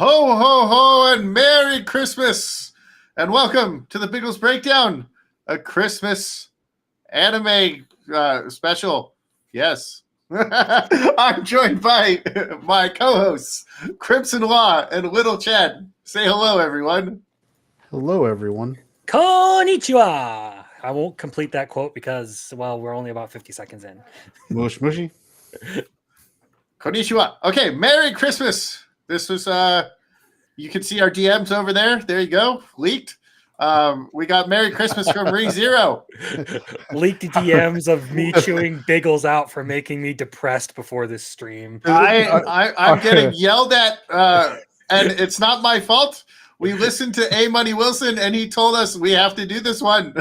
Ho, ho, ho, and Merry Christmas! And welcome to the Biggles Breakdown, a Christmas anime special. Yes. I'm joined by my co-hosts, Crimson Law and Little Chad. Say hello, everyone. Hello, everyone. Konnichiwa! I won't complete that quote because, well, we're only about 50 seconds in. Mush mushy. Konnichiwa. Okay, Merry Christmas. This was, you can see our DMs over there. There you go. Leaked. We got Merry Christmas from ReZero. Leaked DMs of me chewing Biggles out for making me depressed before this stream. I'm getting yelled at, and it's not my fault. We listened to A. Money Wilson, and he told us we have to do this one.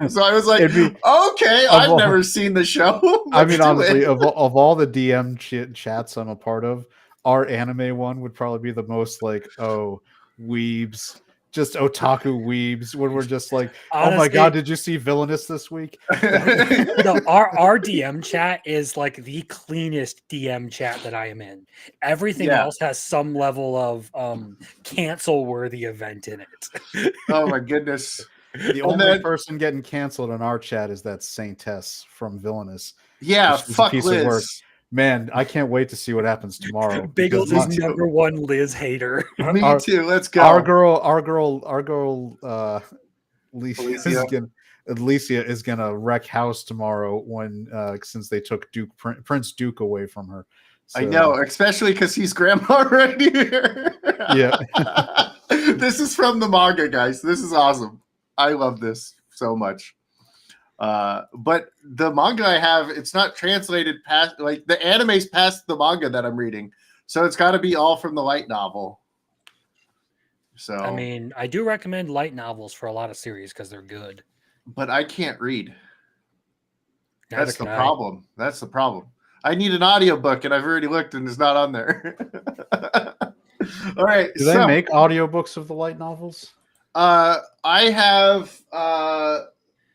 So I was like, okay, I've never seen the show. I mean, honestly, of all the DM chats I'm a part of, our anime one would probably be the most like, oh, weebs. Just otaku weebs when we're just like, honestly, oh my god, did you see Villainous this week? No, our DM chat is like the cleanest DM chat that I am in. Everything else has some level of cancel worthy event in it. Oh my goodness. The only person getting canceled in our chat is that Saintess from Villainous. Yeah, fuck Liz. Man, I can't wait to see what happens tomorrow. Biggles is number one Liz hater. Me too. Let's go. Our girl, Alicia is gonna wreck house tomorrow when since they took Prince Duke away from her. So, I know, especially because he's grandma right here. Yeah. This is from the manga, guys. This is awesome. I love this so much. But the manga I have, it's not translated past, like the anime's past the manga that I'm reading. So it's got to be all from the light novel. So I mean, I do recommend light novels for a lot of series because they're good. But I can't read. Neither That's the problem. That's the problem. I need an audiobook, and I've already looked, and it's not on there. All right. Do they make audiobooks of the light novels? I have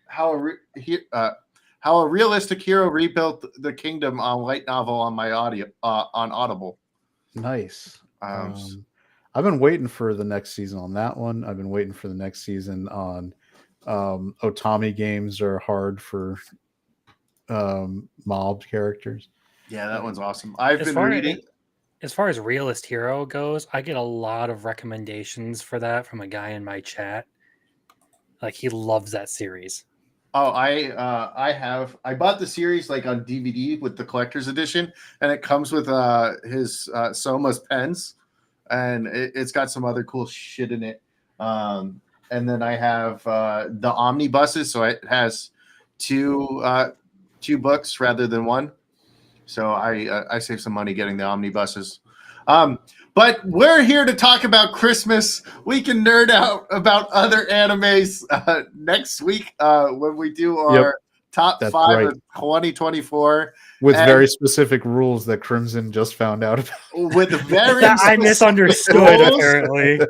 how a realistic hero rebuilt the kingdom on light novel on my audio on Audible. Nice. I've been waiting for the next season on that one. I've been waiting for the next season on Otami games are hard for mobbed characters. Yeah, that one's awesome. I've been reading. As far as Realist Hero goes, I get a lot of recommendations for that from a guy in my chat. Like, he loves that series. Oh, I bought the series like on DVD with the collector's edition, and it comes with his Soma's pens, and it's got some other cool shit in it. And then I have the omnibuses, so it has two books rather than one. So I saved some money getting the omnibuses. But we're here to talk about Christmas. We can nerd out about other animes next week when we do our top 5 of 2024. With very specific rules that Crimson just found out about. With very I misunderstood, apparently.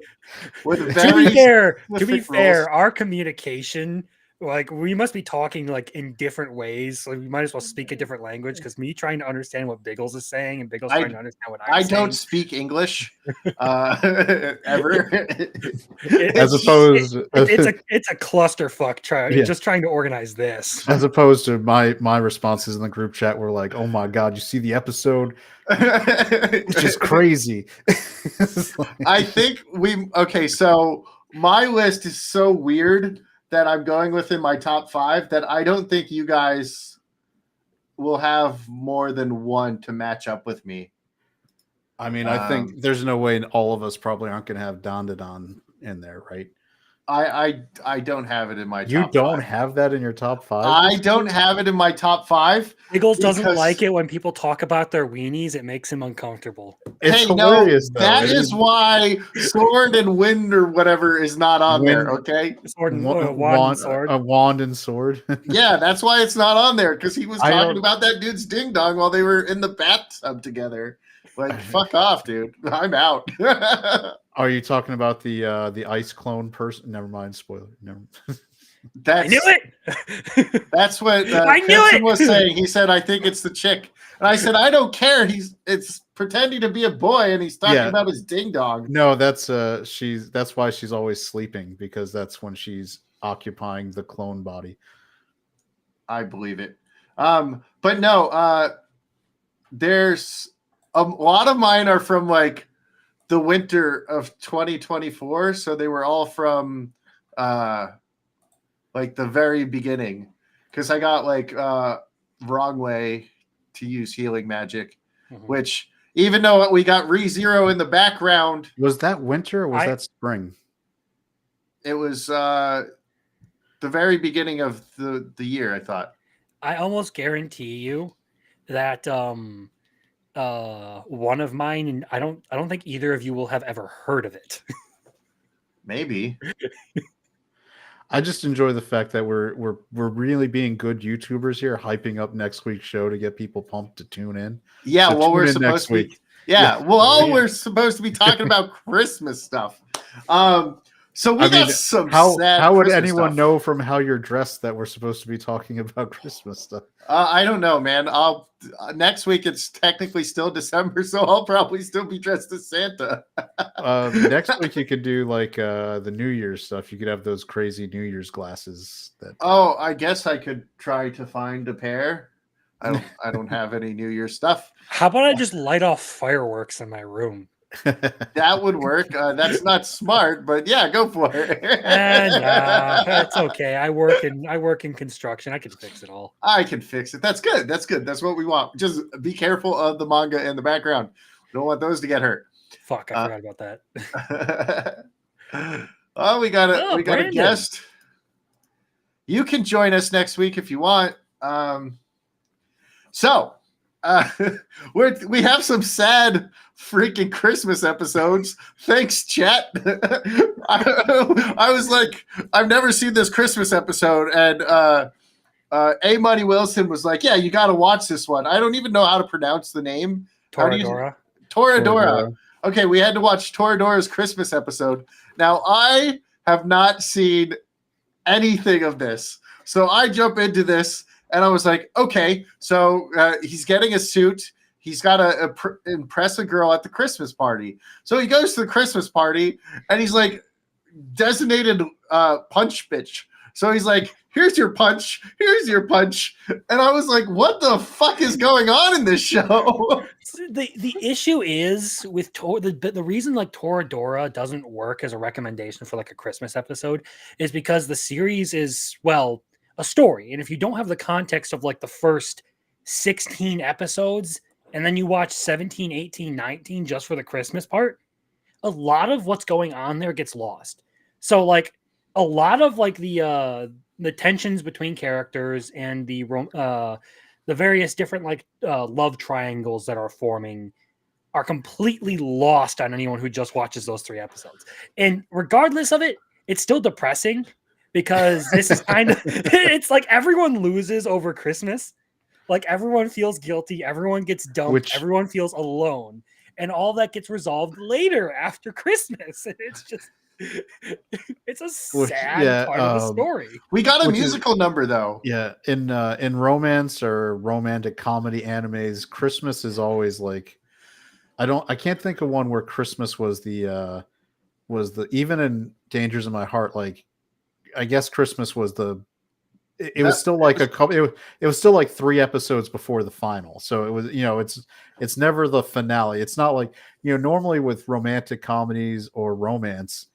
With to be fair, our communication, like, we must be talking like in different ways. So we might as well speak a different language, because me trying to understand what Biggles is saying and Biggles trying to understand what I'm saying. I don't speak English ever. As opposed, it's a clusterfuck. Just trying to organize this. As opposed to my responses in the group chat were like, "Oh my god, you see the episode? It's just crazy." I think so my list is so weird that I'm going within my top 5 that I don't think you guys will have more than one to match up with me. I mean, I think there's no way all of us probably aren't going to have Dandadan in there, right? I don't have it in my top 5. You don't have that in your top 5? I don't have it in my top 5. Biggles doesn't like it when people talk about their weenies. It makes him uncomfortable. It's hilarious, though. That is why Sword and Wind or whatever is not on there, okay? Sword and wand, sword. A wand and sword. Yeah, that's why it's not on there, because he was talking about that dude's ding dong while they were in the bathtub together. Like, fuck off, dude. I'm out. Are you talking about the ice clone person? Never mind. Spoiler. Never. I knew it. That's what I knew it was saying. He said, "I think it's the chick." And I said, I don't care. It's pretending to be a boy, and he's talking about his ding dong. No, that's why she's always sleeping, because that's when she's occupying the clone body. I believe it. But no, there's a lot of mine are from like the winter of 2024, so they were all from like the very beginning, because I got like wrong way to use healing magic, which even though we got ReZero in the background, was that winter or was that spring? It was the very beginning of the year, I thought. I almost guarantee you that one of mine, and I don't think either of you will have ever heard of it. Maybe. I just enjoy the fact that we're really being good YouTubers here, hyping up next week's show to get people pumped to tune in. Yeah, so well, we're supposed to be. Yeah, well, we're supposed to be talking about Christmas stuff. So we got some sad. How would Christmas anyone stuff. know from how you're dressed that we're supposed to be talking about Christmas stuff? I don't know, man. Next week it's technically still December, so I'll probably still be dressed as Santa. Next week you could do like the New Year's stuff. You could have those crazy New Year's glasses. I guess I could try to find a pair. I don't have any New Year's stuff. How about I just light off fireworks in my room? That would work. That's not smart, but yeah, go for it. It's okay. I work in construction. I can fix it all. I can fix it. That's good. That's good. That's what we want. Just be careful of the manga in the background. We don't want those to get hurt. Fuck, I forgot about that. Oh, we got a guest. You can join us next week if you want. We have some sad freaking Christmas episodes. Thanks, chat. I was like, I've never seen this Christmas episode, and A Money Wilson was like, yeah, you got to watch this one. I don't even know how to pronounce the name. Toradora. Toradora. Okay, we had to watch Toradora's Christmas episode. Now, I have not seen anything of this, so I jump into this. And I was like, okay, so he's getting a suit. He's got to impress a girl at the Christmas party. So he goes to the Christmas party, and he's like, designated punch bitch. So he's like, here's your punch. Here's your punch. And I was like, what the fuck is going on in this show? The issue is with the reason like Toradora doesn't work as a recommendation for like a Christmas episode is because the series is, well, a story. And if you don't have the context of like the first 16 episodes and then you watch 17, 18, 19 just for the Christmas part, a lot of what's going on there gets lost. So like a lot of like the tensions between characters and the various different like love triangles that are forming are completely lost on anyone who just watches those 3 episodes. And regardless of it, it's still depressing. Because this is kind of, it's like everyone loses over Christmas. Like everyone feels guilty. Everyone gets dumped. Everyone feels alone. And all that gets resolved later after Christmas. And it's just, it's a sad part of the story. We got a musical number though. Yeah. In romance or romantic comedy animes, Christmas is always like, I can't think of one where Christmas was the, even in Dangers in My Heart, like, I guess Christmas was it was still like it was still like 3 episodes before the final. So it was, it's never the finale. It's not like, normally with romantic comedies or romance,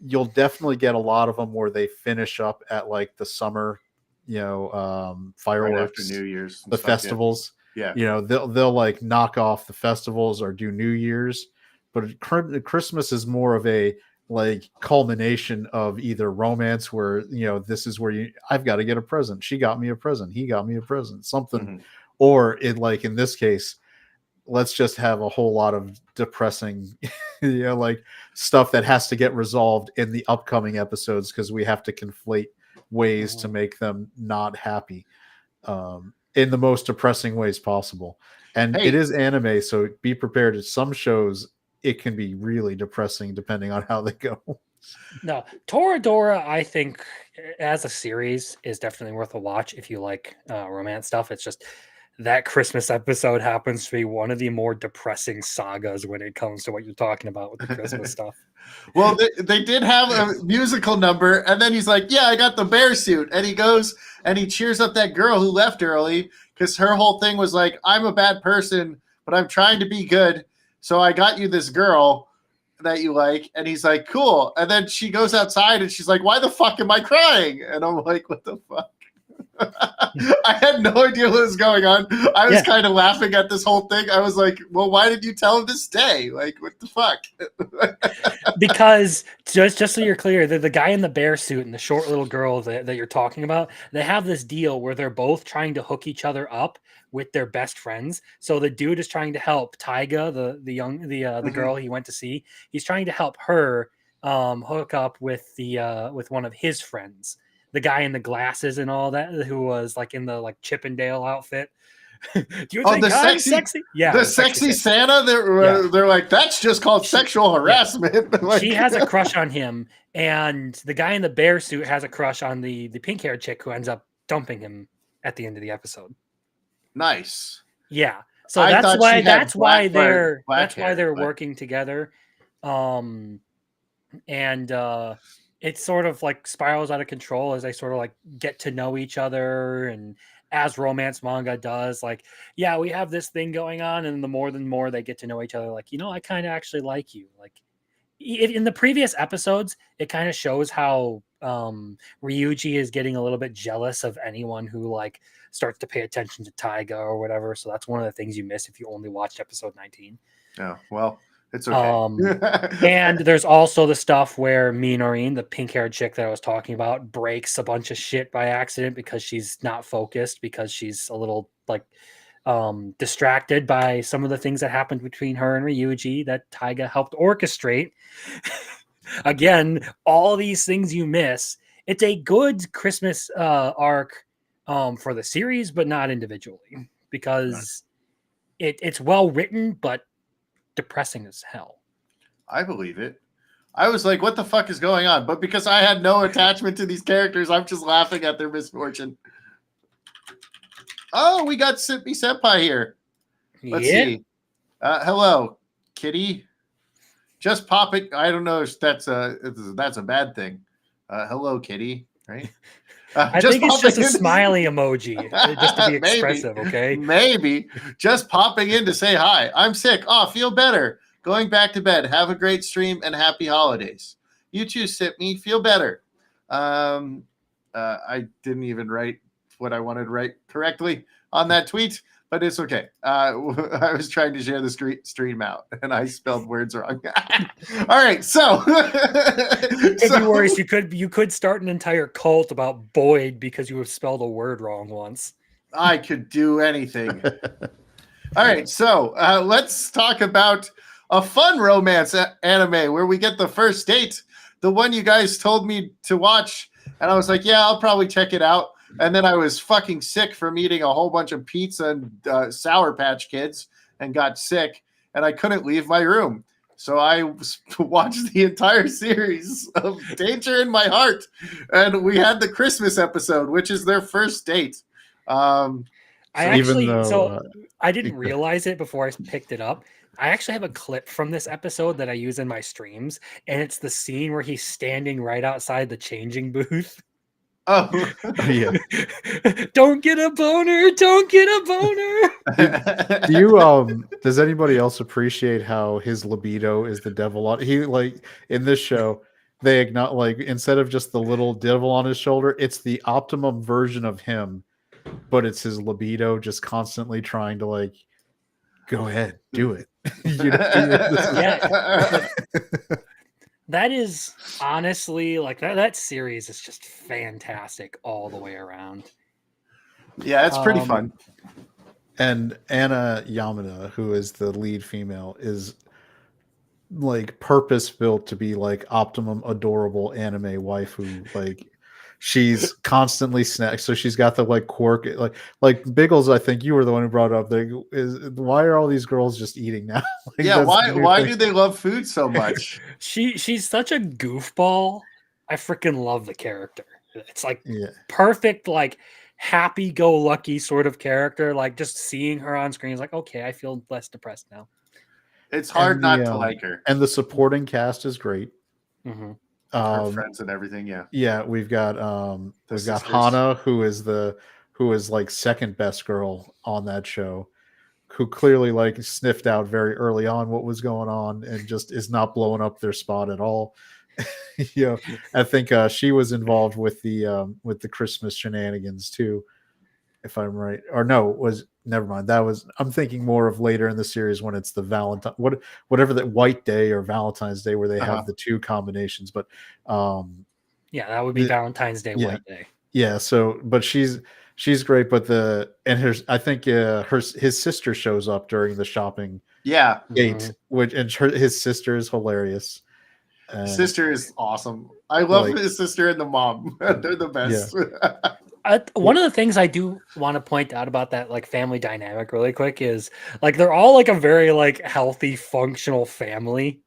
you'll definitely get a lot of them where they finish up at like the summer, fireworks, right after New Year's, the festivals. Yeah. They'll like knock off the festivals or do New Year's, but Christmas is more of a like culmination of either romance where this is where I've got to get a present, she got me a present, he got me a present, something, or it, like in this case, let's just have a whole lot of depressing like stuff that has to get resolved in the upcoming episodes because we have to conflate ways to make them not happy in the most depressing ways possible. And it is anime, so be prepared. Some shows it can be really depressing depending on how they go. No, Toradora, I think as a series is definitely worth a watch if you like romance stuff. It's just that Christmas episode happens to be one of the more depressing sagas when it comes to what you're talking about with the Christmas stuff. Well, they did have a musical number, and then he's like, "Yeah, I got the bear suit," and he goes and he cheers up that girl who left early because her whole thing was like, "I'm a bad person, but I'm trying to be good, so I got you this girl that you like," and he's like, "Cool," and then she goes outside and she's like, "Why the fuck am I crying?" And I'm like, "What the fuck?" I had no idea what was going on. I was kind of laughing at this whole thing. I was like, well, why did you tell him to stay? Like, what the fuck? Because just so you're clear, the guy in the bear suit and the short little girl that you're talking about, they have this deal where they're both trying to hook each other up with their best friends. So the dude is trying to help Tyga, the girl he went to see. He's trying to help her hook up with with one of his friends, the guy in the glasses and all that, who was like in the like Chippendale outfit. Do you think I'm sexy? Yeah, the sexy Santa. They're like, that's just called sexual harassment. Yeah. Like, she has a crush on him, and the guy in the bear suit has a crush on the pink-haired chick who ends up dumping him at the end of the episode. Nice. Yeah. So that's why they're but... working together. It sort of like spirals out of control as they sort of like get to know each other, and as romance manga does, like, yeah, we have this thing going on, and the more they get to know each other, like, I kind of actually like you. Like in the previous episodes, it kind of shows how Ryuji is getting a little bit jealous of anyone who like starts to pay attention to Taiga or whatever. So that's one of the things you miss if you only watched episode 19. Oh, well, it's okay. And there's also the stuff where Minorin, the pink-haired chick that I was talking about, breaks a bunch of shit by accident because she's not focused, because she's a little like distracted by some of the things that happened between her and Ryuji that Taiga helped orchestrate. Again, all these things you miss. It's a good Christmas arc for the series, but not individually, because it's well written, but depressing as hell. I believe it. I was like, what the fuck is going on? But because I had no attachment to these characters, I'm just laughing at their misfortune. Oh, we got Sippy Senpai here. Let's see. Hello, kitty. Just popping. I don't know if that's a bad thing. Hello, kitty. Right? I think it's just a smiley emoji, just to be expressive. Okay. Maybe just popping in to say hi. I'm sick. Oh, feel better. Going back to bed. Have a great stream and happy holidays. You too, Sip Me. Feel better. I didn't even write what I wanted to write correctly on that tweet, but it's okay. I was trying to share the stream out, and I spelled words wrong. All right, so no worries. You could start an entire cult about Boyd because you have spelled a word wrong once. I could do anything. All right, so let's talk about a fun romance anime where we get the first date, the one you guys told me to watch, and I was like, yeah, I'll probably check it out. And then I was fucking sick from eating a whole bunch of pizza and Sour Patch Kids and got sick, and I couldn't leave my room. So I watched the entire series of Danger in My Heart, and we had the Christmas episode, which is their first date. I didn't realize it before I picked it up. I actually have a clip from this episode that I use in my streams, and it's the scene where he's standing right outside the changing booth. Oh, yeah. Don't get a boner. Don't get a boner. Do you does anybody else appreciate how his libido is the devil he like in this show? They acknowledge, like, instead of just the little devil on his shoulder, it's the optimum version of him, but it's his libido just constantly trying to like go ahead, do it. That is honestly like that series is just fantastic all the way around. Yeah, it's pretty fun. And Anna Yamada, who is the lead female, is like purpose built to be like optimum adorable anime waifu. Like she's constantly snack. So she's got the like quirk, like Biggles. I think you were the one who brought up. Why are all these girls just eating now? Like, yeah, why do they love food so much? She's such a goofball. I freaking love the character. It's like perfect, like happy-go-lucky sort of character. Like just seeing her on screen is like, okay, I feel less depressed now. It's hard And not to like her. And the supporting cast is great. Mm-hmm. Her friends and everything, yeah. Yeah, we've got sisters. Hana, who is like second best girl on that show, who clearly like sniffed out very early on what was going on and just is not blowing up their spot at all. You know, I think she was involved with the Christmas shenanigans too, if I'm right. Or no, was never mind. That was I'm thinking more of later in the series when it's the Valentine whatever that White Day or Valentine's Day where they have the two combinations. But yeah, that would be Valentine's Day, yeah, White Day. Yeah, so but she's great, but I think his sister shows up during the shopping date, which his sister is hilarious. Sister is awesome. I love his sister and the mom. They're the best. Yeah. One of the things I do want to point out about that like family dynamic really quick is like they're all like a very like healthy, functional family.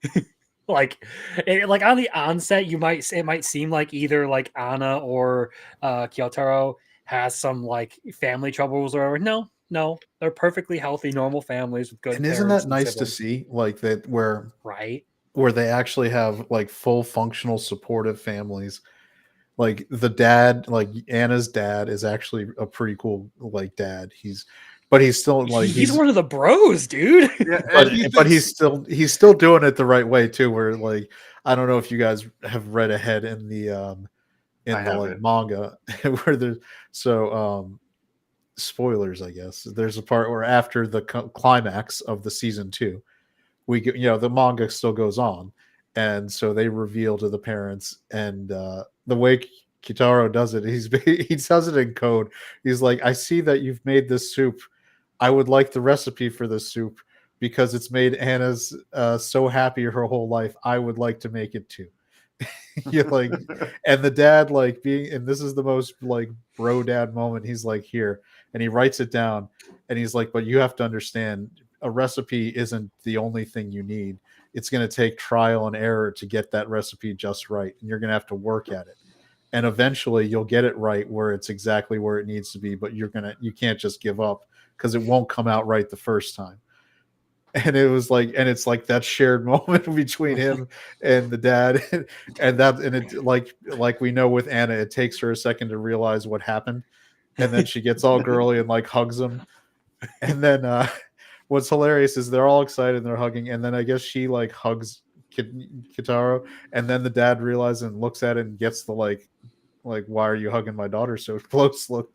Like on the onset, it might seem like either like Anna or Kyotaro has some like family troubles or whatever. No, they're perfectly healthy, normal families with good. And isn't that nice to see? Like that where they actually have like full functional supportive families. Like the dad, like Anna's dad, is actually a pretty cool like dad. He's still like he's one of the bros, dude. Yeah, but he's still doing it the right way too. Where like I don't know if you guys have read ahead in the like manga where there's spoilers, I guess. There's a part where after the climax of the season 2, we get the manga still goes on, and so they reveal to the parents, and the way Kitaro does it, he does it in code. He's like, I see that you've made this soup. I would like the recipe for this soup because it's made Anna's so happy her whole life. I would like to make it too. Like, and the dad like and this is the most like bro dad moment. He's like, here, and he writes it down, and he's like, but you have to understand, a recipe isn't the only thing you need. It's going to take trial and error to get that recipe just right, and you're going to have to work at it. And eventually you'll get it right where it's exactly where it needs to be, but you can't just give up because it won't come out right the first time. And it's like that shared moment between him and the dad, and it like we know with Anna, it takes her a second to realize what happened, and then she gets all girly and like hugs him, and then what's hilarious is they're all excited and they're hugging, and then I guess she like hugs Kitaro, and then the dad realizes and looks at it and gets the like why are you hugging my daughter so close look.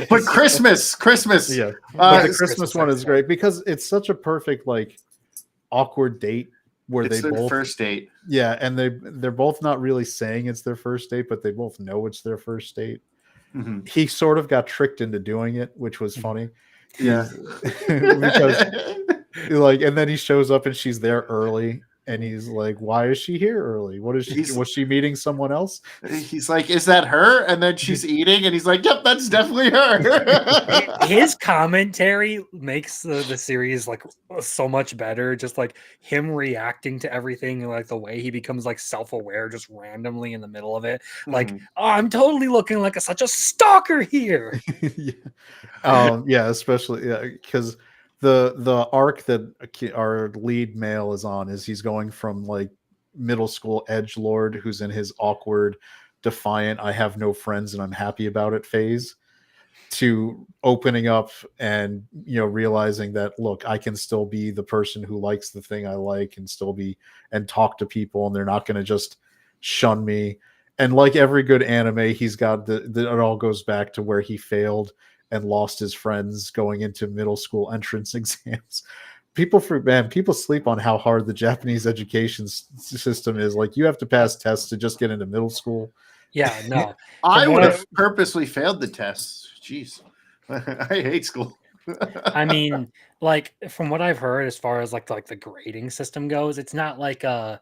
But Christmas yeah, but the Christmas one is great because it's such a perfect like awkward date where it's they their both first date. Yeah, and they're both not really saying it's their first date, but they both know it's their first date. He sort of got tricked into doing it, which was funny. Yeah. Because like, and then he shows up and she's there early, and he's like, why is she here early? Was she meeting someone else? He's like, is that her? And then she's eating, and he's like, yep, that's definitely her. His commentary makes the series like so much better. Just like him reacting to everything, and like the way he becomes like self-aware just randomly in the middle of it. Like, oh, I'm totally looking like such a stalker here. Yeah, especially because the arc that our lead male is on is he's going from like middle school edgelord who's in his awkward, defiant, I have no friends and I'm happy about it phase, to opening up and realizing that, look, I can still be the person who likes the thing I like and still be and talk to people, and they're not going to just shun me. And like every good anime, he's got it all goes back to where he failed and lost his friends going into middle school entrance exams. People sleep on how hard the Japanese education system is. Like, you have to pass tests to just get into middle school. Yeah, no. I would have purposely failed the tests. Jeez. I hate school. I mean, like, from what I've heard, as far as like the grading system goes, it's not like the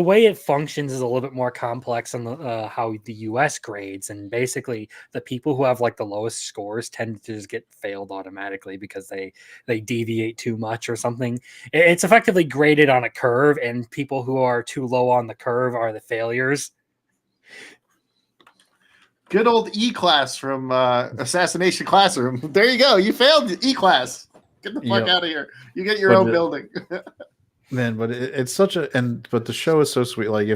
way it functions is a little bit more complex than how the US grades, and basically the people who have like the lowest scores tend to just get failed automatically because they deviate too much or something. It's effectively graded on a curve, and people who are too low on the curve are the failures. Good old E-Class from Assassination Classroom. There you go. You failed E-Class. Get the fuck out of here. You get your own building. Man, but it's such a but the show is so sweet. Like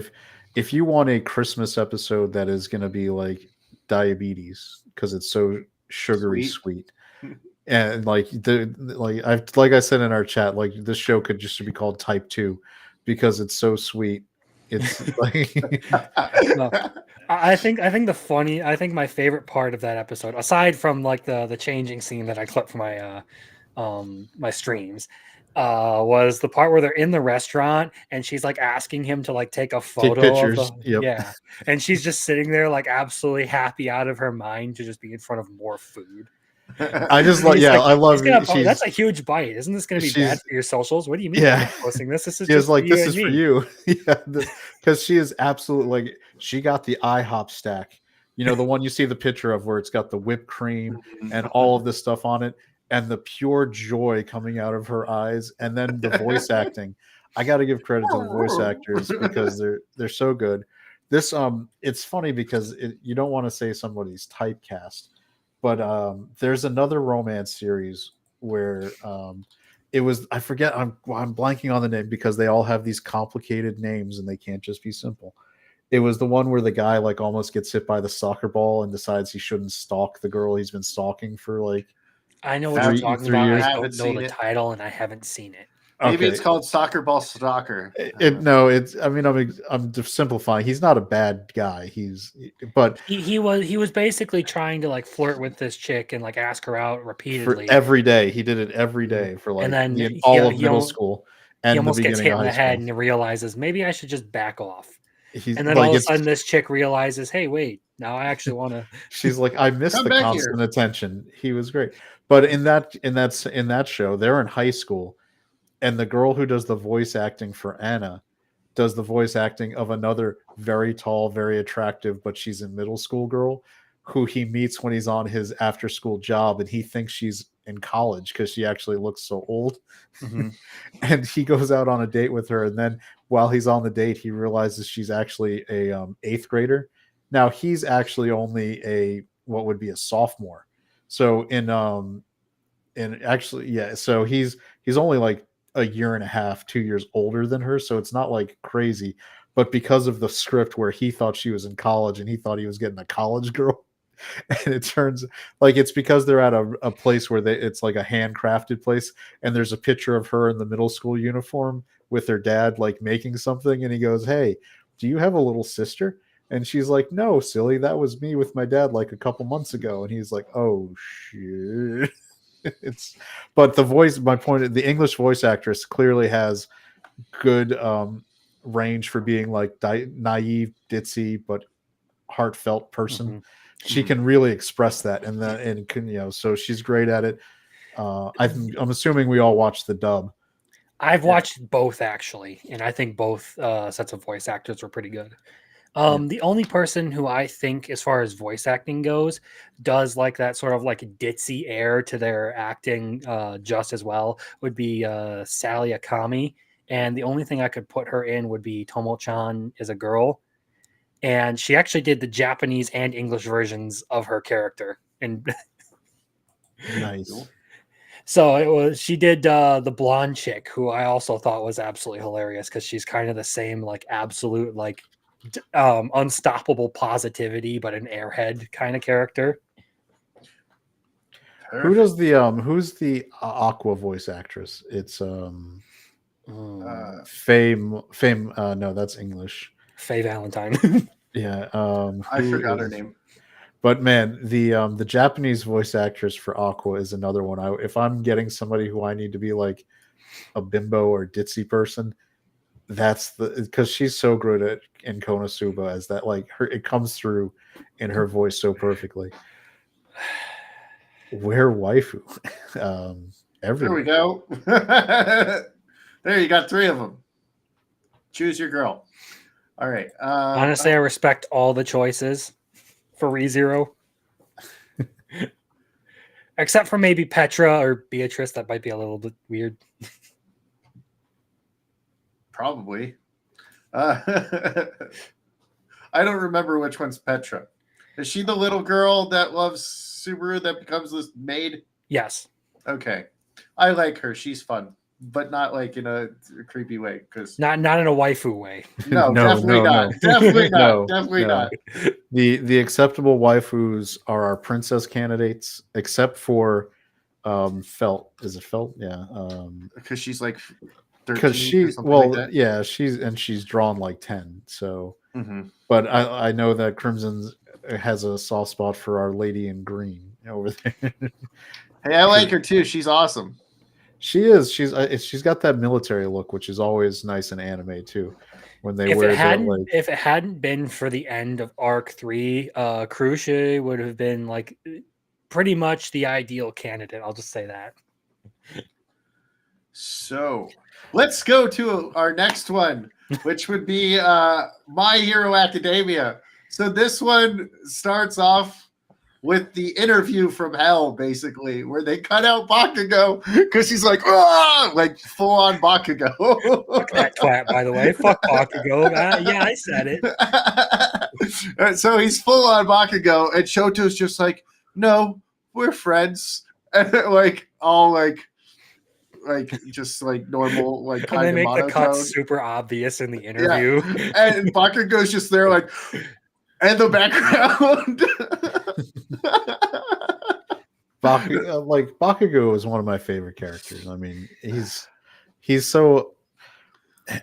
if you want a Christmas episode that is going to be like diabetes because it's so sugary sweet. And like I said in our chat, like this show could just be called Type 2 because it's so sweet. It's like no. I think my favorite part of that episode, aside from like the changing scene that I clipped from my my streams, was the part where they're in the restaurant and she's like asking him to like take a photo of the yeah, and she's just sitting there like absolutely happy out of her mind to just be in front of more food. I just like I love that's a huge bite. Isn't this going to be bad for your socials? What do you mean? I'm posting this. This is just like this is for you. Yeah, because she is absolutely like she got the IHOP stack. You know, the one you see the picture of where it's got the whipped cream and all of this stuff on it, and the pure joy coming out of her eyes, and then the voice acting. I got to give credit to the voice actors because they're so good. This it's funny because you don't want to say somebody's typecast. But there's another romance series where it was I forget I'm blanking on the name because they all have these complicated names and they can't just be simple. It was the one where the guy like almost gets hit by the soccer ball and decides he shouldn't stalk the girl he's been stalking for like I know what you're talking about. Years. I don't know the title and I haven't seen it. Maybe it's called Soccer Ball Stalker. It's. I mean, I'm just simplifying. He's not a bad guy. But he was basically trying to like flirt with this chick and like ask her out repeatedly for every day. He did it every day for like and then all of middle school. And he almost the gets hit in the head school. and he realizes maybe I should just back off. And then all of a sudden, this chick realizes, hey, wait, now I actually want to. She's like, I missed the constant attention. He was great, but in that show, they're in high school. And the girl who does the voice acting for Anna does the voice acting of another very tall, very attractive, but she's in middle school girl who he meets when he's on his after school job. And he thinks she's in college because she actually looks so old. Mm-hmm. And he goes out on a date with her. And then while he's on the date, he realizes she's actually a 8th grader. Now he's actually only what would be a sophomore. So so he's only like a year and a half, 2 years older than her. So it's not like crazy, but because of the script where he thought she was in college and he thought he was getting a college girl. And it turns like it's because they're at a place where it's like a handcrafted place. And there's a picture of her in the middle school uniform with her dad, like making something. And he goes, hey, do you have a little sister? And she's like, no, silly. That was me with my dad like a couple months ago. And he's like, oh shit. But the English voice actress clearly has good range for being like naive, ditzy, but heartfelt person. Mm-hmm. She can really express that, and can so she's great at it. I'm assuming we all watched the dub. I've watched both actually, and I think both sets of voice actors were pretty good. The only person who I think, as far as voice acting goes, does like that sort of like ditzy air to their acting just as well would be Sally Akami. And the only thing I could put her in would be Tomo-chan is a girl. And she actually did the Japanese and English versions of her character. And nice. So she did the blonde chick, who I also thought was absolutely hilarious because she's kind of the same like absolute like unstoppable positivity, but an airhead kind of character. Perfect. Who does the who's the Aqua voice actress? It's Fame no, that's English. Faye Valentine. Yeah, I forgot her name. But man, the Japanese voice actress for Aqua is another one. If I'm getting somebody who I need to be like a bimbo or ditzy person, that's because she's so good in Konosuba as that like it comes through in her voice so perfectly. Where waifu? There we go. There you got 3 of them. Choose your girl. All right. Honestly, I respect all the choices for ReZero. Except for maybe Petra or Beatrice. That might be a little bit weird. Probably. I don't remember which one's Petra. Is she the little girl that loves Subaru that becomes this maid? Yes. Okay. I like her. She's fun, but not like in a creepy way. Because Not in a waifu way. no, No, definitely no, not. no. Definitely not. No, Definitely no. not. The acceptable waifus are our princess candidates, except for Felt. Is it Felt? Yeah. Because she's like Because 13 or something like that. yeah, she's drawn like 10. So, Mm-hmm. but I know that Crimson has a soft spot for Our Lady in Green over there. Hey, I like her too. She's awesome. She is. She's got that military look, which is always nice in anime too. When they If wear it the hadn't like, if it hadn't been for the end of Arc 3, Crucia would have been like pretty much the ideal candidate. I'll just say that. So let's go to our next one, which would be My Hero Academia. So this one starts off with the interview from hell, basically, where they cut out Bakugo because she's like, ah, like full on Bakugo. Fuck that twat, by the way. Fuck Bakugo. Yeah, I said it. So he's full on Bakugo, and Shoto's just like, no, we're friends. And like all like just like normal, like And kind they of make the cut monotone. super obvious in the interview. And Bakugo's just there like and the background. Bakugo is one of my favorite characters. I mean, he's so.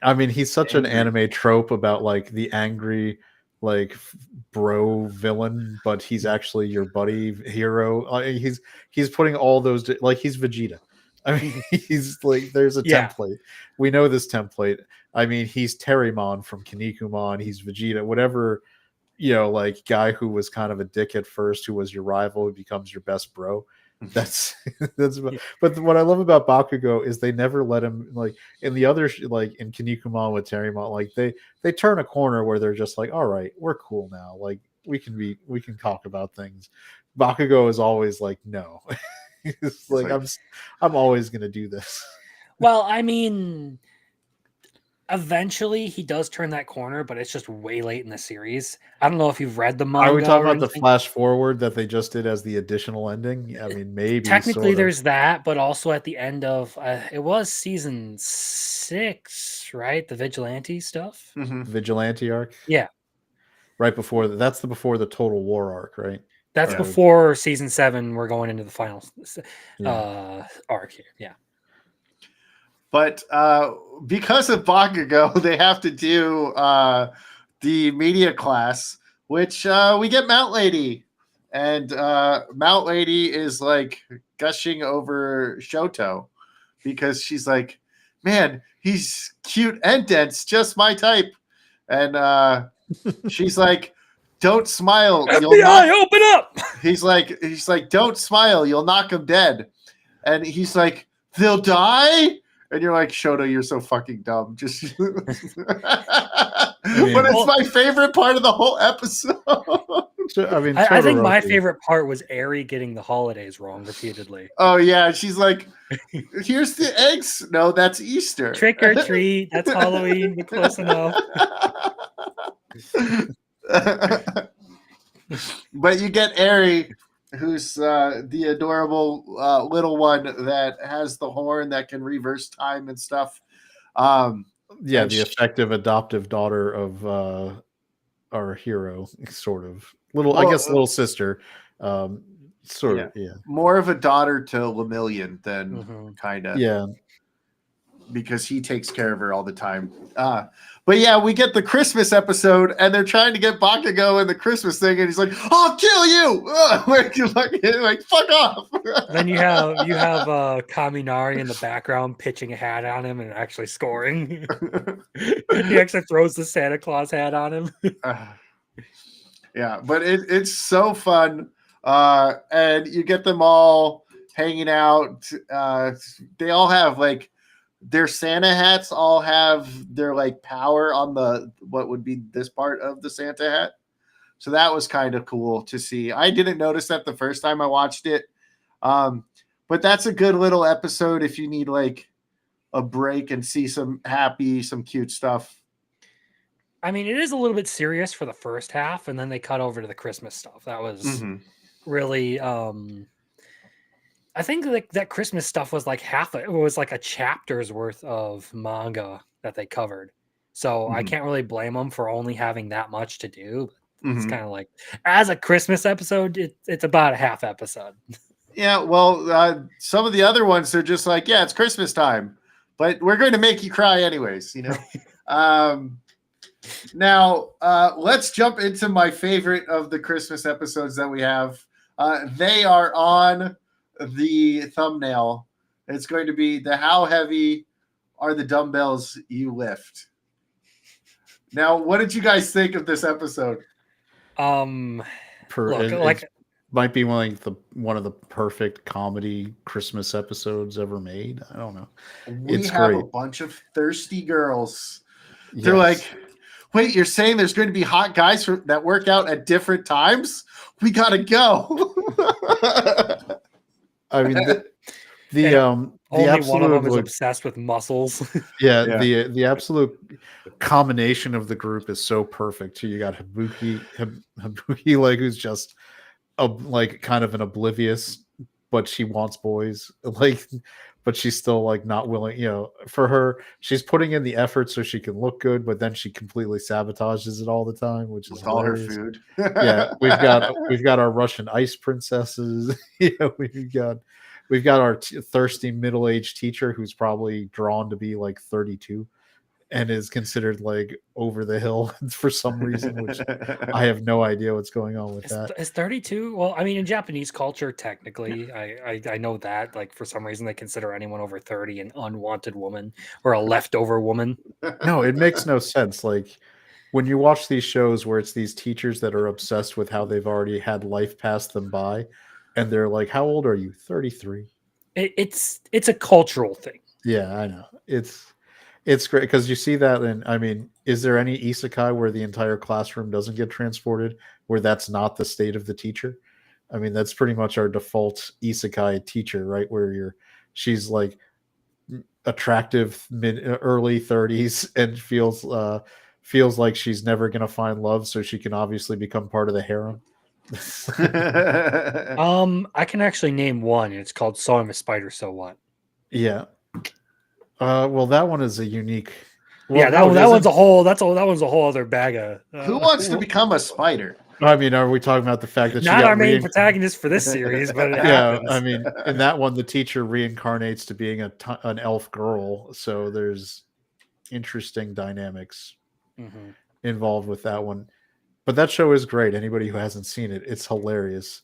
I mean, he's such an anime trope about like the angry, like bro villain, but he's actually your buddy hero. He's putting all those like he's Vegeta. I mean, he's like there's a template. We know this template. I mean, he's Terrymon from Kinnikuman. He's Vegeta, whatever. Like guy who was kind of a dick at first, who was your rival, who becomes your best bro. That's but what I love about Bakugo is they never let him like in the other like in Kinnikuman with Terrymon, like they turn a corner where they're just like, all right, we're cool now, like we can talk about things. Bakugo is always like, no. It's like I'm always gonna do this. Well, I mean, eventually he does turn that corner, but it's just way late in the series. I don't know if you've read the manga. Are we talking about the anything. flash forward that they just did as the additional ending? I mean, maybe technically sort there's that, but also at the end of it was season 6, right? The vigilante stuff. Mm-hmm. Vigilante arc. Yeah, right before that's before the Total War arc, right? That's before season 7. We're going into the final arc here. Yeah. But because of Bakugo, they have to do the media class, which we get Mount Lady. And Mount Lady is like gushing over Shoto because she's like, man, he's cute and dense, just my type. And she's like, don't smile. FBI, open up. He's like, don't smile. You'll knock him dead. And he's like, they'll die. And you're like, Shoto, you're so fucking dumb. Just, but it's my favorite part of the whole episode. I mean, I think my favorite part was Eri getting the holidays wrong repeatedly. Oh yeah, she's like, here's the eggs. No, that's Easter. Trick or treat. That's Halloween. We're close enough. But you get Eri, who's the adorable little one that has the horn that can reverse time and stuff. The effective adoptive daughter of our hero, sort of I guess little sister, sort of. More of a daughter to Lemillion than kind of. Because he takes care of her all the time. But yeah, we get the Christmas episode, and they're trying to get Bakugo in the Christmas thing, and he's like, "I'll kill you!" like fuck off. Then you have Kaminari in the background pitching a hat on him and actually scoring. He actually throws the Santa Claus hat on him. Yeah, but it's so fun, and you get them all hanging out. They all have like. Their Santa hats all have their like power on the what would be this part of the Santa hat. So that was kind of cool to see. I didn't notice that the first time I watched it. But that's a good little episode if you need like a break and see some cute stuff. I mean, it is a little bit serious for the first half, and then they cut over to the Christmas stuff. That was really I think like that Christmas stuff was like it was like a chapter's worth of manga that they covered. So I can't really blame them for only having that much to do. It's kind of like, as a Christmas episode, it's about a half episode. Yeah, well, some of the other ones are just like, yeah, it's Christmas time, but we're going to make you cry anyways, you know. Now, let's jump into my favorite of the Christmas episodes that we have. They are on the thumbnail. It's going to be the How Heavy Are the Dumbbells You Lift? Now, what did you guys think of this episode? It might be one of the perfect comedy Christmas episodes ever made. I don't know. We have a bunch of thirsty girls. They're like, wait, you're saying there's going to be hot guys that work out at different times? We gotta go. I mean, only absolute, one of them is obsessed with muscles. The absolute combination of the group is so perfect. You got Habuki, like, who's just like kind of an oblivious, but she wants boys, like, but she's still like not willing. You know, for her, she's putting in the effort so she can look good, but then she completely sabotages it all the time, which is all her food. Yeah, we've got our Russian ice princesses. You know, we've got our thirsty middle-aged teacher who's probably drawn to be like 32 and is considered like over the hill for some reason, which I have no idea what's going on with that. Is 32? Well, I mean, in Japanese culture, technically, I know that, like, for some reason they consider anyone over 30 an unwanted woman or a leftover woman. No, it makes no sense. Like, when you watch these shows where it's these teachers that are obsessed with how they've already had life pass them by, and they're like, how old are you? 33. It's a cultural thing. Yeah, I know. It's great because you see that. And I mean, is there any isekai where the entire classroom doesn't get transported, where that's not the state of the teacher? I mean, that's pretty much our default isekai teacher, right? Where she's like attractive early 30s and feels like she's never going to find love, so she can obviously become part of the harem. I can actually name one. It's called So I'm a Spider, So What? Yeah. Well, that one is a unique. Well, yeah, that one's a whole. That one's a whole other bag of. Who wants to become a spider? I mean, are we talking about the fact that not our main protagonist for this series? But happens. I mean, in that one, the teacher reincarnates to being an elf girl, so there's interesting dynamics involved with that one. But that show is great. Anybody who hasn't seen it, it's hilarious.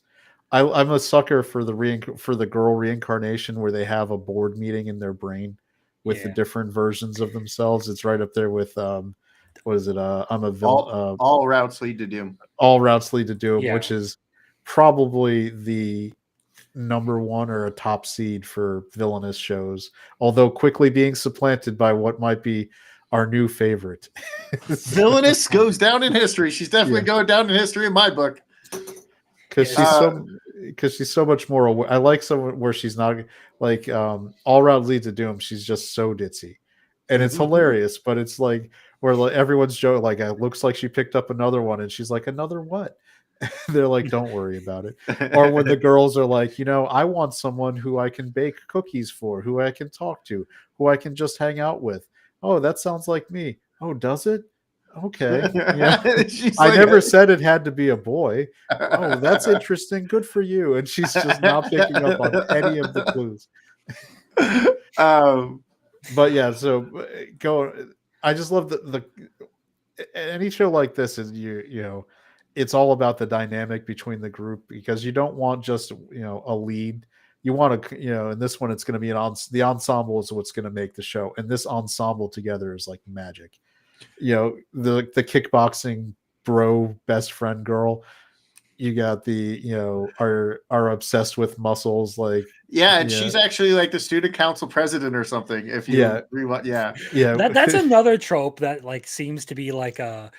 I'm a sucker for the girl reincarnation where they have a board meeting in their brain with the different versions of themselves. It's right up there with what is it? I'm a villain. All routes lead to doom. All routes lead to doom, which is probably the number one or a top seed for villainous shows, although quickly being supplanted by what might be our new favorite. Villainous goes down in history. She's definitely going down in history in my book. Because she's so much more aware. I like someone where she's not like all route leads to doom. She's just so ditzy, and it's hilarious. But it's like where like, everyone's joking, like it looks like she picked up another one, and she's like, another what? They're like, don't worry about it. Or when the girls are like, you know, I want someone who I can bake cookies for, who I can talk to, who I can just hang out with. Oh, that sounds like me. Oh, does it? Okay. Yeah. I never said it had to be a boy. Oh, that's interesting. Good for you. And she's just not picking up on any of the clues. But yeah, so I just love the any show like this is you know, it's all about the dynamic between the group, because you don't want just, you know, a lead. You want to, you know, in this one, it's going to be the ensemble is what's going to make the show. And this ensemble together is like magic. You know, the kickboxing bro best friend girl. You got the, you know, are obsessed with muscles, like and she's actually like the student council president or something. If you that's another trope that like seems to be like a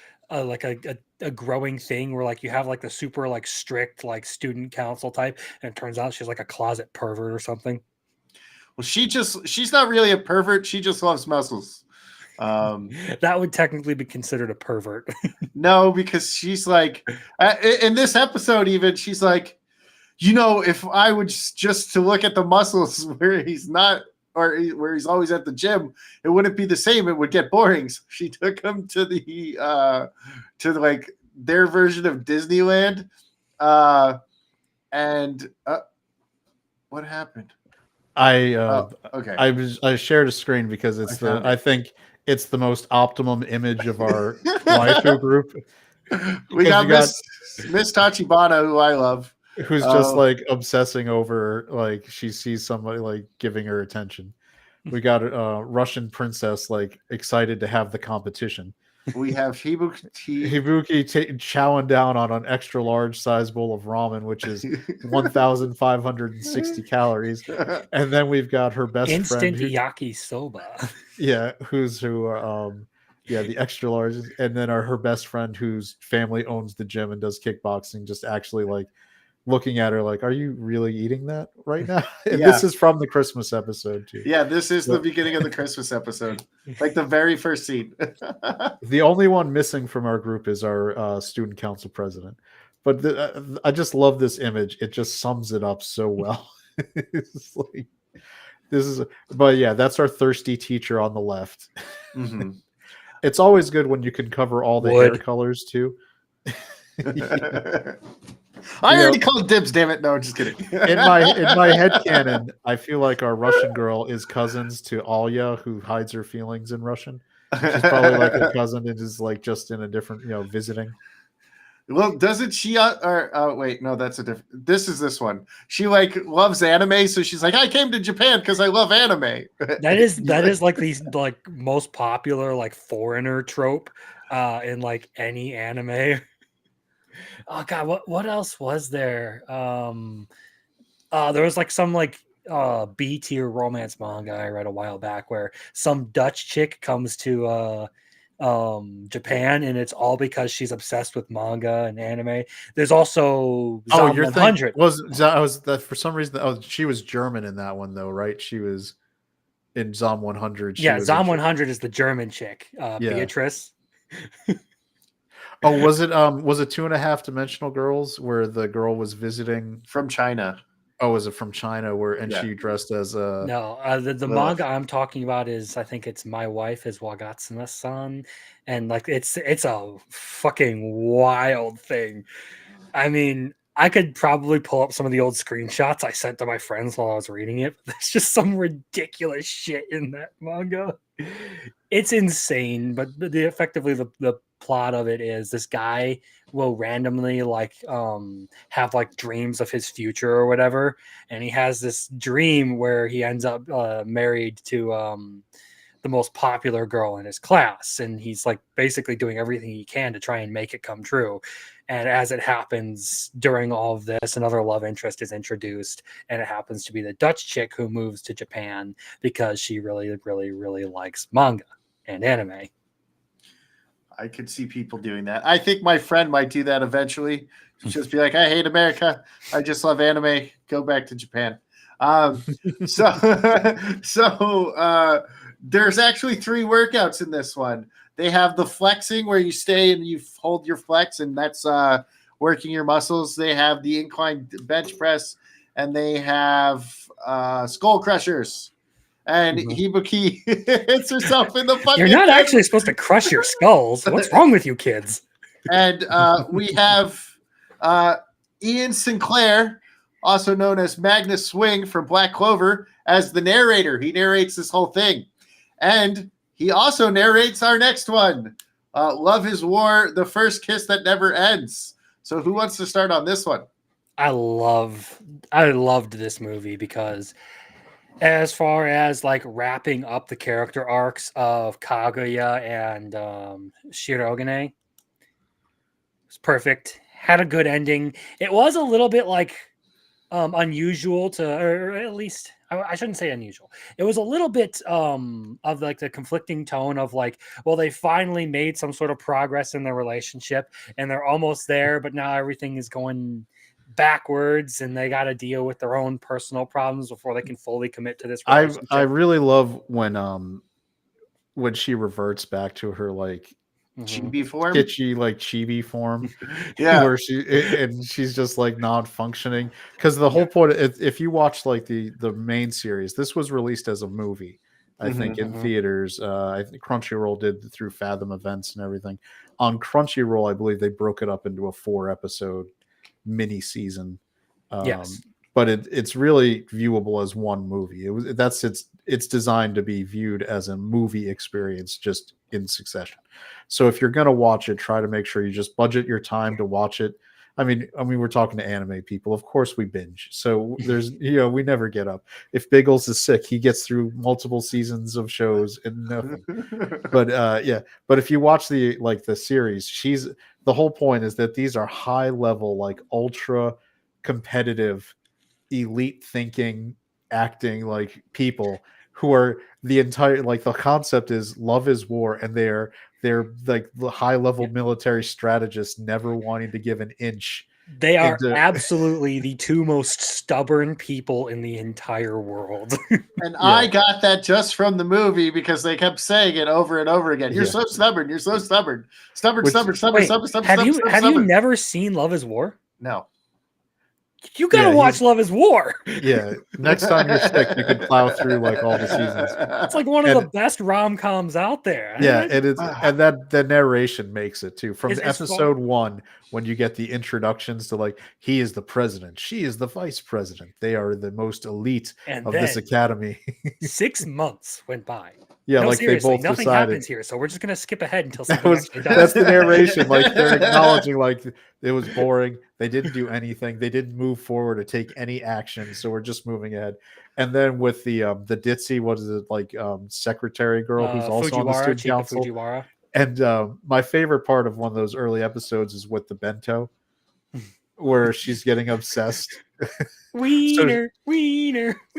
growing thing where like you have like the super like strict like student council type, and it turns out she's like a closet pervert or something. Well, she's not really a pervert. She just loves muscles. That would technically be considered a pervert. No, because she's like, in this episode, even she's like, if I would just to look at the muscles where he's not, or where he's always at the gym, it wouldn't be the same. It would get boring. So she took him to like their version of Disneyland. And what happened? Okay. I shared a screen because I think it's the most optimum image of our waifu group. We got Miss Tachibana, who I love, who's just like obsessing over, like, she sees somebody like giving her attention. We got a Russian princess like excited to have the competition. We have Hibuki chowing down on an extra large size bowl of ramen, which is 1,560 calories. And then we've got her best friend, yakisoba. Yeah, the extra large, and then her best friend whose family owns the gym and does kickboxing, just actually like looking at her like, are you really eating that right now? And this is from the Christmas episode too. Yeah, this is the beginning of the Christmas episode, like the very first scene. The only one missing from our group is our student council president, but I just love this image. It just sums it up so well. It's like, but yeah, that's our thirsty teacher on the left. Mm-hmm. It's always good when you can cover all the hair colors too. I already called dibs, damn it. No, just kidding. in my head canon, I feel like our Russian girl is cousins to Alya, who hides her feelings in Russian. She's probably like a cousin and is like just in a different, visiting. Well, doesn't she? Wait, no, that's a different. This one. She like loves anime, so she's like, I came to Japan because I love anime. That is like the like most popular like foreigner trope in like any anime. Oh god, what else was there? There was like some like B tier romance manga I read a while back where some Dutch chick comes to Japan, and it's all because she's obsessed with manga and anime. There's also Zom 100. For some reason she was German in that one though, right? She was in Zom 100. Zom 100 is the German chick, Beatrice. Oh, was it 2.5 Dimensional Girls where the girl was visiting from China? Oh, was it from China she dressed as a... No, the manga I'm talking about is, I think it's My Wife is Wagatsuma-san, and like it's a fucking wild thing. I mean, I could probably pull up some of the old screenshots I sent to my friends while I was reading it. But there's just some ridiculous shit in that manga. It's insane, but effectively the plot of it is this guy will randomly like have like dreams of his future or whatever, and he has this dream where he ends up married to the most popular girl in his class, and he's like basically doing everything he can to try and make it come true. And as it happens during all of this, another love interest is introduced, and it happens to be the Dutch chick who moves to Japan because she really, really, really likes manga and anime. I could see people doing that. I think my friend might do that eventually. Just be like, I hate America. I just love anime. Go back to Japan. So there's actually 3 workouts in this one. They have the flexing where you stay and you hold your flex, and that's working your muscles. They have the incline bench press, and they have skull crushers. And Hibuki hits herself in the fucking... You're not actually supposed to crush your skulls. What's wrong with you kids? And we have Ian Sinclair, also known as Magnus Swing from Black Clover, as the narrator. He narrates this whole thing. And he also narrates our next one, Love is War, The First Kiss That Never Ends. So who wants to start on this one? I loved this movie because as far as like wrapping up the character arcs of Kaguya and Shirogane, it's perfect. Had a good ending. It was a little bit like unusual or at least I shouldn't say unusual. It was a little bit of like the conflicting tone of like, well, they finally made some sort of progress in their relationship and they're almost there, but now everything is going backwards and they got to deal with their own personal problems before they can fully commit to this relationship. I really love when when she reverts back to her like Mhm. Chibi form. kitschy like chibi form, Yeah. where she's just like not functioning. Because the whole point, if you watch like the main series, this was released as a movie, I think, in Mhm. theaters. I think Crunchyroll did through Fathom Events and everything. On Crunchyroll, I believe they broke it up into a 4-episode mini season. Yes. But it's really viewable as one movie. It's designed to be viewed as a movie experience just in succession. So if you're gonna watch it, try to make sure you just budget your time to watch it. I mean, we're talking to anime people. Of course, we binge. So there's, we never get up. If Biggles is sick, he gets through multiple seasons of shows and nothing. But yeah, but if you watch the series, the whole point is that these are high level, like ultra competitive, elite thinking, acting like people who are the entire, like, the concept is love is war, and they're like the high level military strategists never wanting to give an inch They are into absolutely the two most stubborn people in the entire world. And Yeah. I got that just from the movie because they kept saying it over and over again. You're Yeah. so stubborn. You're so stubborn. Stubborn, Which- stubborn, stubborn, Wait, stubborn, stubborn, have stubborn, you stubborn, have you stubborn. never seen Love is War? No. You gotta Yeah, watch Love is War. yeah, next time you're sick, you can plow through like all the seasons. It's like one of And- the best rom-coms out there. Yeah, and that the narration makes it too. From It's episode 1, when you get the introductions to, like, he is the president, she is the vice president, they are the most elite And of then this academy. 6 months went by. Yeah, No, like they seriously, both nothing decided. happens here, so we're just gonna skip ahead until That something was actually does. that's the narration. Like, they're acknowledging like it was boring. They didn't do anything. They didn't move forward or take any action. So we're just moving ahead. And then with the ditzy, what is it, like, secretary girl who's also on the Fujiwara, student Chika council. Fujiwara. And my favorite part of one of those early episodes is with the bento, where she's getting obsessed. Wiener,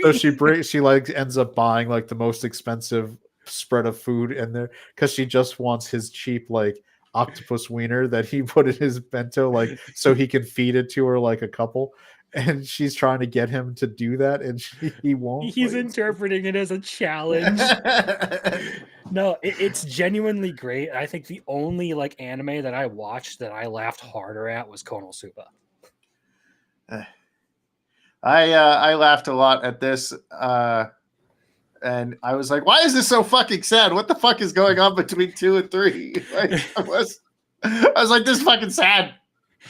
So she like ends up buying like the most expensive spread of food in there because she just wants his cheap like octopus wiener that he put in his bento, like, so he can feed it to her like a couple. And she's trying to get him to do that, and he won't. He's Like, interpreting it as a challenge. No, it's genuinely great. I think the only like anime that I watched that I laughed harder at was Konosuba. I laughed a lot at this, and I was like, "Why is this so fucking sad? What the fuck is going on between 2 and 3?" Like, I was like, "This is fucking sad."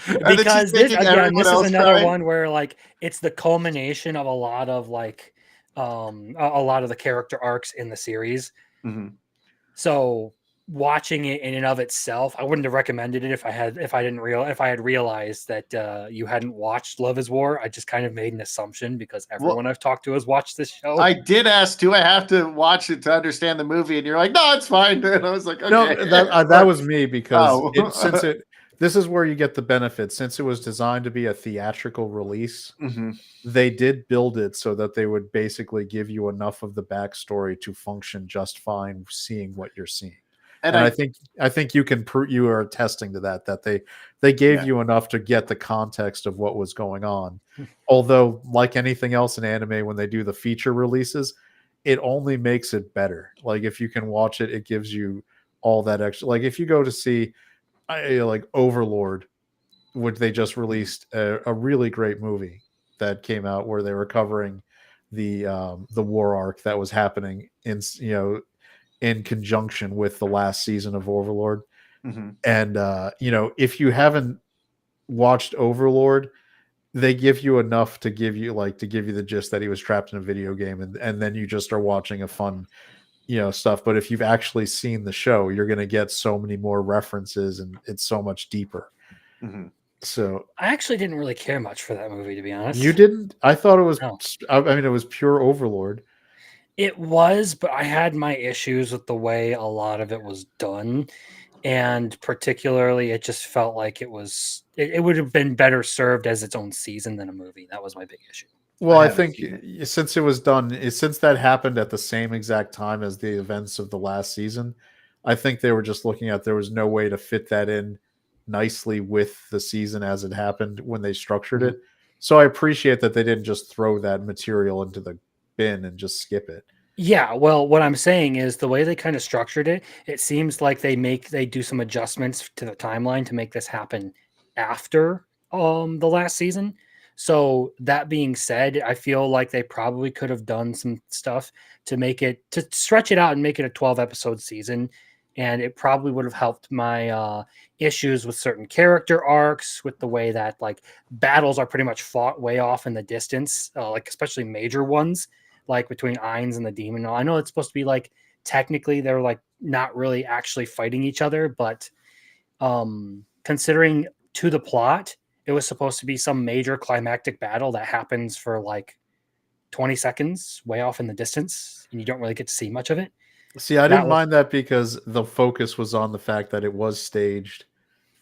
And then she's Because this making again, everyone this is else another cry. one where like it's the culmination of a lot of like a lot of the character arcs in the series. Mhm. So watching it in and of itself, I wouldn't have recommended it if I had realized that you hadn't watched Love is War. I just kind of made an assumption because everyone I've talked to has watched this show. I did ask, "Do I have to watch it to understand the movie?" And you're like, "No, it's fine." And I was like, "Okay." no, that was me because Oh. this is where you get the benefit. Since it was designed to be a theatrical release, Mhm. they did build it so that they would basically give you enough of the backstory to function just fine seeing what you're seeing. And I think you can you are attesting to that they gave you enough to get the context of what was going on. Although, like anything else in anime, when they do the feature releases, it only makes it better. Like, if you can watch it, it gives you all that extra. Like, if you go to see like Overlord, which they just released a really great movie that came out where they were covering the war arc that was happening in conjunction with the last season of Overlord. Mhm. And if you haven't watched Overlord, they give you enough to give you the gist that he was trapped in a video game, and then you just are watching a fun stuff. But if you've actually seen the show, you're going to get so many more references, and it's so much deeper. Mhm. So I actually didn't really care much for that movie, to be honest. you didn't? I thought it was. No. I mean, it was pure Overlord. It was, but I had my issues with the way a lot of it was done. And particularly, it just felt like it would have been better served as its own season than a movie. That was my big issue. Well, I haven't think seen since it was done, since that happened at the same exact time as the events of the last season, I think they were just looking at there was no way to fit that in nicely with the season as it happened when they structured it. So I appreciate that they didn't just throw that material into the bin and just skip it. Yeah, well, what I'm saying is the way they kind of structured it, it seems like they do some adjustments to the timeline to make this happen after the last season. So that being said, I feel like they probably could have done some stuff to stretch it out and make it a 12 episode season, and it probably would have helped my issues with certain character arcs, with the way that like battles are pretty much fought way off in the distance, like especially major ones like between Ainz and the demon. I know it's supposed to be like technically they're like not really actually fighting each other, but considering to the plot, it was supposed to be some major climactic battle that happens for like 20 seconds way off in the distance and you don't really get to see much of it. See, I That didn't was mind that because the focus was on the fact that it was staged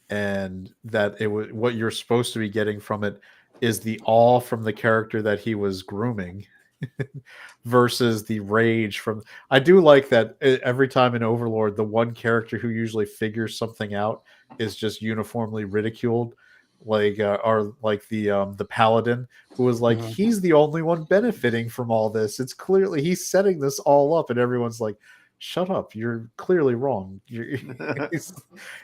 and that it was what you're supposed to be getting from it is the awe from the character that he was grooming versus the rage from. I do like that every time in Overlord, the one character who usually figures something out is just uniformly ridiculed, like or like the paladin who was like, Mhm. he's the only one benefiting from all this. It's clearly he's setting this all up, and everyone's like, shut up, you're clearly wrong.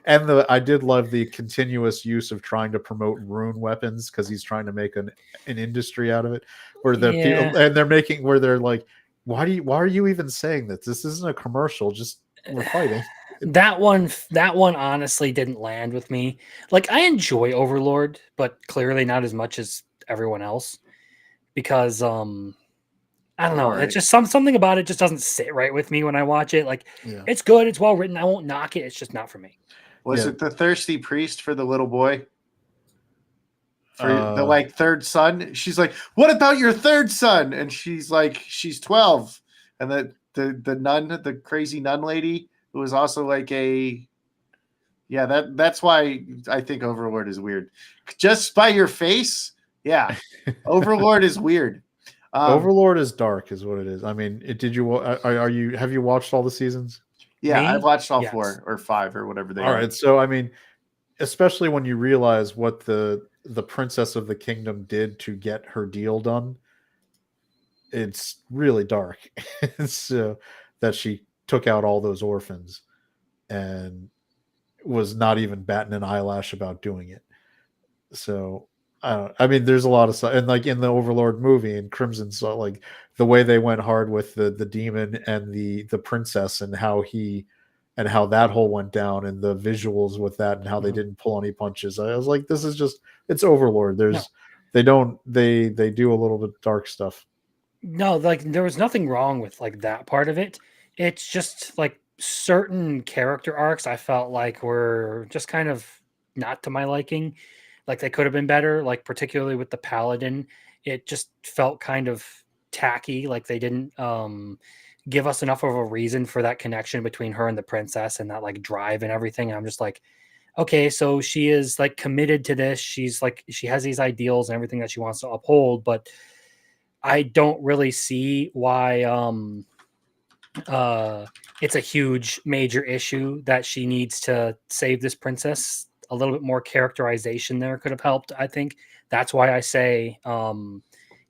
And I did love the continuous use of trying to promote rune weapons because he's trying to make an industry out of it, where the Yeah. people and they're making where they're like, why are you even saying that? This isn't a commercial, just we're fighting. That one honestly didn't land with me. Like I enjoy Overlord, but clearly not as much as everyone else because I don't know. All It's right. just something about it just doesn't sit right with me when I watch it. Like Yeah. it's good, it's well written. I won't knock it. It's just not for me. Was Yeah. it the thirsty priest for the little boy? For the Uh, like third son? She's like, "What about your third son?" And she's like, "She's 12." And the nun, the crazy nun lady, who was also like a yeah, that's why I think Overlord is weird. Just by your face, yeah, Overlord is weird. Overlord is dark, is what it is. I mean, did you are you have you watched all the seasons? Yeah, I've Me? watched all Yes. 4 or 5 or whatever they All are. right, so I mean, especially when you realize what the princess of the kingdom did to get her deal done, it's really dark. So that she took out all those orphans and was not even batting an eyelash about doing it. So I don't. I mean, there's a lot of stuff, and like in the Overlord movie and Crimson, so like the way they went hard with the demon and the princess and how that whole went down and the visuals with that and how they Mhm. didn't pull any punches. I was like, this is just it's Overlord. No. They do a little bit dark stuff. No, like there was nothing wrong with like that part of it. It's just like certain character arcs I felt like were just kind of not to my liking. Like they could have been better, like particularly with the paladin. It just felt kind of tacky, like they didn't give us enough of a reason for that connection between her and the princess and that like drive and everything. And I'm just like, okay, so she is like committed to this. She's like she has these ideals and everything that she wants to uphold, but I don't really see why uh it's a huge major issue that she needs to save this princess. A little bit more characterization there could have helped, I think. That's why I say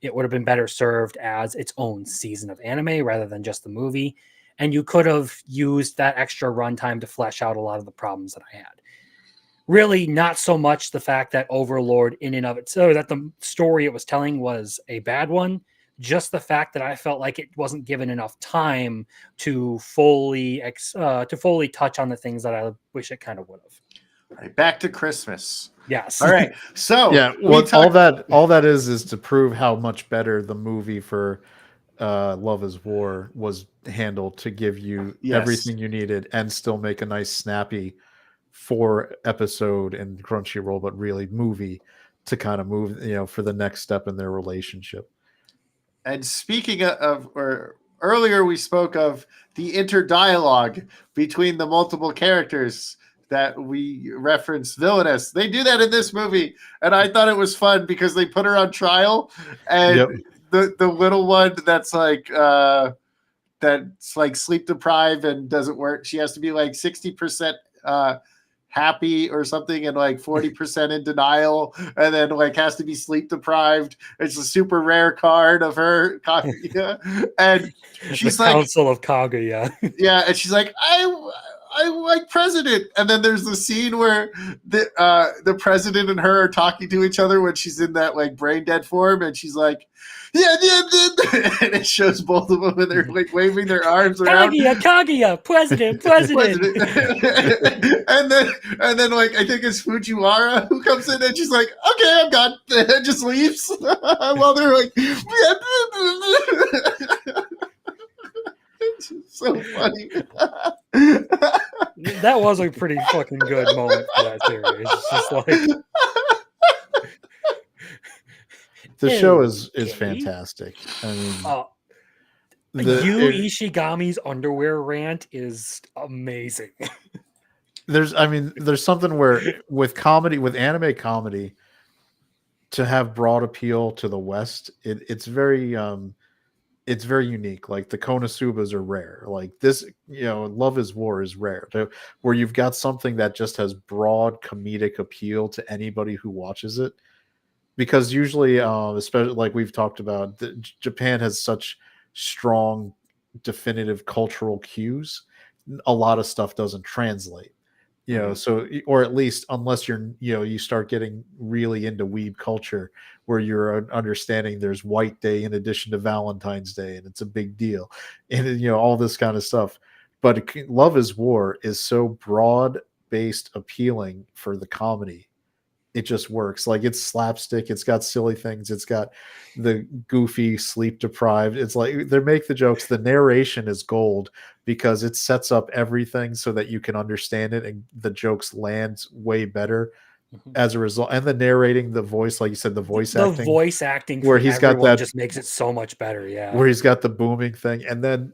it would have been better served as its own season of anime rather than just the movie. And you could have used that extra runtime to flesh out a lot of the problems that I had. Really, not so much the fact that Overlord, in and of itself, that the story it was telling was a bad one. Just the fact that I felt like it wasn't given enough time to fully touch on the things that I wish it kind of would have. All right, back to Christmas. Yes. All right, so Yeah, we well, talked. all that is to prove how much better the movie for Love is War was handled to give you Yes, everything you needed and still make a nice snappy 4 episode and Crunchyroll, but really movie to kind of move, for the next step in their relationship. and speaking of, or earlier we spoke of the interdialogue between the multiple characters that we reference villainous. They do that in this movie, and I thought it was fun because they put her on trial, and Yep. the little one that's like sleep deprived and doesn't work. She has to be like 60% happy or something and like 40% in denial, and then like has to be sleep deprived. It's a super rare card of her, Kaguya, and she's the like, Council of Kaguya. yeah, and she's like, I like president, and then there's the scene where the president and her are talking to each other when she's in that like brain dead form, and she's like, yeah, and it shows both of them and they're like waving their arms around. Kaguya, president. and then like I think it's Fujiwara who comes in and she's like, okay, I'm gone, and just leaves while they're like, it's so funny. That was a pretty fucking good moment for that series. It's just like the show is fantastic. I mean, Ishigami's underwear rant is amazing. There's something where with anime comedy, to have broad appeal to the West, it's very unique. Like the Konosubas are rare. Like this, Love is War is rare. Where you've got something that just has broad comedic appeal to anybody who watches it. Because usually, especially like we've talked about, Japan has such strong, definitive cultural cues. A lot of stuff doesn't translate. So, or at least unless you start getting really into weeb culture where you're understanding there's White Day in addition to Valentine's Day and it's a big deal and, all this kind of stuff. But Love is War is so broad based appealing for the comedy. It just works. Like it's slapstick. It's got silly things. It's got the goofy, sleep deprived. It's like they make the jokes. The narration is gold because it sets up everything so that you can understand it, and the jokes land way better as a result. And the narrating, the voice, like you said, the voice acting where he's got that just makes it so much better. Yeah, where he's got the booming thing, and then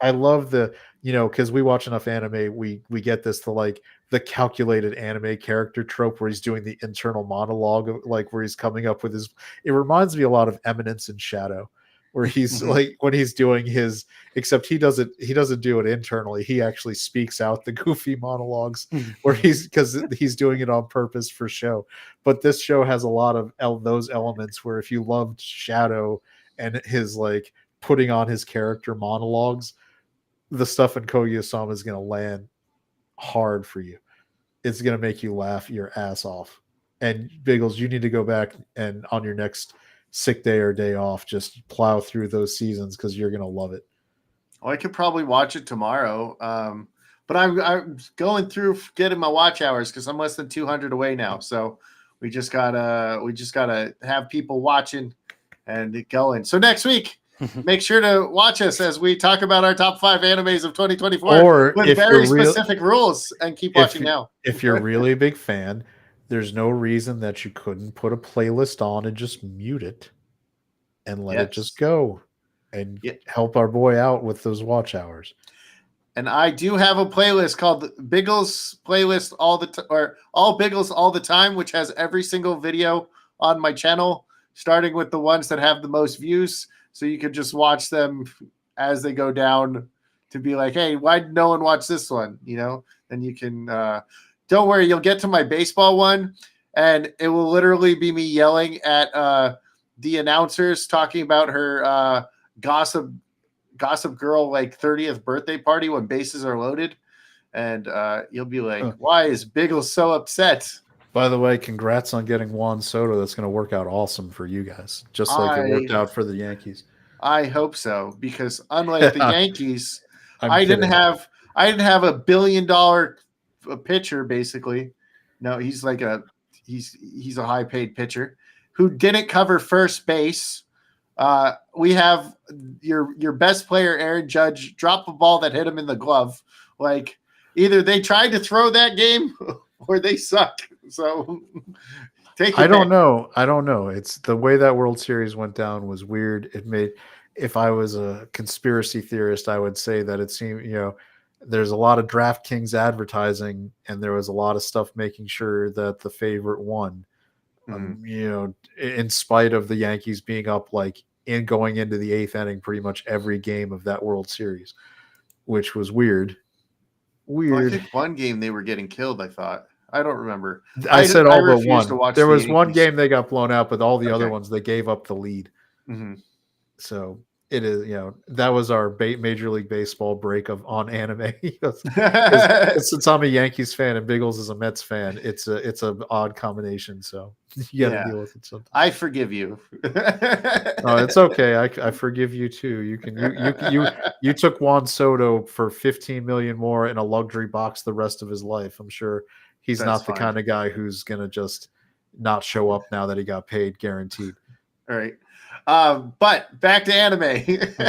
I love the because we watch enough anime, we get this to like the calculated anime character trope where he's doing the internal monologue, like where he's coming up with his. It reminds me a lot of Eminence in Shadow, where he's like when he's doing his, except he doesn't do it internally. He actually speaks out the goofy monologues where because he's doing it on purpose for show. But this show has a lot of those elements where if you loved Shadow and his like putting on his character monologues, the stuff in Kaguya-sama is going to land hard for you. It's going to make you laugh your ass off. And Biggles, you need to go back and on your next sick day or day off, just plow through those seasons because you're going to love it. Well, I could probably watch it tomorrow. But I'm going through getting my watch hours because I'm less than 200 away now. So we just gotta have people watching and going. So next week, make sure to watch us as we talk about our top 5 animes of 2024 with very specific rules, and keep watching now. If you're really a big fan, there's no reason that you couldn't put a playlist on and just mute it and let it just go and help our boy out with those watch hours. And I do have a playlist called Biggles Playlist All Biggles All the Time, which has every single video on my channel, starting with the ones that have the most views. So you could just watch them as they go down to be like, hey, why did no one watch this one? And you can, don't worry, you'll get to my baseball one and it will literally be me yelling at the announcers talking about her Gossip Girl like 30th birthday party when bases are loaded. And you'll be like, why is Biggles so upset? By the way, congrats on getting Juan Soto. That's going to work out awesome for you guys, just like it worked out for the Yankees. I hope so, because unlike the Yankees, I didn't have a $1 billion pitcher. Basically, no, he's like he's a high paid pitcher who didn't cover first base. We have your best player, Aaron Judge, drop a ball that hit him in the glove. Like either they tried to throw that game or they suck. So I don't know. It's the way that World Series went down was weird. It made, if I was a conspiracy theorist, I would say that it seemed, there's a lot of DraftKings advertising and there was a lot of stuff making sure that the favorite won. In spite of the Yankees being up like going into the 8th inning pretty much every game of that World Series, which was weird. Well, I think one game they were getting killed, I thought. I don't remember. I said all but refuse to one. watch There the was one Yankees. game they got blown out, but all the other Okay. ones they gave up the lead. Mm-hmm. So it is, that was our Major League Baseball break on anime. Because since I'm a Yankees fan and Biggles is a Mets fan, it's an odd combination. So you got to deal with it sometimes. I forgive you. Oh, it's okay. I forgive you too. You took Juan Soto for 15 million more in a luxury box the rest of his life. I'm sure he's That's not the fine. kind of guy who's gonna just not show up now that he got paid guaranteed. All right. But back to anime.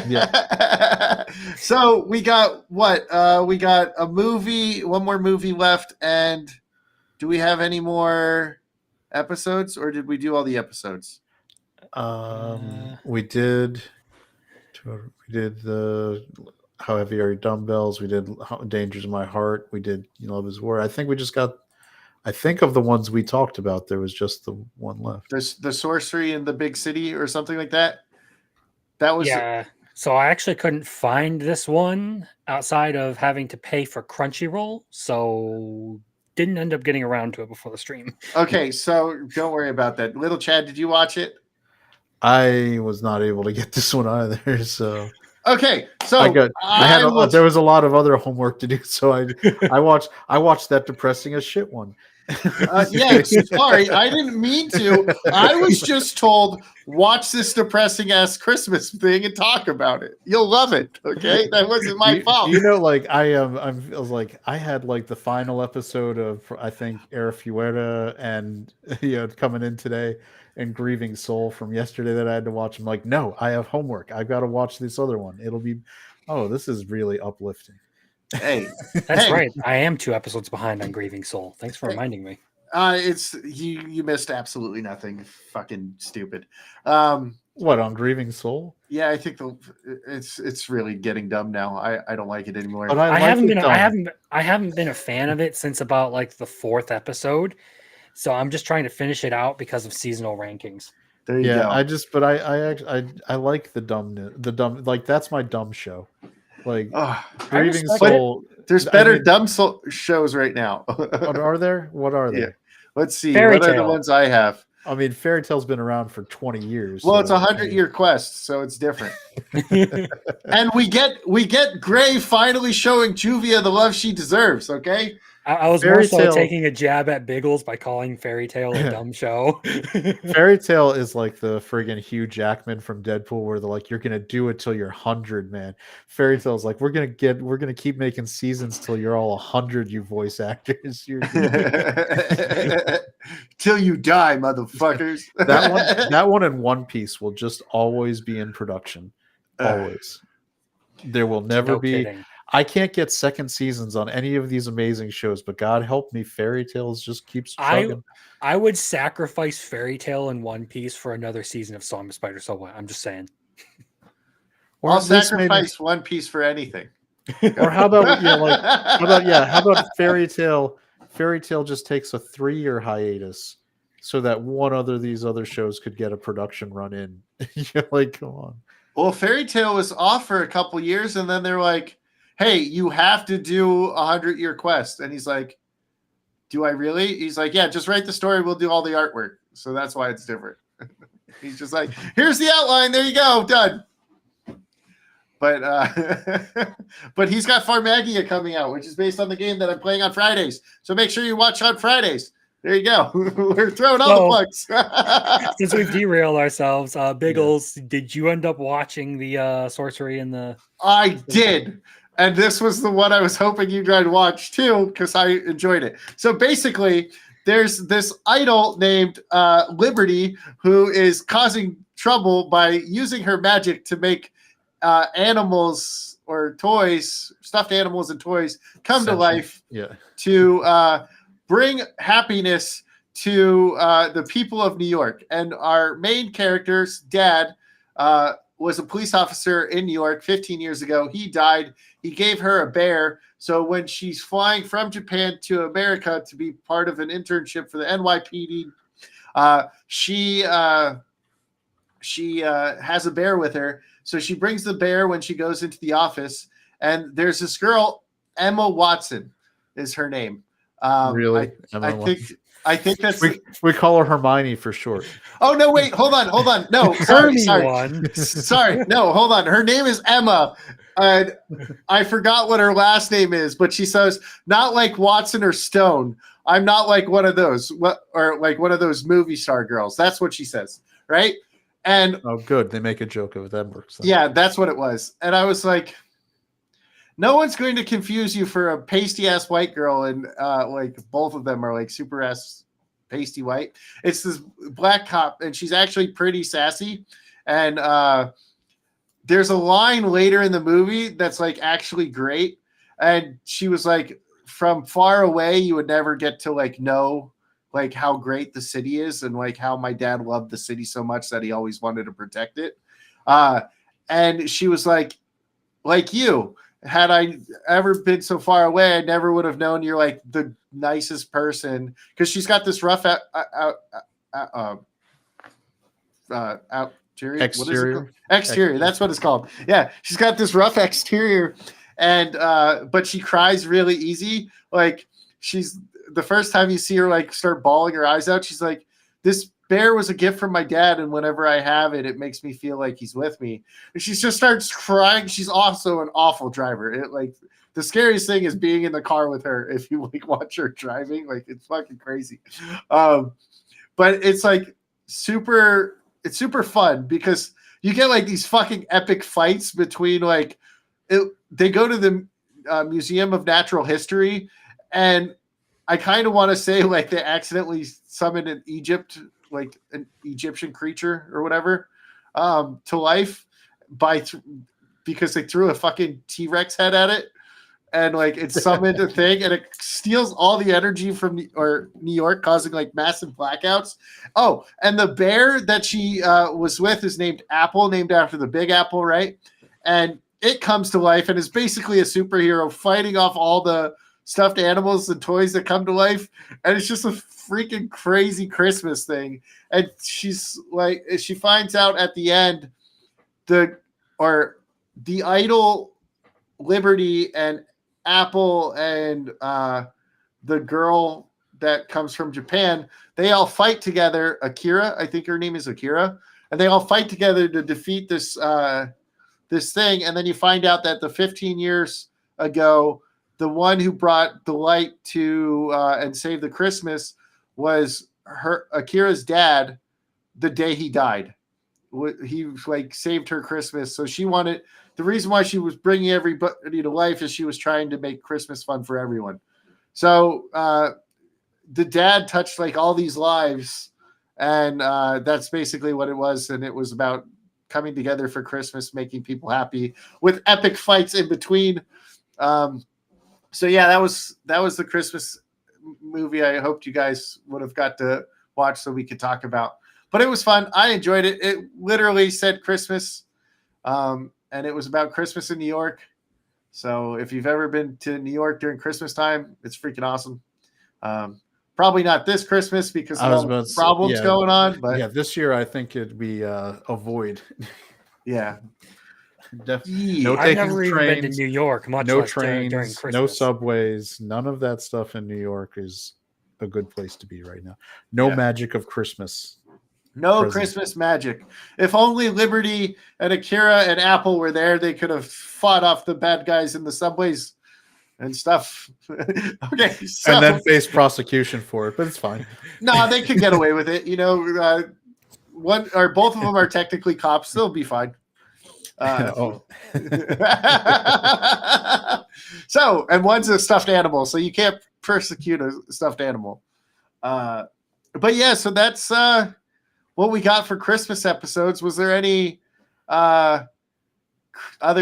Yeah. So we got what? We got a movie, one more movie left, and do we have any more episodes, or did we do all the episodes? We did the How Heavy Are Your Dumbbells? We did Dangers of My Heart. We did Love Is War. I think we just got. I think of the ones we talked about, there was just the one left. There's the sorcery in the big city or something like that. That was So I actually couldn't find this one outside of having to pay for Crunchyroll, so didn't end up getting around to it before the stream. Okay, so don't worry about that. Little Chad, did you watch it? I was not able to get this one either, so okay. So there was a lot of other homework to do, so I watched that depressing as shit one. Yeah, sorry, I didn't mean to. I was just told watch this depressing ass Christmas thing and talk about it. You'll love it. Okay, that wasn't my fault. I had like the final episode of I think Era Fuera and coming in today and Grieving Soul from yesterday that I had to watch. I'm like, no, I have homework. I've got to watch this other one. It'll be, this is really uplifting. Hey, that's right. I am 2 episodes behind on Grieving Soul. Thanks for reminding me. It's you missed absolutely nothing. Fucking stupid. What, on Grieving Soul? Yeah, I think it's really getting dumb now. I don't like it anymore. But I haven't been a fan of it since about like the 4th episode. So I'm just trying to finish it out because of seasonal rankings. There you go. I like the dumb, like that's my dumb show. Like Grieving Soul. There's better dumb shows right now. What are there? Yeah. Let's see. Fairy what Tale. are the ones I have? I mean, Fairy Tale's been around for 20 years. Well, it's 100-year quest, so it's different. And we get Gray finally showing Juvia the love she deserves. Okay. I was more so taking a jab at Biggles by calling Fairy Tale a dumb show. Fairy Tale is like the friggin' Hugh Jackman from Deadpool, where they're like, "You're gonna do it till you're 100, man." Fairy Tale is like, "We're gonna keep making seasons till you're all 100, you voice actors." Till you die, motherfuckers. that one in One Piece will just always be in production. Always. There will never be. Kidding. I can't get second seasons on any of these amazing shows, but God help me, Fairy Tales just keeps chugging. I would sacrifice Fairy Tale and One Piece for another season of Song of Spider. So what? I'm just saying. Or I'll sacrifice One Piece for anything. Or how about how about Fairy Tale? Fairy Tale just takes a 3-year hiatus so that these other shows could get a production run in. You're like, come on. Well, Fairy Tale was off for a couple years, and then they're like, hey, you have to do a 100-year quest. And he's like, do I really? He's like, yeah, just write the story. We'll do all the artwork. So that's why it's different. He's just like, here's the outline. There you go. Done. But but he's got Pharmagia coming out, which is based on the game that I'm playing on Fridays. So make sure you watch on Fridays. There you go. We're throwing all the plugs. Since we've derailed ourselves, Biggles, did you end up watching the Sorcery in the... I did. And this was the one I was hoping you'd try to watch too, because I enjoyed it. So basically, there's this idol named Liberty who is causing trouble by using her magic to make animals or toys, stuffed animals and toys, come to life to bring happiness to the people of New York. And our main character's dad was a police officer in New York 15 years ago. He died. He gave her a bear. So when she's flying from Japan to America to be part of an internship for the NYPD, she has a bear with her. So she brings the bear when she goes into the office. And there's this girl, Emma Watson is her name. Really? I think that's. We call her Hermione for short. Oh no! Wait, hold on. No, sorry. No, hold on. Her name is Emma, and I forgot what her last name is. But she says not like Watson or Stone. I'm not like one of those, or like one of those movie star girls. That's what she says, right? And oh, good. They make a joke of it. That works. Yeah, that's what it was. And I was like, no one's going to confuse you for a pasty ass white girl, and like both of them are like super ass pasty white. It's this black cop, and she's actually pretty sassy. And there's a line later in the movie that's like actually great. And she was like, from far away, you would never get to like know like how great the city is, and like how my dad loved the city so much that he always wanted to protect it. And she was like you, had I ever been so far away, I never would have known you're like the nicest person, because she's got this rough exterior. That's what it's called. Yeah, she's got this rough exterior, and but she cries really easy. Like, she's the first time you see her like start bawling her eyes out, she's like, this bear was a gift from my dad, and whenever I have it, it makes me feel like he's with me. And she just starts crying. She's also an awful driver. It like the scariest thing is being in the car with her. If you like watch her driving, like it's fucking crazy. But it's like super fun, because you get like these fucking epic fights between like they go to the Museum of Natural History, and I kind of want to say like they accidentally summoned an Egyptian creature or whatever to life because they threw a fucking T-Rex head at it, and like it summoned a thing, and it steals all the energy from New York, causing like massive blackouts. Oh, and the bear that she was with is named Apple, named after the Big Apple, right? And it comes to life and is basically a superhero fighting off all the stuffed animals and toys that come to life, and it's just a freaking crazy Christmas thing. And she's like, she finds out at the end the idol Liberty and Apple and the girl that comes from Japan, they all fight together. Akira, I think her name is Akira, and they all fight together to defeat this thing. And then you find out that the 15 years ago, the one who brought the light to and saved the Christmas was Akira's dad. The day he died, he like saved her Christmas. So she wanted, the reason why she was bringing everybody to life is she was trying to make Christmas fun for everyone. So the dad touched like all these lives, and that's basically what it was. And it was about coming together for Christmas, making people happy, with epic fights in between. So yeah, that was the Christmas movie I hoped you guys would have got to watch so we could talk about. But it was fun. I enjoyed it. It literally said Christmas, and it was about Christmas in New York. So if you've ever been to New York during Christmas time, it's freaking awesome. Probably not this Christmas because of all the problems going on. But yeah, this year I think it'd be a void. Yeah. Definitely. No I've taking never even trains, been to New York, much no less trains, during Christmas. no subways, none of that stuff in New York is a good place to be right now. No magic of Christmas. No Christmas magic. If only Liberty and Akira and Apple were there, they could have fought off the bad guys in the subways and stuff. Okay, so, and then face prosecution for it, but it's fine. No, they could get away with it. You know, one or both of them are technically cops. They'll be fine. So, and one's a stuffed animal, so you can't persecute a stuffed animal. But yeah, so that's what we got for Christmas episodes. Was there any other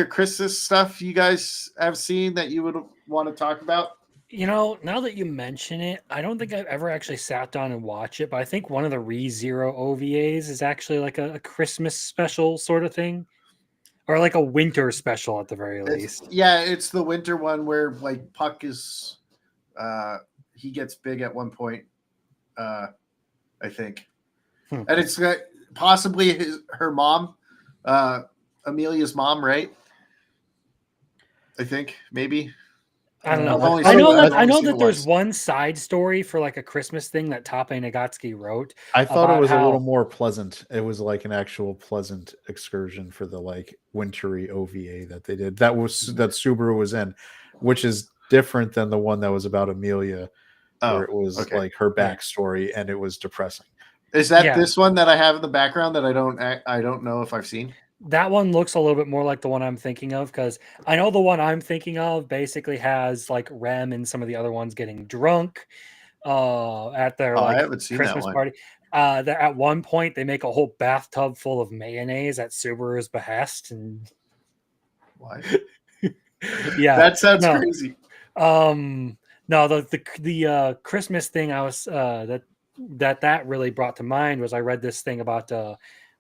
Christmas stuff you guys have seen that you would want to talk about? You know, now that you mention it, I don't think I've ever actually sat down and watched it, but I think one of the ReZero OVAs is actually like a Christmas special sort of thing. Or like a winter special at the very least. It's the winter one where like Puck is he gets big at one point, I think. And it's possibly her mom, Amelia's mom, right? I think maybe. I don't know. I've only I seen know it- that I've I only know seen that it there's once. one side story for like a Christmas thing that Tape Nagatsky wrote. I thought it about was a how- little more pleasant. It was like an actual pleasant excursion for the like wintry OVA that they did. That Subaru was in, which is different than the one that was about Amelia, where Oh, it was okay. like her Yeah. backstory and it was depressing. Is that Yeah. this one that I have in the background that I don't know if I've seen? That one looks a little bit more like the one I'm thinking of, because I know the one I'm thinking of basically has like Rem and some of the other ones getting drunk at their Oh, I like haven't seen that Christmas one. party. That at one point they make a whole bathtub full of mayonnaise at Subaru's behest, and What? yeah, That sounds no, crazy. no, the Christmas thing I was that really brought to mind was I read this thing about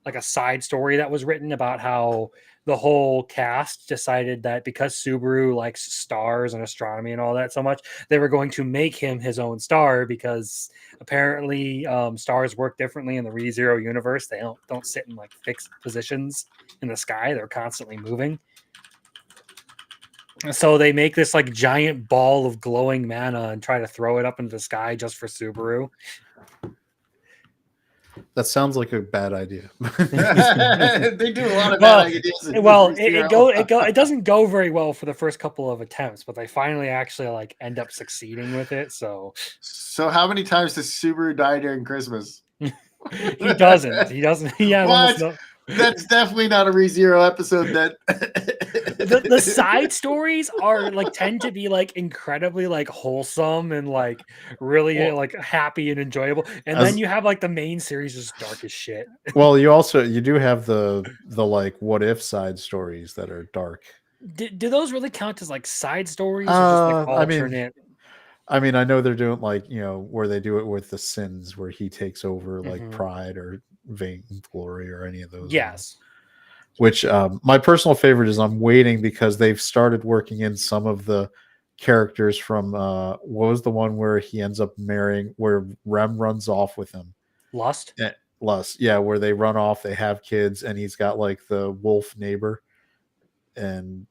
like a side story that was written about how the whole cast decided that because Subaru likes stars and astronomy and all that so much, they were going to make him his own star, because apparently stars work differently in the ReZero universe. They don't sit in like fixed positions in the sky. They're constantly moving. So they make this like giant ball of glowing mana and try to throw it up into the sky just for Subaru. That sounds like a bad idea. They do a lot of Well, bad ideas. in well, ReZero. it doesn't go very well for the first couple of attempts, but they finally actually like end up succeeding with it. So So how many times does Subaru die during Christmas? he doesn't. He doesn't. He has almost What? no. That's definitely not a ReZero episode. That The side stories are like tend to be like incredibly like wholesome and like really Well, like happy and enjoyable, and as- then you have like the main series just dark as shit. Well, you do have the like what if side stories that are dark. Do those really count as like side stories, or just like alternate? I mean, I know they're doing like, where they do it with the sins where he takes over like Mhm. pride or vainglory or any of those. Yes. Which my personal favorite is I'm waiting because they've started working in some of the characters from what was the one where he ends up marrying, where Rem runs off with him. Lust. Lust, yeah, where they run off, they have kids, and he's got like the wolf neighbor, and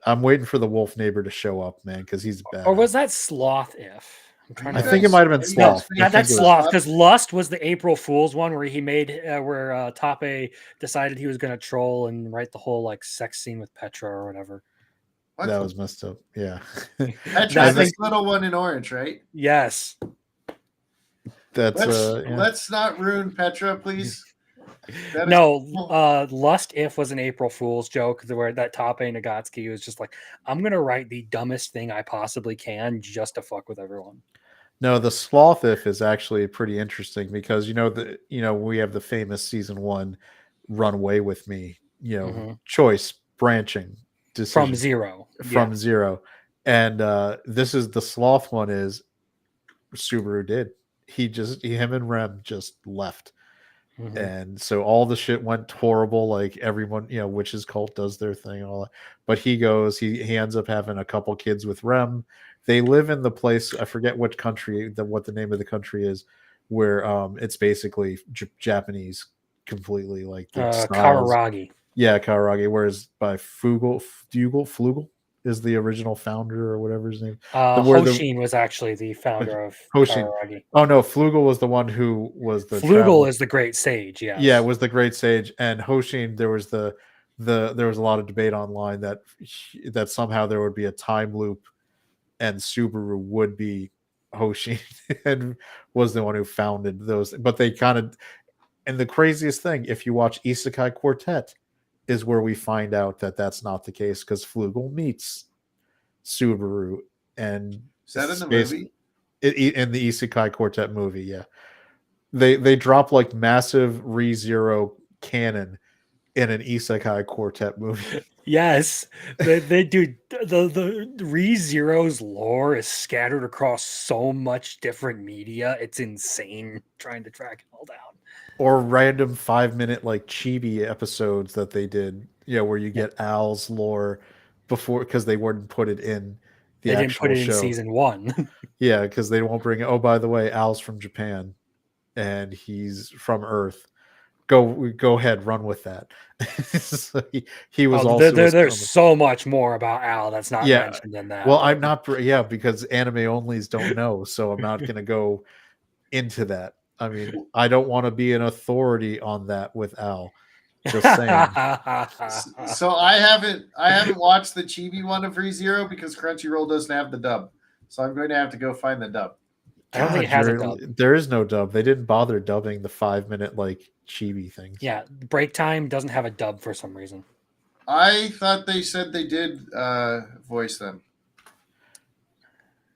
I'm waiting for the wolf neighbor to show up, man, because he's bad. Or was that Sloth? If I'm trying I to think it might have been Are you No, guys Sloth. finished that's with Sloth, Sloth? because Lust was the April Fool's one where he made where Tape decided he was going to troll and write the whole like sex scene with Petra or whatever. What? That was messed up. Yeah, Petra's I this think- little one in orange, right? Yes. that's yeah. Let's not ruin Petra, please. That is No, cool. Lust If was an April Fool's joke where that Tape Nagatsky was just like, I'm gonna write the dumbest thing I possibly can just to fuck with everyone. No, the sloth if is actually pretty interesting because we have the famous season 1 Run Away With Me, Mhm. choice branching decision From zero. from zero. And this is the sloth one is Subaru did. Him and Rem just left. Mhm. And so all the shit went horrible. Like everyone, witches cult does their thing and all that. But he ends up having a couple kids with Rem. They live in the place, I forget what country, what the name of the country is, where it's basically Japanese completely, like the styles. Kararagi. Yeah, Kawaragi. Whereas by Flugel is the original founder or whatever his name. Hoshin was actually the founder of Hoshin. Kararagi. Oh no, Flugel was the one who was the Flugel is the great sage. Yes. Yeah, it was the great sage, and Hoshin. There was there was a lot of debate online that somehow there would be a time loop, and Subaru would be Hoshin and was the one who founded those. But they kind of, and the craziest thing, if you watch Isekai Quartet, is where we find out that that's not the case because Flugel meets Subaru, and Is that in the space- movie? in the Isekai Quartet movie, yeah. They drop like massive ReZero canon in an Isekai Quartet movie. Yes, they do. The ReZero's lore is scattered across so much different media. It's insane trying to track it all down. Or random 5-minute like chibi episodes that they did, where you get Al's lore before because they wouldn't put it in the They didn't actual put it show. in season 1. Yeah, because they won't bring it. Oh, by the way, Al's from Japan and he's from Earth. go ahead, run with that. So he was Oh, also a there's Soma. so much more about Al that's not Yeah. mentioned in that. Well, I'm not because anime onlys don't know, so I'm not gonna go into that. I mean, I don't want to be an authority on that with Al. Just saying. So I haven't watched the chibi one of ReZero because Crunchyroll doesn't have the dub. So I'm going to have to go find the dub. I don't think it has a dub. There is no dub. They didn't bother dubbing the 5-minute like chibi things. Yeah, Break Time doesn't have a dub for some reason. I thought they said they did voice them.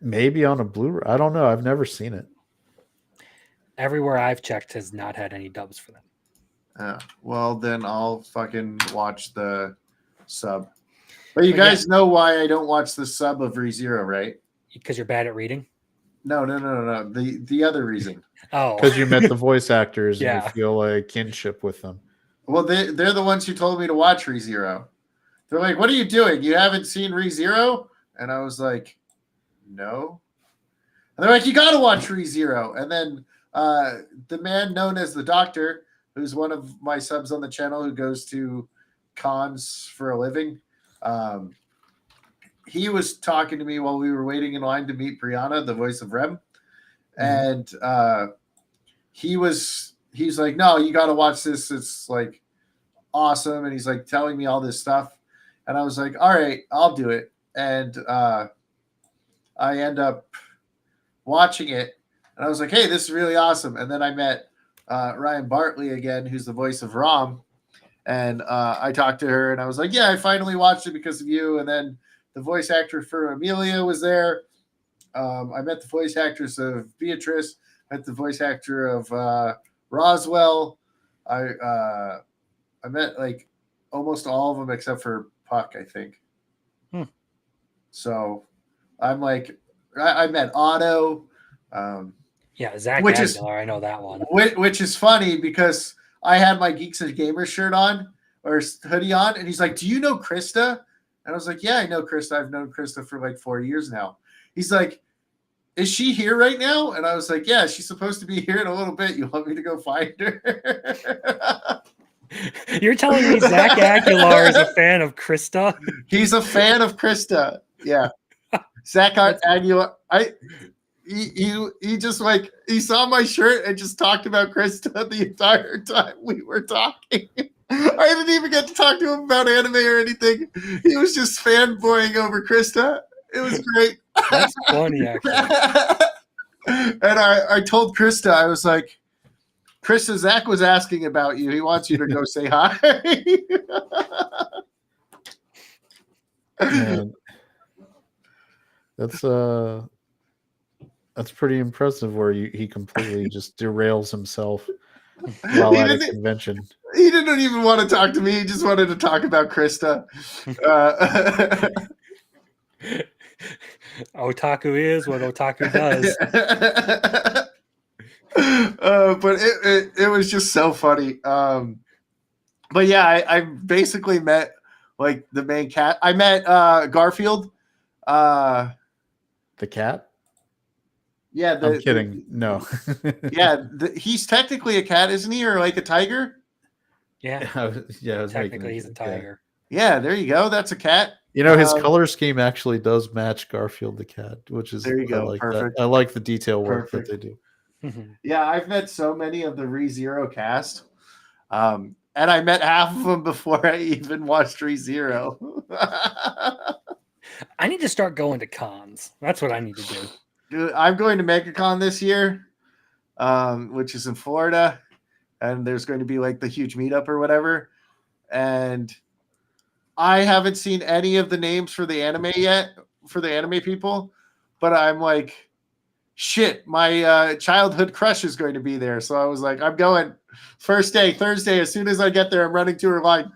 Maybe on a Blu-ray. I don't know. I've never seen it. Everywhere I've checked has not had any dubs for them. Well, then I'll fucking watch the sub. But you guys know why I don't watch the sub of ReZero, right? Because you're bad at reading? No. The other reason. Oh. Because you met the voice actors and Yeah. you feel a kinship with them. Well, they're the ones who told me to watch ReZero. They're like, "What are you doing? You haven't seen ReZero?" And I was like, "No." And they're like, "You got to watch ReZero." And then the man known as the Doctor, who's one of my subs on the channel who goes to cons for a living, he was talking to me while we were waiting in line to meet Brianna, the voice of Rem. And he's like, "No, you got to watch this. It's like awesome." And he's like telling me all this stuff. And I was like, "All right, I'll do it." And I end up watching it. And I was like, "Hey, this is really awesome." And then I met Ryan Bartley again, who's the voice of Rom. And I talked to her and I was like, "Yeah, I finally watched it because of you." And then the voice actor for Amelia was there. I met the voice actress of Beatrice. Met the voice actor of Roswell. I met like almost all of them except for Puck, I think. So I'm like, I met Otto. Yeah, Zach Which Aguilar, I know that one. Which is funny because I had my Geeks and Gamers shirt on or hoodie on, and he's like, "Do you know Krista?" And I was like, "Yeah, I know Krista. I've known Krista for like 4 years now." He's like, "Is she here right now?" And I was like, "Yeah, she's supposed to be here in a little bit. You want me to go find her?" You're telling me Zach Aguilar is a fan of Krista? He's a fan of Krista. Yeah. Zach Aguilar. He just like he saw my shirt and just talked about Krista the entire time we were talking. I didn't even get to talk to him about anime or anything. He was just fanboying over Krista. It was great. That's funny, actually. And I told Krista, I was like, "Krista, Zach was asking about you. He wants you to go say hi." Man, that's pretty impressive where he completely just derails himself while at a convention. He didn't even want to talk to me. He just wanted to talk about Krista. Otaku is what otaku does. But it was just so funny. But yeah, I basically met like the main cat. I met Garfield. The cat? Yeah, I'm kidding. No. Yeah, he's technically a cat, isn't he, or like a tiger? Yeah, yeah. technically he's a tiger. Yeah, there you go. That's a cat. You know, his color scheme actually does match Garfield the cat, which is there you go. I like Perfect. That. I like the detail work that they do. Yeah, I've met so many of the ReZero cast. And I met half of them before I even watched ReZero. I need to start going to cons. That's what I need to do. Dude, I'm going to MegaCon this year, which is in Florida. And there's going to be like the huge meetup or whatever. And I haven't seen any of the names for the anime yet, for the anime people. But I'm like, shit, my childhood crush is going to be there. So I was like, I'm going first day, Thursday. As soon as I get there, I'm running to her line.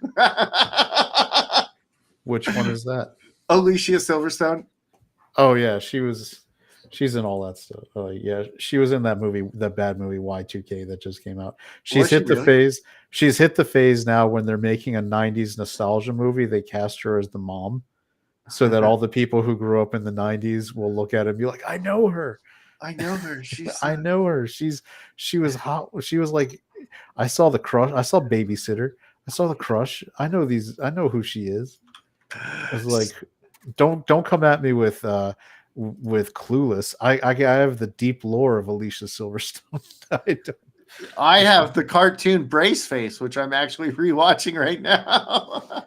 Which one is that? Alicia Silverstone. Oh yeah, she's in all that stuff. Oh yeah, she was in that movie, the bad movie Y2K that just came out. She's hit the phase. She's hit the phase now when they're making a 90s nostalgia movie. They cast her as the mom, so that all the people who grew up in the 90s will look at it and be like, I know her. I know her. I know her. She was hot. She was like I saw the crush. I saw Babysitter. I saw the crush. I know these. I know who she is. I was like, don't come at me with Clueless. I have the deep lore of Alicia Silverstone. I have the cartoon Brace Face, which I'm actually rewatching right now.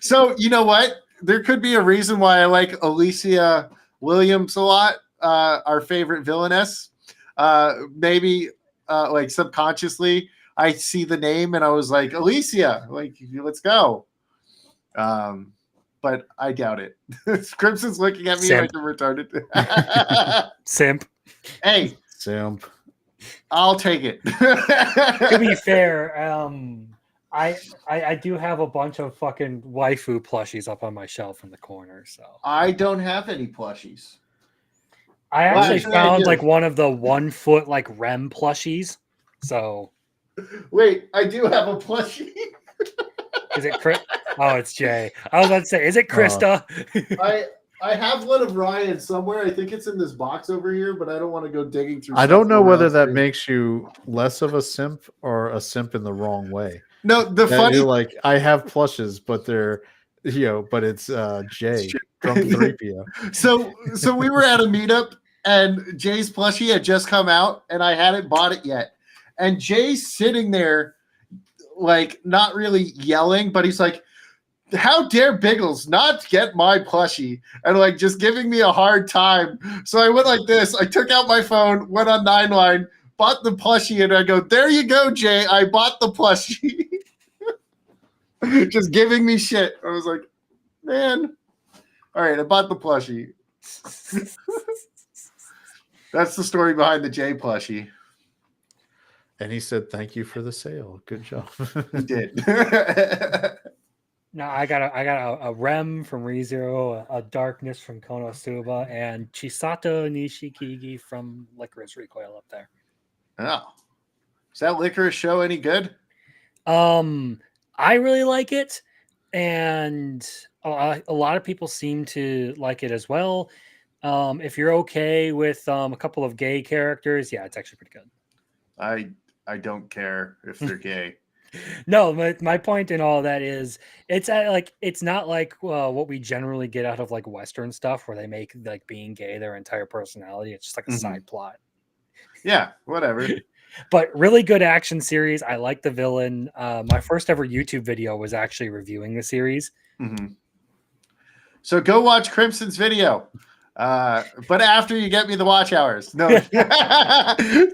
So you know what? There could be a reason why I like Alicia Williams a lot, our favorite villainess. Maybe like subconsciously, I see the name and I was like, Alicia, like, let's go. But I doubt it. Crimson's looking at me Simp. like I'm retarded. Simp. Hey, Simp. I'll take it. To be fair, I do have a bunch of fucking waifu plushies up on my shelf in the corner. So I don't have any plushies. I actually actually, I found do. like one of the 1 foot like REM plushies. So Wait, I do have a plushie. is it Chris? Oh, it's Jay. I was about to say, is it Krista? I have one of Ryan somewhere. I think it's in this box over here, but I don't want to go digging through. I don't know whether else. that makes you less of a simp or a simp in the wrong way. No, the That funny you're like, I have plushes, but they're but it's Jay, drunk 3PO. So we were at a meetup and Jay's plushie had just come out and I hadn't bought it yet. And Jay's sitting there like not really yelling, but he's like, how dare Biggles not get my plushie, and like just giving me a hard time. So I went like this. I took out my phone, went on 9line, bought the plushie, and I go, there you go, Jay. I bought the plushie. Just giving me shit. I was like, man. All right, I bought the plushie. That's the story behind the Jay plushie. And he said, thank you for the sale. Good job. He did. No, I got a REM from ReZero, a Darkness from Konosuba, and Chisato Nishikigi from Licorice Recoil up there. Oh. Is that Licorice show any good? I really like it, and a lot of people seem to like it as well. If you're okay with a couple of gay characters, yeah, it's actually pretty good. I don't care if they're gay. No, my point in all that is it's not like what we generally get out of like Western stuff where they make like being gay their entire personality. It's just like a side plot. Yeah, whatever. But really good action series. I like the villain. My first ever YouTube video was actually reviewing the series. Mm-hmm. So go watch Crimson's video. But after you get me the watch hours. No.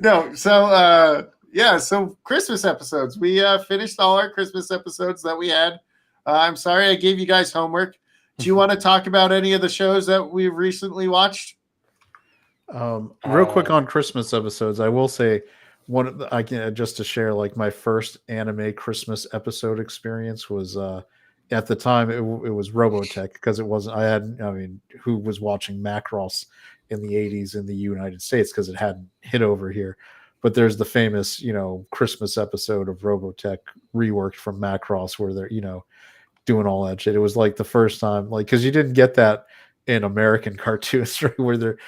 No. So yeah, so Christmas episodes. We finished all our Christmas episodes that we had. I'm sorry I gave you guys homework. Do you want to talk about any of the shows that we've recently watched? Real quick on Christmas episodes, I will say I can just to share like my first anime Christmas episode experience was at the time it was Robotech because it wasn't who was watching Macross in the 80s in the United States because it hadn't hit over here. But there's the famous, Christmas episode of Robotech reworked from Macross where they're, doing all that shit. It was like the first time, like, because you didn't get that in American cartoons, right, where they're,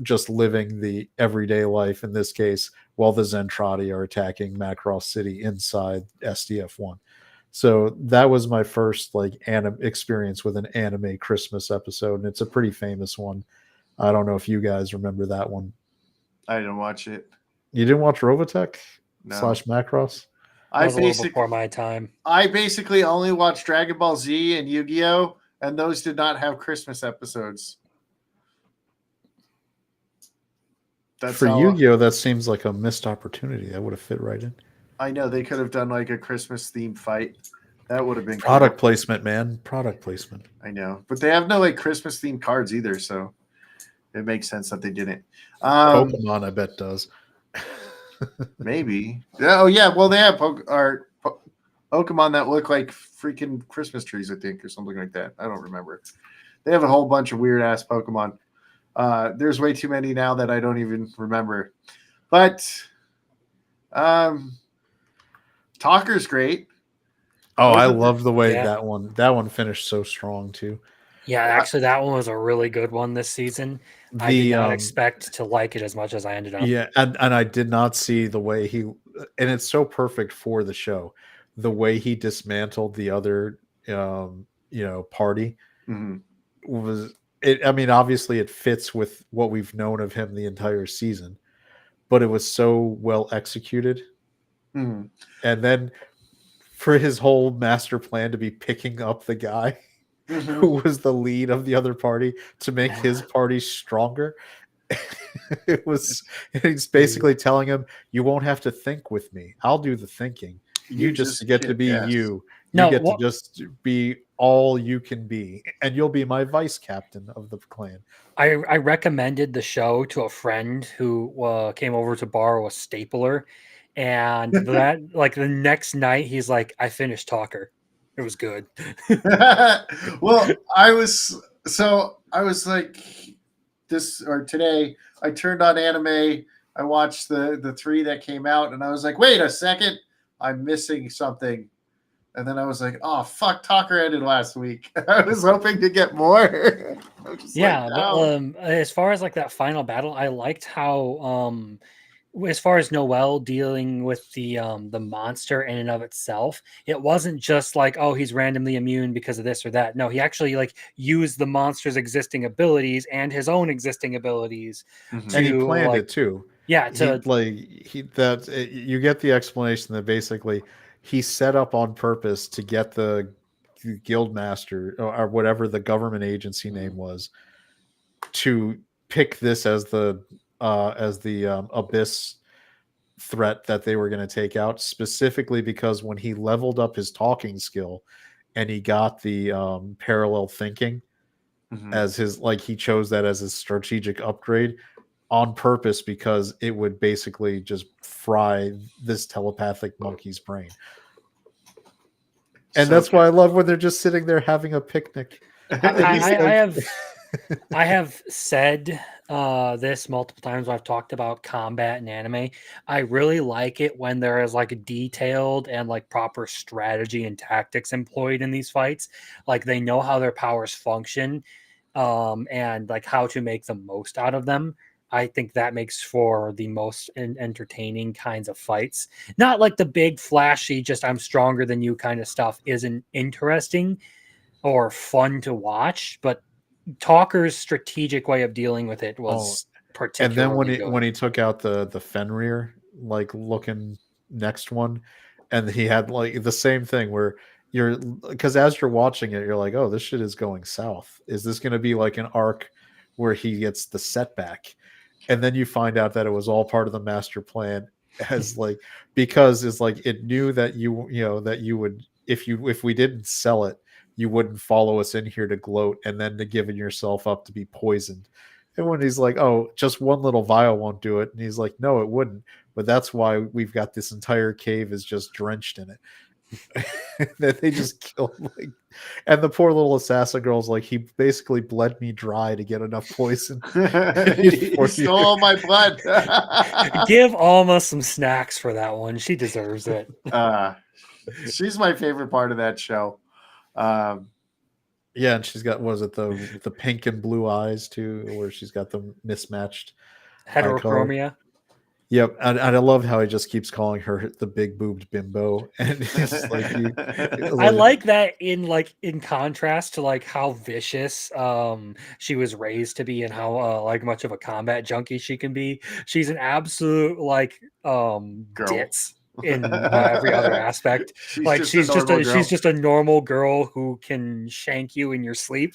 just living the everyday life in this case while the Zentradi are attacking Macross City inside SDF-1. So that was my first like experience with an anime Christmas episode, and it's a pretty famous one. I don't know if you guys remember that one. I didn't watch it. You didn't watch Robotech / No. Macross? That was a little before my time. I basically only watched Dragon Ball Z and Yu-Gi-Oh, and those did not have Christmas episodes. For Yu-Gi-Oh, that seems like a missed opportunity. That would have fit right in. I know they could have done like a Christmas themed fight. That would have been product placement, man. Product placement. I know, but they have no like Christmas themed cards either, so it makes sense that they didn't. Pokemon, I bet does. Maybe. Oh yeah, well they have Pokemon that look like freaking Christmas trees, I think, or something like that. I don't remember. They have a whole bunch of weird ass Pokemon. There's way too many now that I don't even remember. But Talker's great. Oh, I love the way that one finished so strong too. Yeah, actually that one was a really good one this season. I did not expect to like it as much as I ended up. Yeah, and I did not see the way and it's so perfect for the show, the way he dismantled the other party Mhm. was it. I mean, obviously it fits with what we've known of him the entire season, but it was so well executed. Mhm. And then for his whole master plan to be picking up the guy Mhm. who was the lead of the other party to make his party stronger. It was, he's basically telling him, you won't have to think with me. I'll do the thinking. You just get to kick be ass. you. You No, get what- to just be all you can be, and you'll be my vice captain of the clan. I recommended the show to a friend who came over to borrow a stapler, and that like the next night he's like, I finished Talker. It was good. Well, I was like today I turned on anime. I watched the 3 that came out, and I was like, wait a second, I'm missing something. And then I was like, oh fuck, Talker ended last week. I was hoping to get more. Yeah, like, but oh. as far as like that final battle, I liked how as far as Noel dealing with the monster in and of itself, it wasn't just like, oh, he's randomly immune because of this or that. No, he actually like used the monster's existing abilities and his own existing abilities Mhm. And he to planned like it too. yeah, He to you get the explanation that basically he set up on purpose to get the guild master or whatever the government agency name was to pick this as the abyss threat that they were going to take out, specifically because when he leveled up his talking skill and he got the parallel thinking Mhm. as his, like, he chose that as his strategic upgrade on purpose because it would basically just fry this telepathic monkey's brain. And So that's why I love when they're just sitting there having a picnic. I have said this multiple times when I've talked about combat and anime. I really like it when there is like a detailed and like proper strategy and tactics employed in these fights. Like they know how their powers function, and like how to make the most out of them. I think that makes for the most entertaining kinds of fights. Not like the big flashy, just I'm stronger than you kind of stuff isn't interesting or fun to watch, but Talker's strategic way of dealing with it Oh, was and then particularly good. when he took out the Fenrir like looking next one, and he had like the same thing where you're, because as you're watching it, you're like, oh, this shit is going south. Is this going to be like an arc where he gets the setback? And then you find out that it was all part of the master plan, as like, because it's like it knew that that you would, if we didn't sell it, you wouldn't follow us in here to gloat and then to giving yourself up to be poisoned. And when he's like, oh, just one little vial won't do it, and he's like, no, it wouldn't, but that's why we've got this entire cave is just drenched in it. That they just killed, like, and the poor little assassin girl's like, he basically bled me dry to get enough poison. he stole all my blood. Give Alma some snacks for that one. She deserves it. She's my favorite part of that show. Yeah, and she's got, was it the pink and blue eyes too, where she's got the mismatched eye color. Heterochromia. Yep, and I love how he just keeps calling her the big boobed bimbo, and it's like I like that in contrast to like how vicious she was raised to be and how like much of a combat junkie she can be. She's an absolute like Girl. ditz in every other aspect. She's she's just a normal girl who can shank you in your sleep.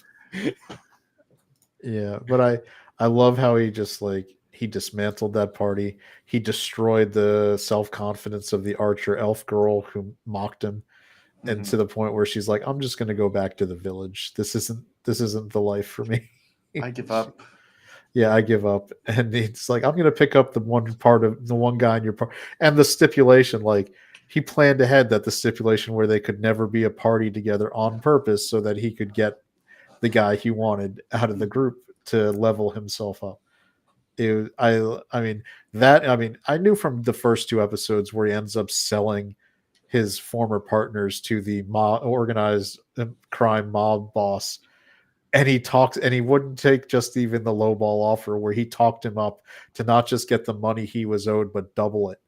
Yeah, but I love how he just like he dismantled that party. He destroyed the self-confidence of the archer elf girl who mocked him, and to the point where she's like, I'm just going to go back to the village. This isn't the life for me. I give up. Yeah, I give up. And it's like, I'm going to pick up the one guy in your part. And the stipulation, like, he planned ahead that the stipulation where they could never be a party together on purpose so that he could get the guy he wanted out of the group to level himself up. I mean, I knew from the first 2 episodes where he ends up selling his former partners to the organized crime mob boss, and he wouldn't take just even the lowball offer where he talked him up to not just get the money he was owed but double it.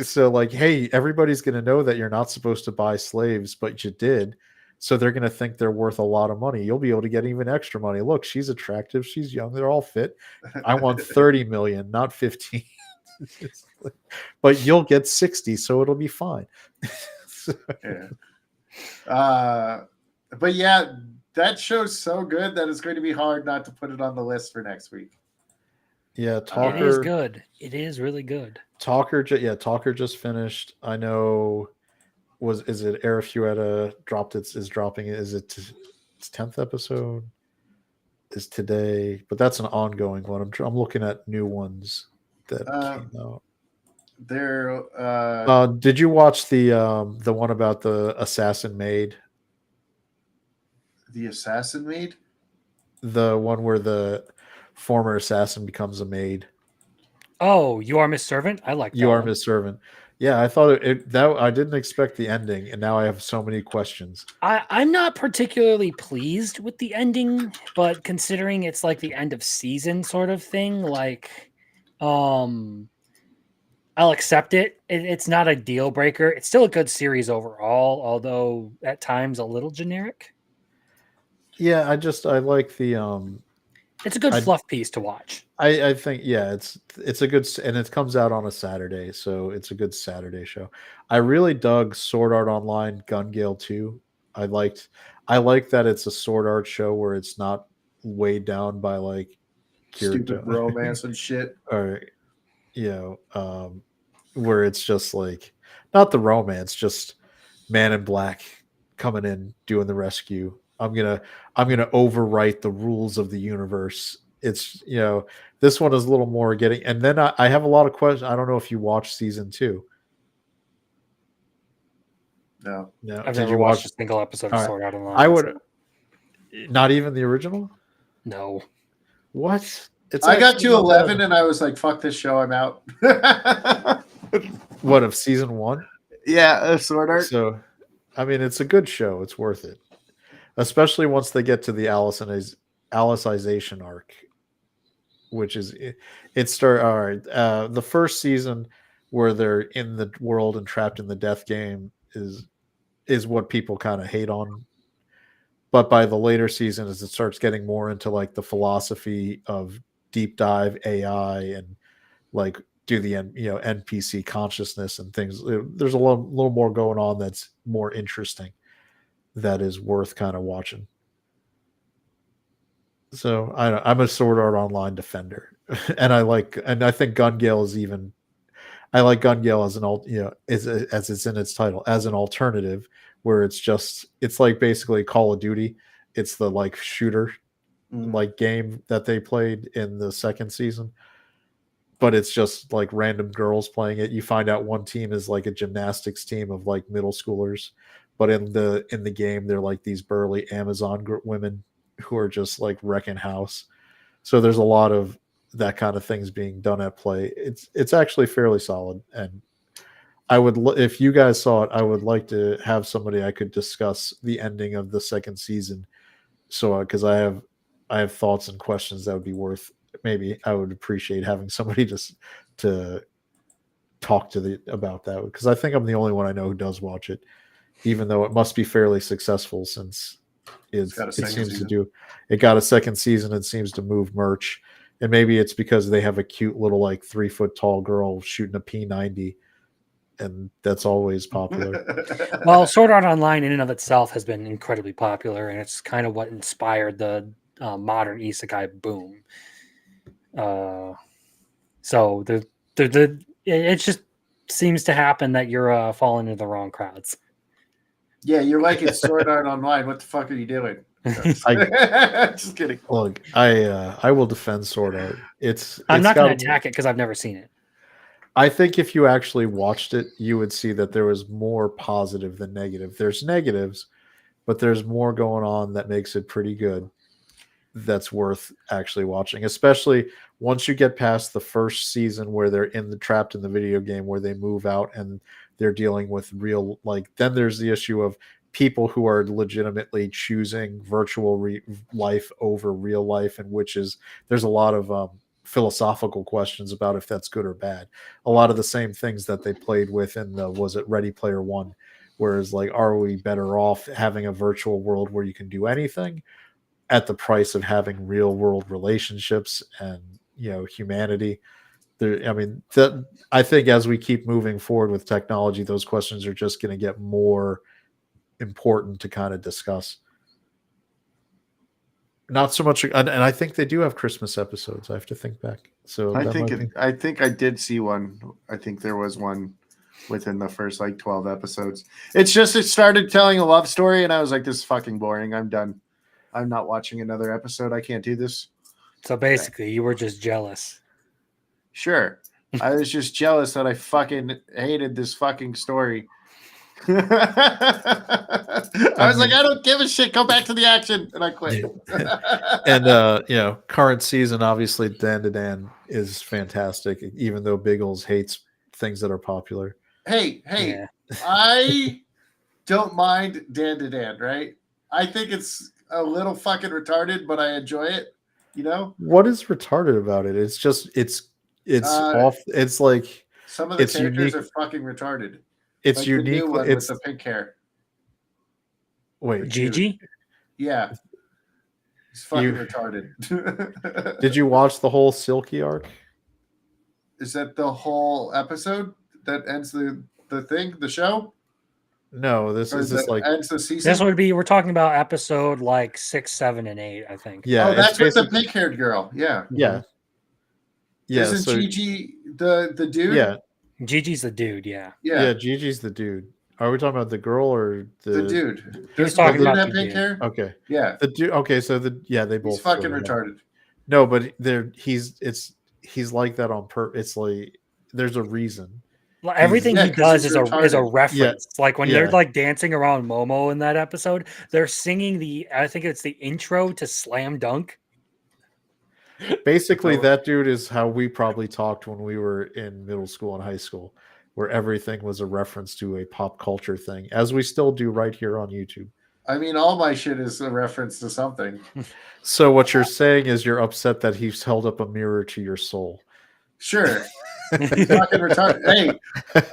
So like, hey, everybody's going to know that you're not supposed to buy slaves, but you did. So they're going to think they're worth a lot of money. You'll be able to get even extra money. Look, she's attractive. She's young. They're all fit. I want 30 million, not 15. But you'll get 60, so it'll be fine. Yeah. But yeah, that show's so good that it's going to be hard not to put it on the list for next week. Yeah, It is good. It is really good. Talker just finished. I know. Is it Arafueta dropped? Is dropping it? Is it its 10th episode? Is today? But that's an ongoing one. I'm looking at new ones that came out. Did you watch the one about the assassin maid? The assassin maid? The one where the former assassin becomes a maid. Oh, You Are Miss Servant? I like that. You Are Miss Servant. Yeah, I thought that I didn't expect the ending, and now I have so many questions. I'm not particularly pleased with the ending, but considering it's like the end of season sort of thing, like I'll accept it. It's not a deal breaker. It's still a good series overall, although at times a little generic. Yeah, I like the it's a good fluff piece to watch. I think it's a good, and it comes out on a Saturday, so it's a good Saturday show. I really dug Sword Art Online Gun Gale 2. I like that it's a sword art show where it's not weighed down by like stupid romance and shit. Or where it's just like not the romance, just Man in Black coming in doing the rescue. I'm gonna overwrite the rules of the universe. It's this one is a little more getting, and then I have a lot of questions. I don't know if you watched season 2. No. I've never watched a single episode of Sword Art Online. I would not even the original. No. What? I got to 11 and I was like, "Fuck this show, I'm out." What, of season 1? Yeah, Sword Art. So, I mean, it's a good show. It's worth it, especially once they get to the Alicization arc, which is all right. The first season where they're in the world and trapped in the death game is what people kind of hate on. But by the later season, as it starts getting more into like the philosophy of deep dive AI and like do the NPC consciousness and things, there's a little more going on that's more interesting, that is worth kind of watching. So I'm a Sword Art Online defender, and I think Gun Gale is even. I like Gun Gale as as it's in its title, as an alternative, where it's like basically Call of Duty. It's the like shooter like game that they played in the second season, but it's just like random girls playing it. You find out one team is like a gymnastics team of like middle schoolers, but in the game they're like these burly Amazon women who are just like wrecking house. So there's a lot of that kind of things being done at play. It's actually fairly solid, and I would, if you guys saw it, I would like to have somebody I could discuss the ending of the second season. So because I have thoughts and questions that would be worth. Maybe I would appreciate having somebody just to talk to about that, because I think I'm the only one I know who does watch it, even though it must be fairly successful since it seems to do. It got a second season and seems to move merch. And maybe it's because they have a cute little like 3 foot tall girl shooting a P90, and that's always popular. Well, Sword Art Online in and of itself has been incredibly popular, and it's kind of what inspired the modern isekai boom. So it just seems to happen that you're falling into the wrong crowds. Yeah, you're like it's Sword Art Online. What the fuck are you doing? Just kidding. Look, I will defend Sword Art. I'm not going to attack it because I've never seen it. I think if you actually watched it, you would see that there was more positive than negative. There's negatives, but there's more going on that makes it pretty good. That's worth actually watching, especially once you get past the first season where they're trapped in the video game, where they move out and they're dealing with real, like, then there's the issue of people who are legitimately choosing virtual life over real life, and there's a lot of philosophical questions about if that's good or bad. A lot of the same things that they played with in the was it Ready Player One, whereas like, are we better off having a virtual world where you can do anything at the price of having real world relationships and humanity? I mean, I think as we keep moving forward with technology, those questions are just going to get more important to kind of discuss. Not so much, and I think they do have Christmas episodes. I have to think back. So I think I did see one. I think there was one within the first like 12 episodes. It's just it started telling a love story, and I was like, "This is fucking boring. I'm done. I'm not watching another episode. I can't do this." So basically, you were just jealous. Sure, I was just jealous that I fucking hated this fucking story. I was like, I don't give a shit. Go back to the action, and I quit. And current season, obviously, Dan to Dan is fantastic. Even though Biggles hates things that are popular. Hey, Yeah. I don't mind Dan to Dan, right? I think it's a little fucking retarded, but I enjoy it. You know what is retarded about it? It's just it's off. It's like some of the characters unique. are fucking retarded. It's like unique. The new one it's with the pink hair. Wait, Gigi? Yeah, he's fucking retarded. Did you watch the whole Silky arc? Is that the whole episode that ends the show? No, this is just like ends the season. This would be we're talking about episode like 6, 7, and 8, I think. Yeah, that's with the pink-haired girl. Yeah, yeah. Isn't Gigi the dude? Yeah, Gigi's the dude. Yeah, Gigi's the dude. Are we talking about the girl or the dude? He was talking about that the pink dude. hair. Okay, yeah, the dude. Okay, so they both. He's fucking retarded. No, but he's like that on purpose. It's like there's a reason. Everything he does is a reference. Yeah. Like when they're like dancing around Momo in that episode, they're singing I think it's the intro to Slam Dunk. Basically, that dude is how we probably talked when we were in middle school and high school, where everything was a reference to a pop culture thing, as we still do right here on YouTube. I mean, all my shit is a reference to something. So what you're saying is you're upset that he's held up a mirror to your soul. Sure. Fucking retarded. Hey,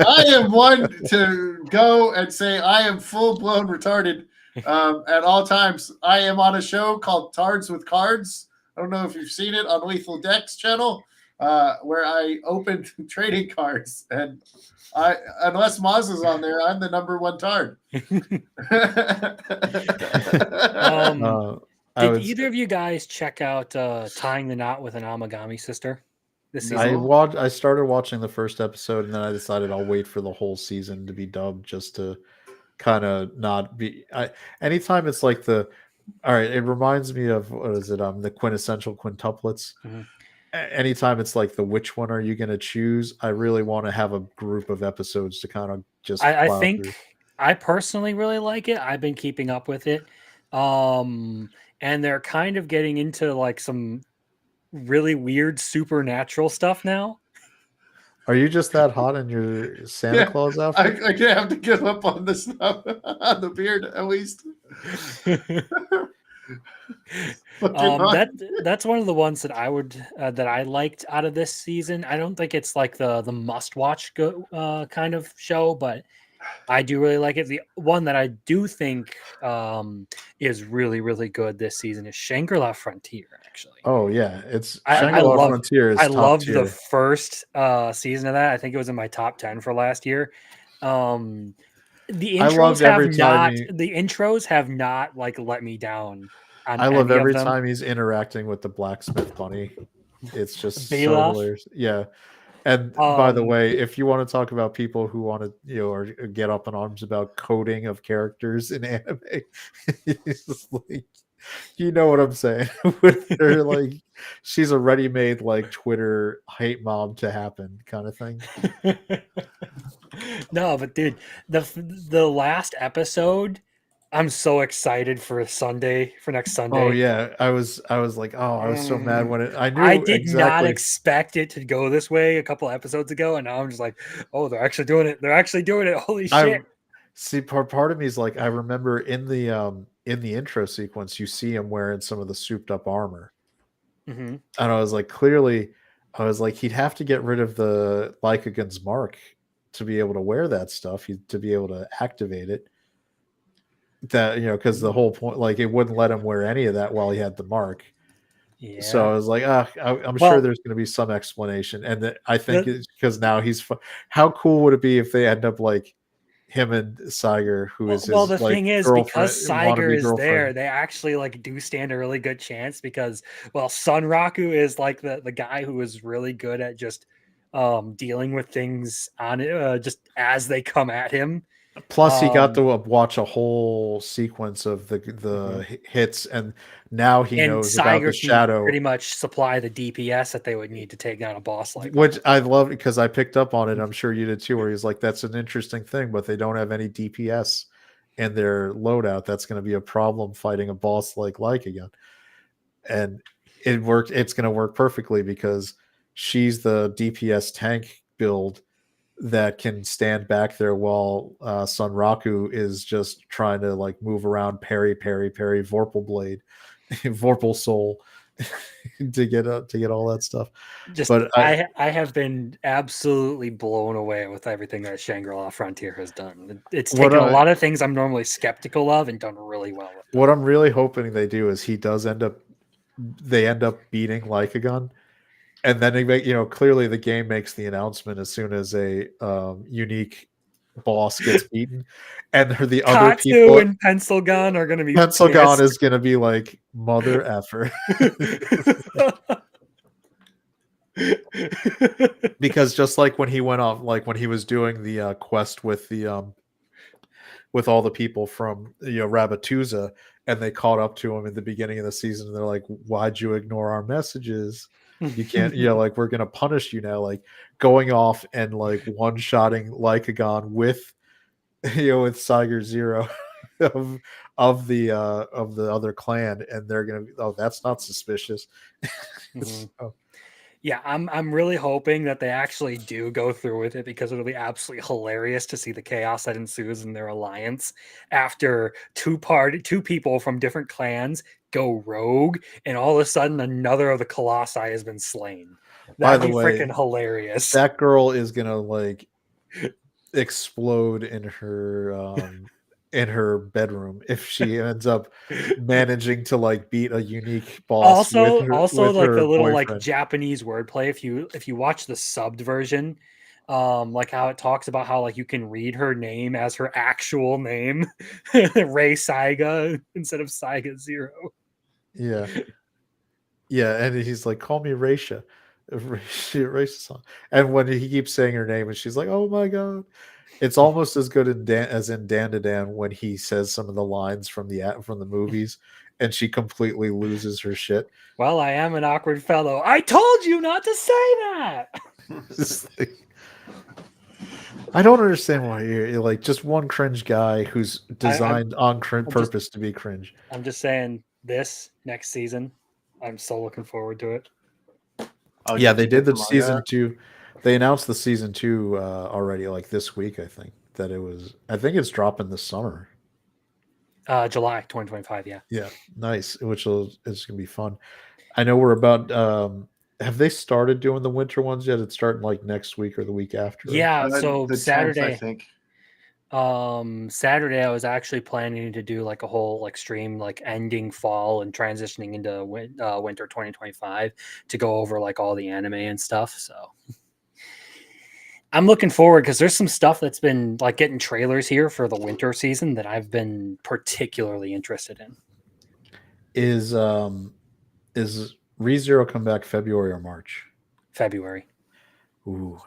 I am one to go and say I am full-blown retarded at all times. I am on a show called Tards with Cards. I don't know if you've seen it on Lethal Deck's channel, where I opened trading cards, and unless Maz is on there, I'm the number one tard. Did either of you guys check out Tying the Knot with an Amagami Sister this season? I started watching the first episode, and then I decided I'll wait for the whole season to be dubbed, just to kind of not be. Anytime it's like all right, it reminds me of the quintessential quintuplets. Mm-hmm. Anytime it's like which one are you going to choose? I really want to have a group of episodes to kind of just. I think I personally really like it. I've been keeping up with it, and they're kind of getting into like some really weird supernatural stuff now. Are you just that hot in your Santa Claus outfit? I have to give up on the stuff, on the beard at least. That's one of the ones that I would that I liked out of this season. I don't think it's like the must watch kind of show, but I do really like it. The one that I do think is really, really good this season is Shangri-La Frontier, actually. Oh, yeah. It's Shangri-La Frontier is I top loved tier. the first season of that. I think it was in my top 10 for last year. The intros have not like let me down. I love every time he's interacting with the blacksmith bunny. It's just so hilarious. Yeah. And by the way, if you want to talk about people who want to, or get up in arms about coding of characters in anime, it's just like, you know what I'm saying? They're like, she's a ready-made like Twitter hate mob to happen kind of thing. No, but dude, the last episode, I'm so excited for next Sunday. Oh yeah, I was like, oh, I was so mad when I did not expect it to go this way a couple episodes ago, and now I'm just like, oh, they're actually doing it. They're actually doing it. Holy shit! See, part of me is like, I remember in the intro sequence, you see him wearing some of the souped up armor, mm-hmm. and I was like, clearly, I was like, he'd have to get rid of the Lycagon's mark to be able to wear that stuff, to be able to activate it. That, because the whole point, like, it wouldn't let him wear any of that while he had the mark. So Yeah. I was like, I'm sure Well, there's going to be some explanation, and that I think the, it's because now how cool would it be if they end up like him and Saiger, who is well, his the like thing is, because girlfriend, Saiger wannabe is there, girlfriend. they actually like do stand a really good chance because, well, Sunraku is like the guy who is really good at just dealing with things on it, just as they come at him. Plus, he got Um, to watch a whole sequence of the mhm. hits, and now he And knows about the Saiger can shadow, pretty much supply the DPS that they would need to take down a boss like which that. I love because I picked up on it. I'm sure you did too. Where he's like, "That's an interesting thing, but they don't have any DPS in their loadout. That's going to be a problem fighting a boss like again." And it worked. It's going to work perfectly because she's the DPS tank build that can stand back there while Sunraku is just trying to like move around, parry, Vorpal Blade, Vorpal Soul to get all that stuff. Just But I have been absolutely blown away with everything that Shangri-La Frontier has done. It's what taken a I lot of things I'm normally skeptical of and done really well with them. what I'm really hoping they do is they end up beating Lycagon, and then they make, clearly the game makes the announcement as soon as a unique boss gets beaten, and the other Katsu people, and Pencil Gun are going to be Pencilgon pissed. is going to be like, mother effer. Because just like when he went off, like when he was doing the quest with all the people from Rabatuza, and they caught up to him in the beginning of the season, and they're like, why'd you ignore our messages? You can't, like, we're gonna punish you now, like going off and like one-shotting Lycagon with with Saiger Zero of of the other clan, and they're gonna be, oh, that's not suspicious. Mhm. So, Yeah, I'm really hoping that they actually do go through with it because it'll be absolutely hilarious to see the chaos that ensues in their alliance after two people from different clans go rogue and all of a sudden another of the colossi has been slain. by That'd the be way, freaking hilarious. that girl is gonna like explode in her bedroom if she ends up managing to like beat a unique boss Also with like the her little like boyfriend. Japanese wordplay. If you watch the subbed version, like how it talks about how like you can read her name as her actual name, Ray Saiga instead of Saiga Zero. Yeah. Yeah, and he's like, call me Raisha. Raisha. And when he keeps saying her name and she's like, oh my god. It's almost as good as in Dan to Dan when he says some of the lines from the movies, and she completely loses her shit. Well, I am an awkward fellow. I told you not to say that. It's like, I don't understand why you're like just one cringe guy who's I, I'm designed on I'm just purpose to be cringe. I'm just saying this next season. I'm so looking forward to it. Oh, Yeah, did they you did get the the season manga? 2. They announced the season 2 already, like this week. I think that it was. I think it's dropping this summer. July 2025. Yeah. Yeah, nice. It's gonna be fun. I know we're about. Have they started doing the winter ones yet? It's starting like next week or the week after, right? Yeah. So The 10th, I think. Saturday I was actually planning to do like a whole like stream like ending fall and transitioning into winter 2025 to go over like all the anime and stuff. So I'm looking forward because there's some stuff that's been like getting trailers here for the winter season that I've been particularly interested in. Is ReZero come back February or March? February. Ooh,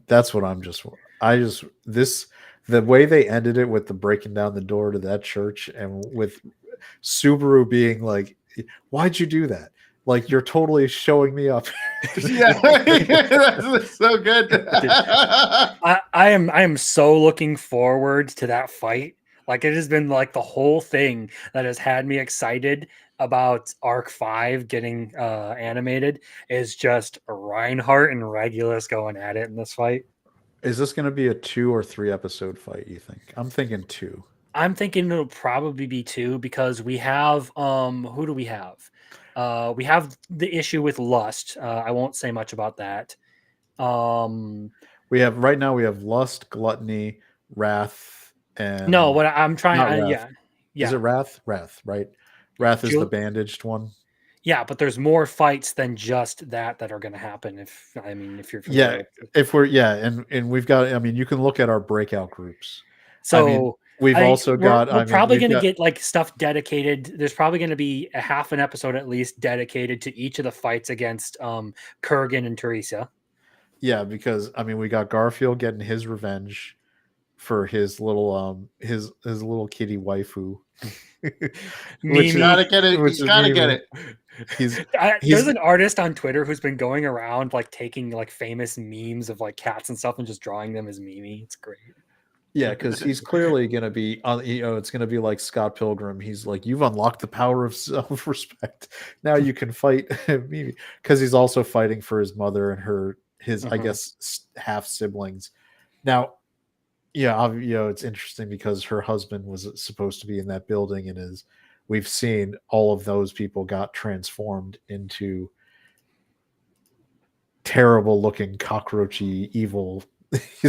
that's what I'm just. I just this the way they ended it with the breaking down the door to that church, and with Subaru being like, "Why'd you do that? Like you're totally showing me up." Yeah, that's so good. Dude, I am so looking forward to that fight. Like it has been like the whole thing that has had me excited about Arc 5 getting animated is just Reinhardt and Regulus going at it in this fight. Is this going to be a 2 or 3 episode fight? You think? I'm thinking 2. I'm thinking it'll probably be two because we have who do we have? We have the issue with lust. I won't say much about that. We have right now. We have lust, gluttony, wrath, and No, what I'm trying, not wrath. Is it yeah, wrath? Wrath, right? Wrath is the Jul- bandaged one. yeah, but there's more fights than just that are going to happen. If you're familiar Yeah, with it. if we're and we've got. I mean, you can look at our breakout groups. I mean, So we've also got. we're I mean, probably we've going to got. get like stuff dedicated. There's probably going to be a half an episode at least dedicated to each of the fights against Kurgan and Teresa. Yeah, because I mean, we got Garfield getting his revenge for his little his little kitty waifu, which You Mimi. gotta get it. which You is gotta get Mimi. it. He's There's he's an artist on Twitter who's been going around like taking like famous memes of like cats and stuff and just drawing them as Mimi. It's great. yeah, because he's clearly gonna be on. It's gonna be like Scott Pilgrim. He's like, you've unlocked the power of self-respect. Now you can fight Mimi, because he's also fighting for his mother and his I Mhm. guess half siblings. Now, yeah, it's interesting because her husband was supposed to be in that building, and we've seen all of those people got transformed into terrible looking cockroachy evil.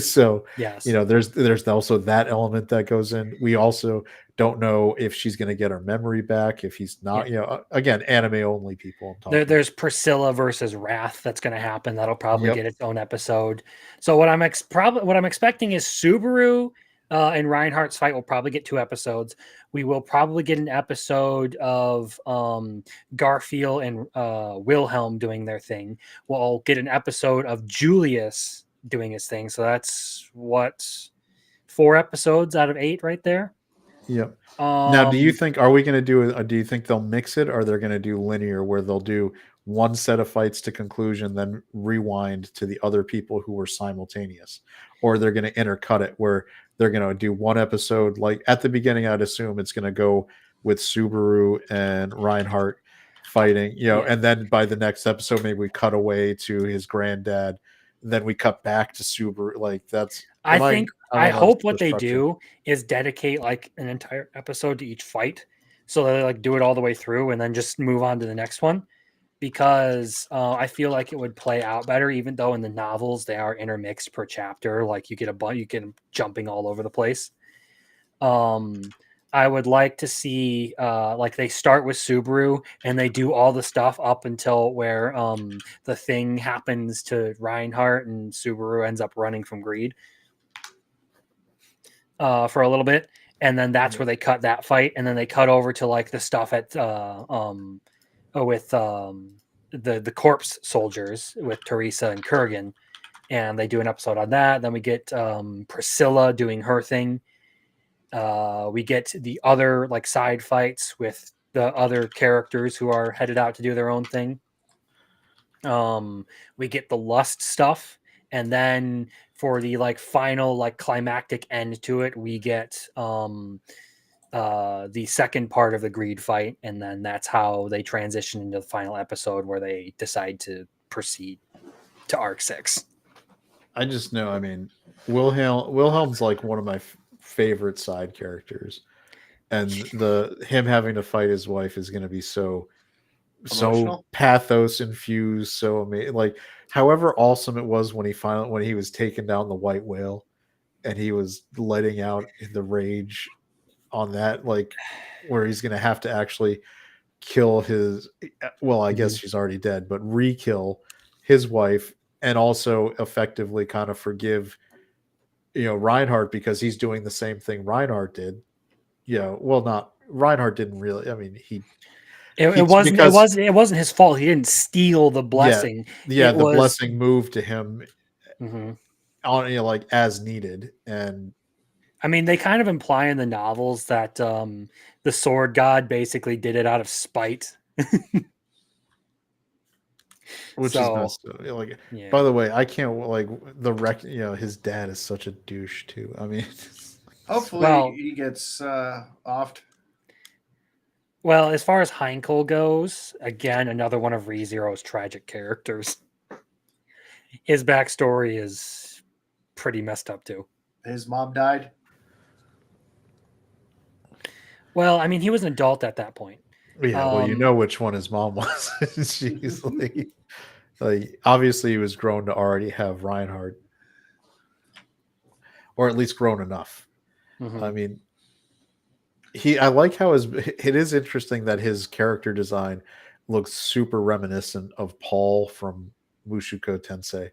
So Yes. there's also that element that goes in. We also don't know if she's going to get her memory back, if he's not. Again, anime only people I'm talking. There's Priscilla versus Wrath that's going to happen. That'll probably Yep. get its own episode. So what I'm expecting is Subaru and Reinhardt's fight will probably get 2 episodes. We will probably get an episode of Garfield and Wilhelm doing their thing. We'll get an episode of Julius doing his thing. So that's what 4 episodes out of 8 right there. Yep. Now, do you Um, think are we going to do you think they'll mix it, or they're going to do linear where they'll do one set of fights to conclusion, then rewind to the other people who were simultaneous, or they're going to intercut it where they're going to do one episode like at the beginning? I'd assume it's going to go with Subaru and Reinhardt fighting, Yeah. and then by the next episode maybe we cut away to his granddad, then we cut back to Subaru. Like that's I I don't know hope the what they structure. do is dedicate like an entire episode to each fight, so they like do it all the way through and then just move on to the next one. Because I feel like it would play out better, even though in the novels they are intermixed per chapter. Like you get you get 'em jumping all over the place. I would like to see like they start with Subaru and they do all the stuff up until where the thing happens to Reinhardt and Subaru ends up running from greed for a little bit, and then that's where they cut that fight, and then they cut over to like the stuff at with the corpse soldiers with Teresa and Kurgan, and they do an episode on that. Then we get Priscilla doing her thing. We get the other like side fights with the other characters who are headed out to do their own thing. We get the lust stuff, and then for the like final like climactic end to it, we get the second part of the greed fight, and then that's how they transition into the final episode where they decide to proceed to arc 6. I just know. I mean, Wilhelm's like one of my favorite side characters, and him having to fight his wife is going to be so Emotional? pathos infused, so amazing. Like, however awesome it was when he was taking down the white whale, and he was letting out the rage on that, like where he's going to have to actually kill his. Well, I guess she's already dead, but re-kill his wife, and also effectively kind of forgive Reinhardt, because he's doing the same thing Reinhardt did. Well, not Reinhardt didn't really. I mean, It wasn't his fault. He didn't steal the blessing. The blessing moved to him Mhm. on like as needed, and I mean, they kind of imply in the novels that the sword god basically did it out of spite. which is messed up. Like, yeah. by the way, I can't like the wreck. His dad is such a douche too. I mean, Hopefully he gets offed. Well, as far as Heinkel goes, again, another one of ReZero's tragic characters. His backstory is pretty messed up too. His mom died. Well, I mean, he was an adult at that point. Yeah, well, you know which one his mom was. She's like obviously he was grown to already have Reinhardt, or at least grown enough. I Mhm. mean, I like how it is interesting that his character design looks super reminiscent of Paul from Mushoku Tensei.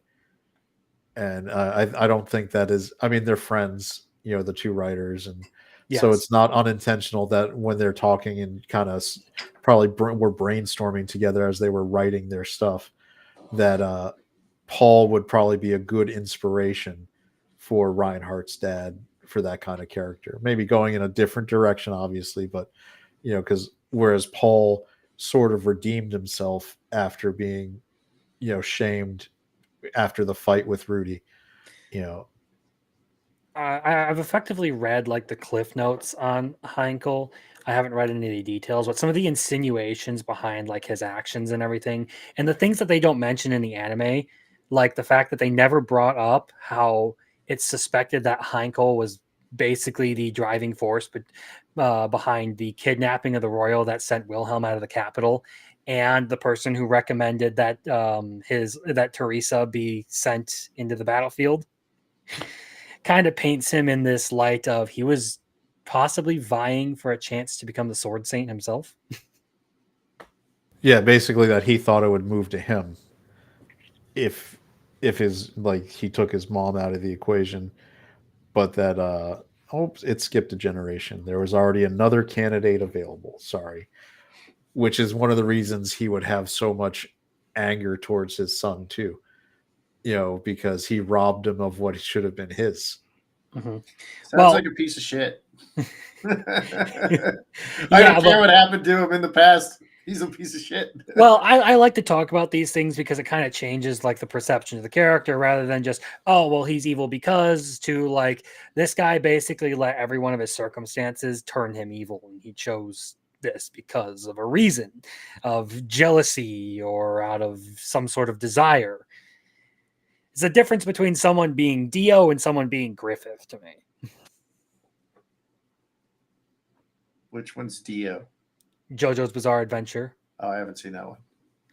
And I don't think that is. I mean, they're friends, the two writers, and so Yes. it's not unintentional that when they're talking and kind of probably were brainstorming together as they were writing their stuff, that Paul would probably be a good inspiration for Reinhardt's dad for that kind of character. Maybe going in a different direction, obviously, but because whereas Paul sort of redeemed himself after being, shamed after the fight with Rudy, you know. I've effectively read like the cliff notes on Heinkel. I haven't read any of the details, but some of the insinuations behind like his actions and everything, and the things that they don't mention in the anime, like the fact that they never brought up how it's suspected that Heinkel was basically the driving force, but behind the kidnapping of the royal that sent Wilhelm out of the capital, and the person who recommended that that Teresa be sent into the battlefield kind of paints him in this light of he was possibly vying for a chance to become the sword saint himself. Yeah, basically that he thought it would move to him if his like he took his mom out of the equation, but that oops, it skipped a generation. There was already another candidate available. Sorry. Which is one of the reasons he would have so much anger towards his son too. Because he robbed him of what should have been his. Mhm. Sounds like a piece of shit. I Yeah, don't care what happened to him in the past. He's a piece of shit. Well, I like to talk about these things because it kind of changes like the perception of the character rather than just, oh, well, he's evil because to like this guy basically let every one of his circumstances turn him evil. And he chose this because of a reason of jealousy or out of some sort of desire. It's a difference between someone being Dio and someone being Griffith to me. Which one's Dio? JoJo's Bizarre Adventure. Oh, I haven't seen that one.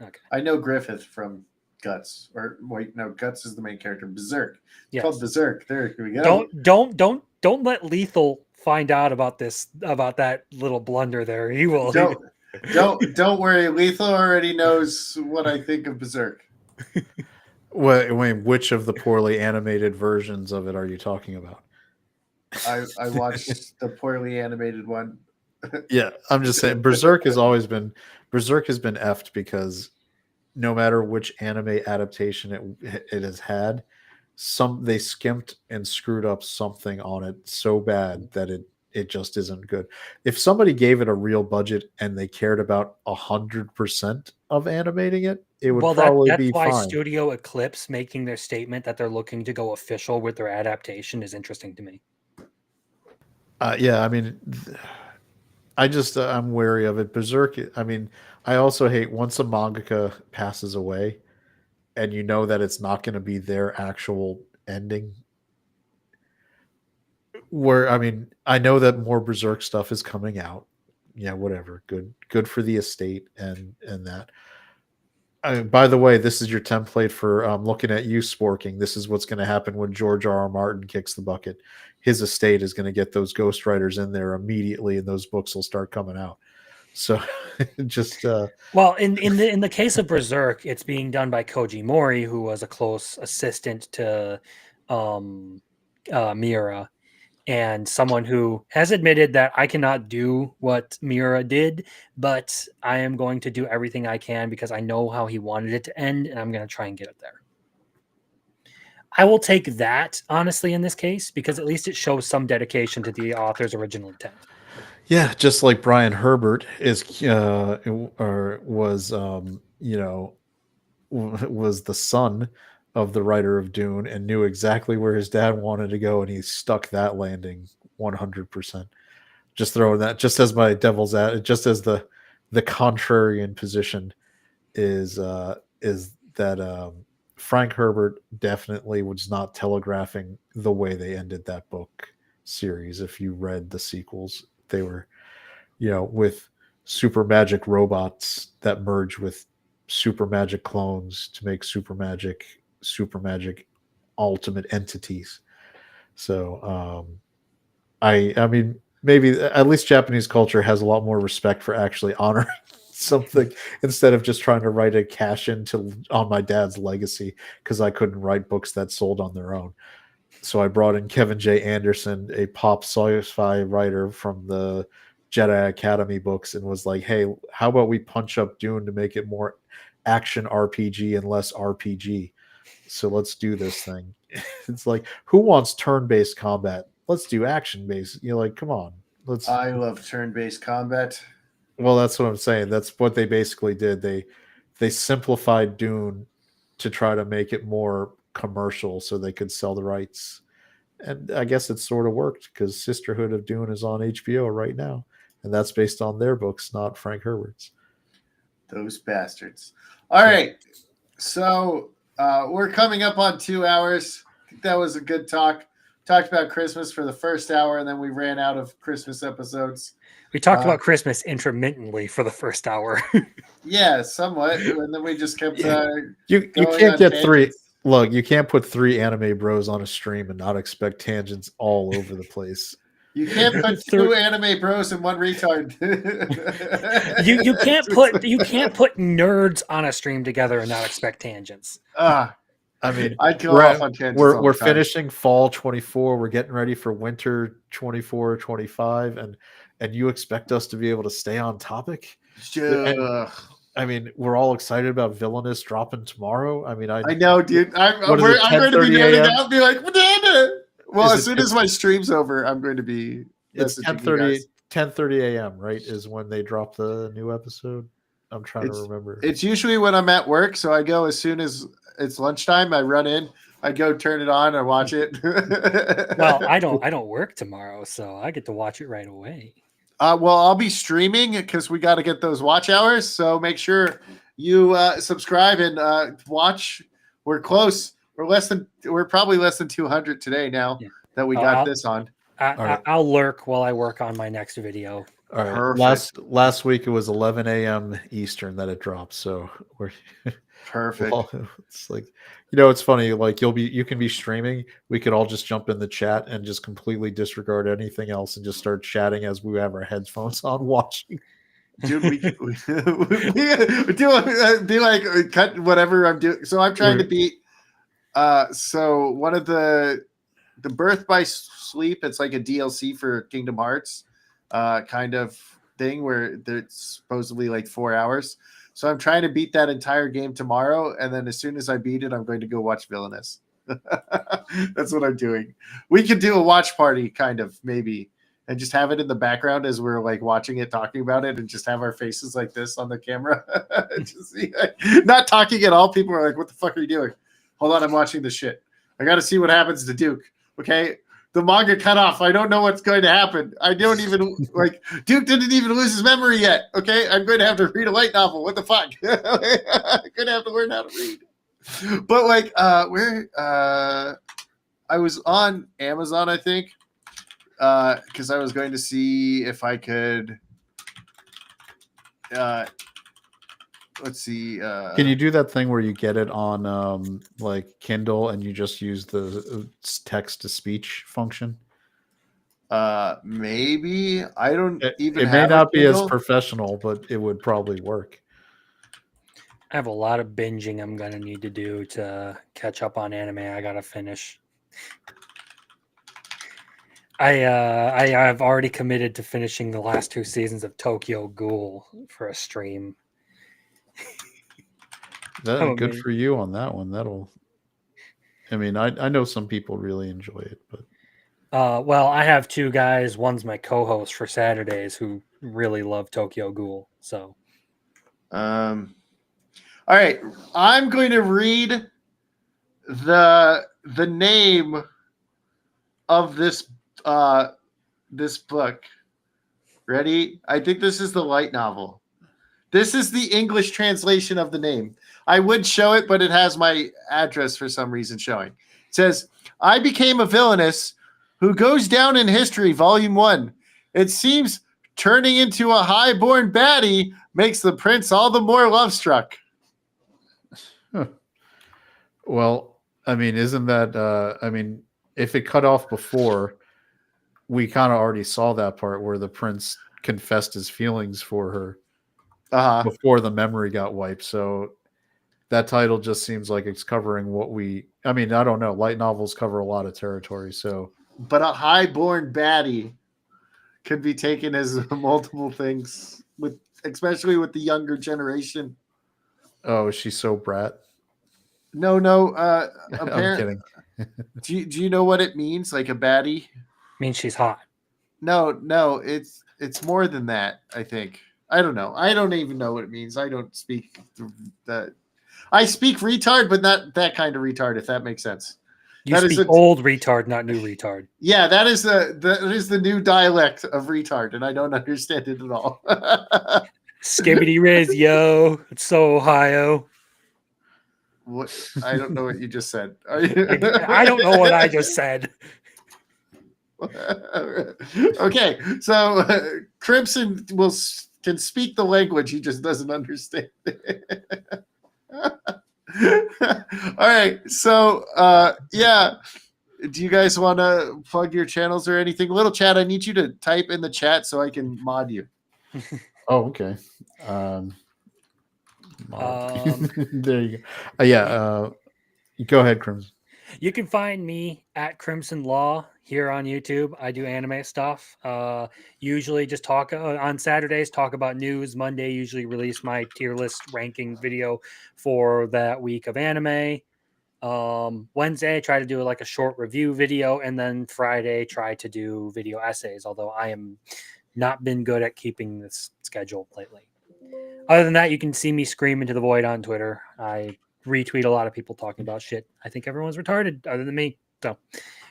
Okay. I know Griffith from Guts. Or wait, no, Guts is the main character. Berserk. It's Yes. called Berserk. There we go. Don't let Lethal find out about that little blunder there. He will. Don't worry. Lethal already knows what I think of Berserk. Wait, which of the poorly animated versions of it are you talking about? I watched the poorly animated one. Yeah, I'm just saying Berserk has been effed because no matter which anime adaptation it has had, they skimped and screwed up something on it so bad that it just isn't good. If somebody gave it a real budget and they cared about 100% of animating it, it would probably that's be why fine. Studio Eclipse making their statement that they're looking to go official with their adaptation is interesting to me. Yeah, I mean, I'm wary of it. Berserk. I mean, I also hate once a mangaka passes away, and you know that it's not going to be their actual ending. Where I mean, I know that more Berserk stuff is coming out. Yeah, whatever. Good for the estate and that. By the way, this is your template for looking at you sporking. This is what's going to happen when George R. R. Martin kicks the bucket. His estate is going to get those ghostwriters in there immediately, and those books will start coming out. So, just well, in the case of Berserk, it's being done by Koji Mori, who was a close assistant to Miura, and someone who has admitted that I cannot do what Miura did, but I am going to do everything I can because I know how he wanted it to end, and I'm going to try and get it there. I will take that, honestly, in this case, because at least it shows some dedication to the author's original intent. Yeah, just like Brian Herbert was the son of the writer of Dune and knew exactly where his dad wanted to go, and he stuck that landing 100%. Just throwing that, just as my devil's at, just as the contrarian position is that Frank Herbert definitely was not telegraphing the way they ended that book series. If you read the sequels, they were, with super magic robots that merge with super magic clones to make super magic ultimate entities. So I mean, maybe at least Japanese culture has a lot more respect for actually honoring something instead of just trying to write a cash into on my dad's legacy because I couldn't write books that sold on their own. So I brought in Kevin J. Anderson, a pop sci-fi writer from the Jedi Academy books, and was like, "Hey, how about we punch up Dune to make it more action RPG and less RPG? So let's do this thing." It's like, who wants turn-based combat? Let's do action-based. You're like, come on, let's. I love turn-based combat. Well, that's what I'm saying. That's what they basically did. They simplified Dune to try to make it more commercial so they could sell the rights. And I guess it sort of worked because Sisterhood of Dune is on HBO right now. And that's based on their books, not Frank Herbert's. Those bastards. All right. So we're coming up on 2 hours. I think that was a good talk. Talked about Christmas for the first hour, and then we ran out of Christmas episodes. We talked about Christmas intermittently for the first hour. Yeah, somewhat. And then we just kept you can't get three. Look, you can't put 3 anime bros on a stream and not expect tangents all over the place. You can't put 2 anime bros and 1 retard. you can't put nerds on a stream together and not expect tangents. I mean, I'd go off on tangents. We're finishing fall 24. We're getting ready for winter 24, 25, and you expect us to be able to stay on topic? And, I mean, we're all excited about Villainous dropping tomorrow. I mean, I know, dude. I'm going to be nerding out and be like, banana. Well, as soon as my stream's over, I'm going to be. It's 10:30 a.m. Right, is when they drop the new episode. I'm trying to remember. It's usually when I'm at work, so I go as soon as it's lunchtime. I run in, I go turn it on, I watch it. Well, I don't work tomorrow, so I get to watch it right away. Well, I'll be streaming because we got to get those watch hours. So make sure you subscribe and watch. We're close. We're probably less than 200 today now that we got this on. I'll lurk while I work on my next video. All right. Perfect. Last week it was 11 a.m. Eastern that it dropped, so we're perfect. It's like, it's funny. Like you can be streaming. We could all just jump in the chat and just completely disregard anything else and just start chatting as we have our headphones on watching. Dude, we do be like cut whatever I'm doing. So I'm trying to beat. So one of the Birth by Sleep. It's like a DLC for Kingdom Hearts. Kind of thing where it's supposedly like 4 hours. So I'm trying to beat that entire game tomorrow, and then as soon as I beat it, I'm going to go watch Villainous. That's what I'm doing. We could do a watch party, kind of, maybe, and just have it in the background as we're like watching it, talking about it, and just have our faces like this on the camera. Just not talking at all. People are like, "What the fuck are you doing?" Hold on, I'm watching this shit. I got to see what happens to Duke. Okay. The manga cut off. I don't know what's going to happen. I don't even Duke didn't even lose his memory yet. Okay, I'm going to have to read a light novel. What the fuck? I'm going to have to learn how to read. But I was on Amazon, I think, because I was going to see if I could. Let's see. Can you do that thing where you get it on like Kindle and you just use the text to speech function? Maybe. I don't even. It may not be as professional, but it would probably work. I have a lot of binging I'm gonna need to do to catch up on anime. I gotta finish. I've already committed to finishing the last 2 seasons of Tokyo Ghoul for a stream. Good for you on that one. I know some people really enjoy it, but well, I have 2 guys. One's my co-host for Saturdays who really love Tokyo Ghoul. So, all right, I'm going to read the name of this book. Ready? I think this is the light novel. This is the English translation of the name. I would show it, but it has my address for some reason showing. It says, I became a villainess who goes down in history, volume 1. It seems turning into a highborn baddie makes the prince all the more love struck. Well, I mean, isn't that? I mean, if it cut off before, we kind of already saw that part where the prince confessed his feelings for her before the memory got wiped. So that title just seems like it's covering what we. I mean, I don't know. Light novels cover a lot of territory, so. But a highborn baddie could be taken as multiple things, especially with the younger generation. Oh, she's so brat. No. I'm kidding. Do you know what it means? Like a baddie? Means she's hot. No. It's more than that. I think. I don't know. I don't even know what it means. I don't speak that. I speak retard, but not that kind of retard. If that makes sense. You speak old retard, not new retard. Yeah, that is the new dialect of retard, and I don't understand it at all. Skibbity Riz, yo. It's so Ohio. What? I don't know what you just said. I don't know what I just said. Okay, so Crimson can speak the language, he just doesn't understand it. All right, so yeah, do you guys want to plug your channels or anything? Little chat, I need you to type in the chat so I can mod you. Oh, okay. There you go. Yeah, go ahead, Crimson. You can find me at Crimson Law here on YouTube. I do anime stuff. Usually just talk on Saturdays, talk about news. Monday, usually release my tier list ranking video for that week of anime. Wednesday, I try to do like a short review video. And then Friday, try to do video essays, although I am not been good at keeping this schedule lately. Other than that, you can see me scream into the void on Twitter. I retweet a lot of people talking about shit. I think everyone's retarded other than me. So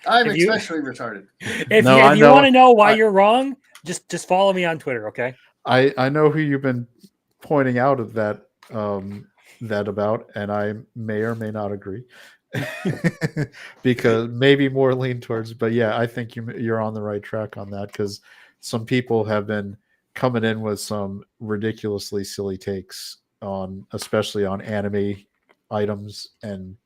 I'm especially retarded. If you want to know why you're wrong, just follow me on Twitter, okay? I know who you've been pointing out of that about, and I may or may not agree. Because maybe more lean towards, but yeah, I think you're on the right track on that, because some people have been coming in with some ridiculously silly takes especially on anime items and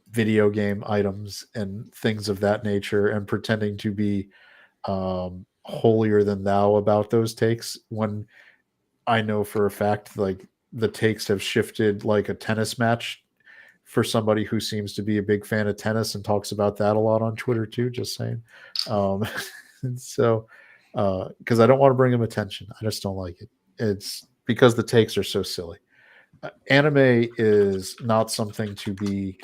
video game items and things of that nature, and pretending to be holier than thou about those takes, when I know for a fact like the takes have shifted like a tennis match for somebody who seems to be a big fan of tennis and talks about that a lot on Twitter too, just saying. So because I don't want to bring him attention, I just don't like it. It's because the takes are so silly. Anime is not something to be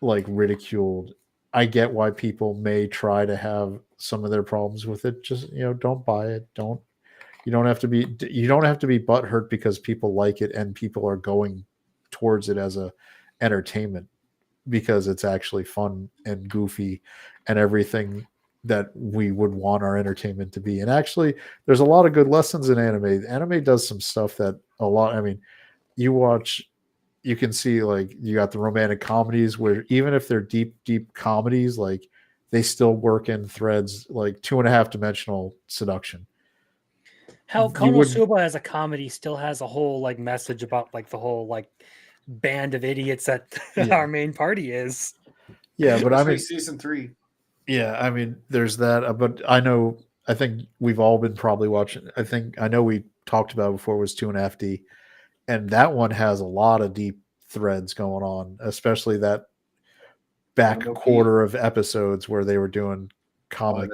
like ridiculed. I get why people may try to have some of their problems with it. Just, don't buy it. You don't have to be butthurt because people like it and people are going towards it as a entertainment, because it's actually fun and goofy and everything that we would want our entertainment to be. And actually, there's a lot of good lessons in anime. Anime does some stuff that you can see, like, you got the romantic comedies where even if they're deep comedies, like, they still work in threads, like 2.5 dimensional seduction. Hell, Konosuba as a comedy still has a whole like message about like the whole like band of idiots that our main party is. Yeah, but I mean, season 3. Yeah, I mean, there's that. But I think we've all been probably watching. I know we talked about before was 2.5D, and that one has a lot of deep threads going on, especially that back quarter of episodes where they were doing comic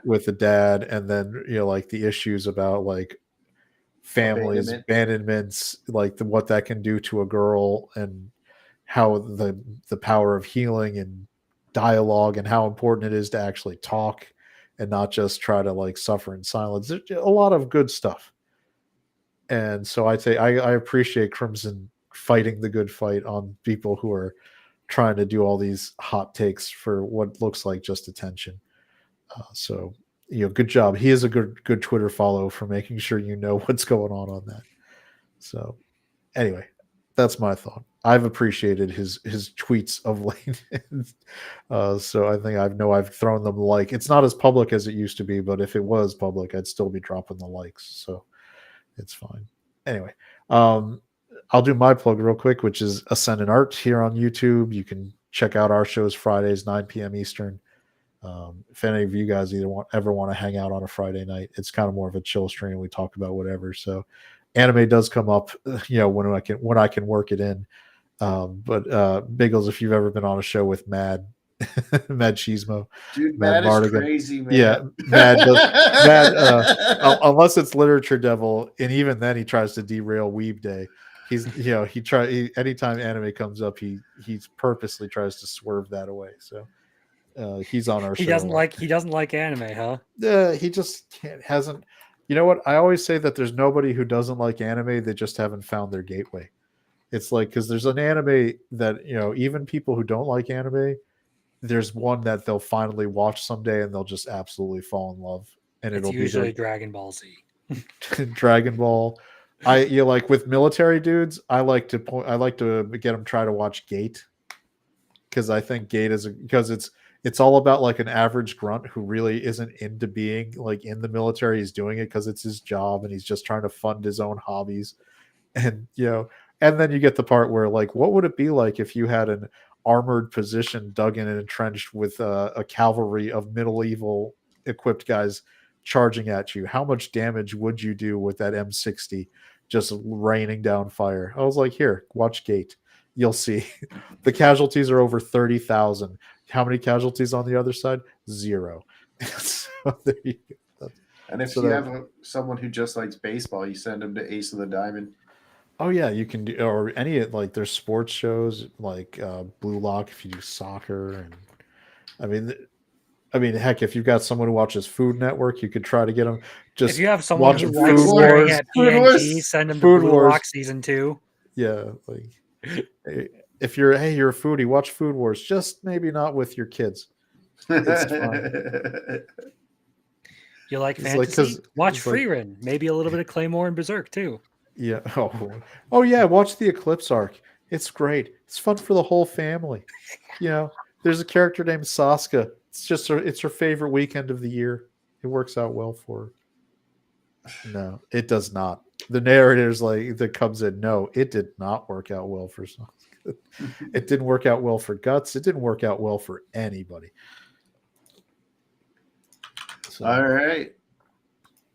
with the dad, and then like the issues about like families, abandonments, like what that can do to a girl, and how the power of healing and dialogue, and how important it is to actually talk and not just try to like suffer in silence. There's a lot of good stuff. And so I'd say I appreciate Crimson fighting the good fight on people who are trying to do all these hot takes for what looks like just attention. So good job. He is a good Twitter follow for making sure you know what's going on that. So anyway, that's my thought. I've appreciated his tweets of late. So I think I've thrown them like. It's not as public as it used to be, but if it was public, I'd still be dropping the likes. So it's fine. Anyway, I'll do my plug real quick, which is Ascendant Art here on YouTube. You can check out our shows Fridays, 9 p.m. Eastern. If any of you guys ever want to hang out on a Friday night, it's kind of more of a chill stream. We talk about whatever. So anime does come up, when I can work it in. But Biggles, if you've ever been on a show with Mad Cheesemo, Dude, Mad Mad is Mardigan. crazy, man. Yeah, Mad unless it's Literature Devil, and even then he tries to derail Weeb Day. He's anytime anime comes up, he purposely tries to swerve that away. So he's on our show. He doesn't like anime, huh? He just hasn't. You know what? I always say that there's nobody who doesn't like anime. They just haven't found their gateway. It's like, because there's an anime that, even people who don't like anime, there's one that they'll finally watch someday and they'll just absolutely fall in love. And It's it'll usually be Dragon Ball Z. Dragon Ball. Like with military dudes, I like to get them try to watch Gate, because I think Gate because it's all about like an average grunt who really isn't into being like in the military. He's doing it because it's his job and he's just trying to fund his own hobbies. And and then you get the part where, like, what would it be like if you had an armored position dug in and entrenched with a cavalry of medieval equipped guys charging at you? How much damage would you do with that M60 just raining down fire? I was like, here, watch Gate. You'll see. The casualties are over 30,000. How many casualties on the other side? 0. So there you go. And if you have someone who just likes baseball, you send them to Ace of the Diamond. Oh yeah, you can do, or any, like, there's sports shows like Blue Lock if you do soccer, and I mean, heck, if you've got someone who watches Food Network, you could try to get them. Just if you have someone who likes Food staring Wars, at PNG, send them to Food Blue Wars. Lock season 2. Yeah, like if you're a foodie, watch Food Wars. Just maybe not with your kids. It's fine. You like fantasy? Watch Freerun. Maybe a little bit of Claymore and Berserk too. Yeah. Oh yeah. Watch the Eclipse arc. It's great. It's fun for the whole family. There's a character named Sasuke. It's her favorite weekend of the year. It works out well for her. No, it does not. The narrator's that comes in. No, it did not work out well for Sasuke. It didn't work out well for Guts. It didn't work out well for anybody. So. All right.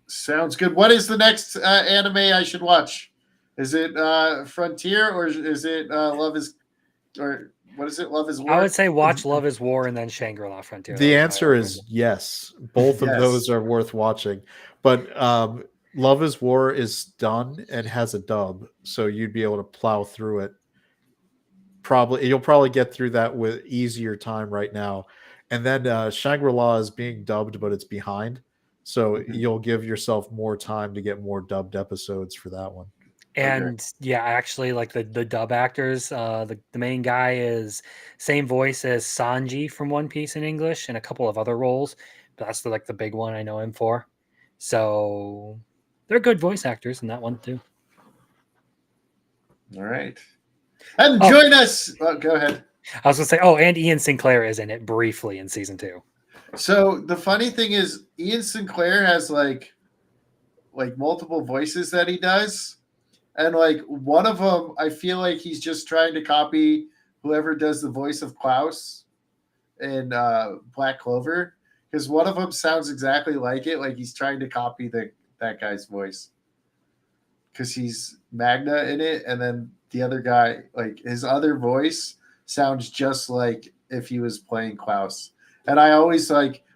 Sounds good. What is the next anime I should watch? Is it Frontier, or is it Love is War? I would say watch Love is War and then Shangri-La Frontier. The answer is yes. Both of those are worth watching. But Love is War is done and has a dub, so you'd be able to plow through it. You'll probably get through that with easier time right now. And then Shangri-La is being dubbed, but it's behind. So you'll give yourself more time to get more dubbed episodes for that one. And yeah, actually, like the dub actors, the main guy is same voice as Sanji from One Piece in English and a couple of other roles. But that's the big one I know him for. So they're good voice actors in that one too. All right. And join us. Go ahead. I was going to say, and Ian Sinclair is in it briefly in season 2. So the funny thing is, Ian Sinclair has like multiple voices that he does, and like one of them, I feel like he's just trying to copy whoever does the voice of Klaus in Black Clover, because one of them sounds exactly like it, like he's trying to copy that guy's voice, because he's Magna in it, and then the other guy, like his other voice sounds just like if he was playing Klaus. And I always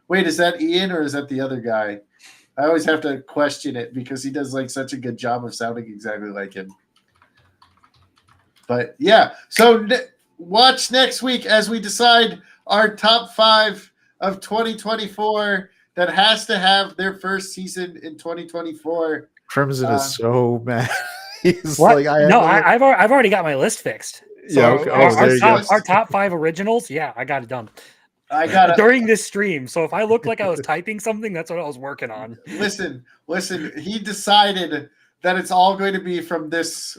wait, is that Ian or is that the other guy? I always have to question it because he does such a good job of sounding exactly like him. But yeah, so watch next week as we decide our top 5 of 2024 that has to have their first season in 2024. Crimson is so mad. He's what? I've already got my list fixed. So our top 5 originals, yeah, I got it done. I got it during this stream. So if I looked like I was typing something, that's what I was working on. Listen. He decided that it's all going to be from this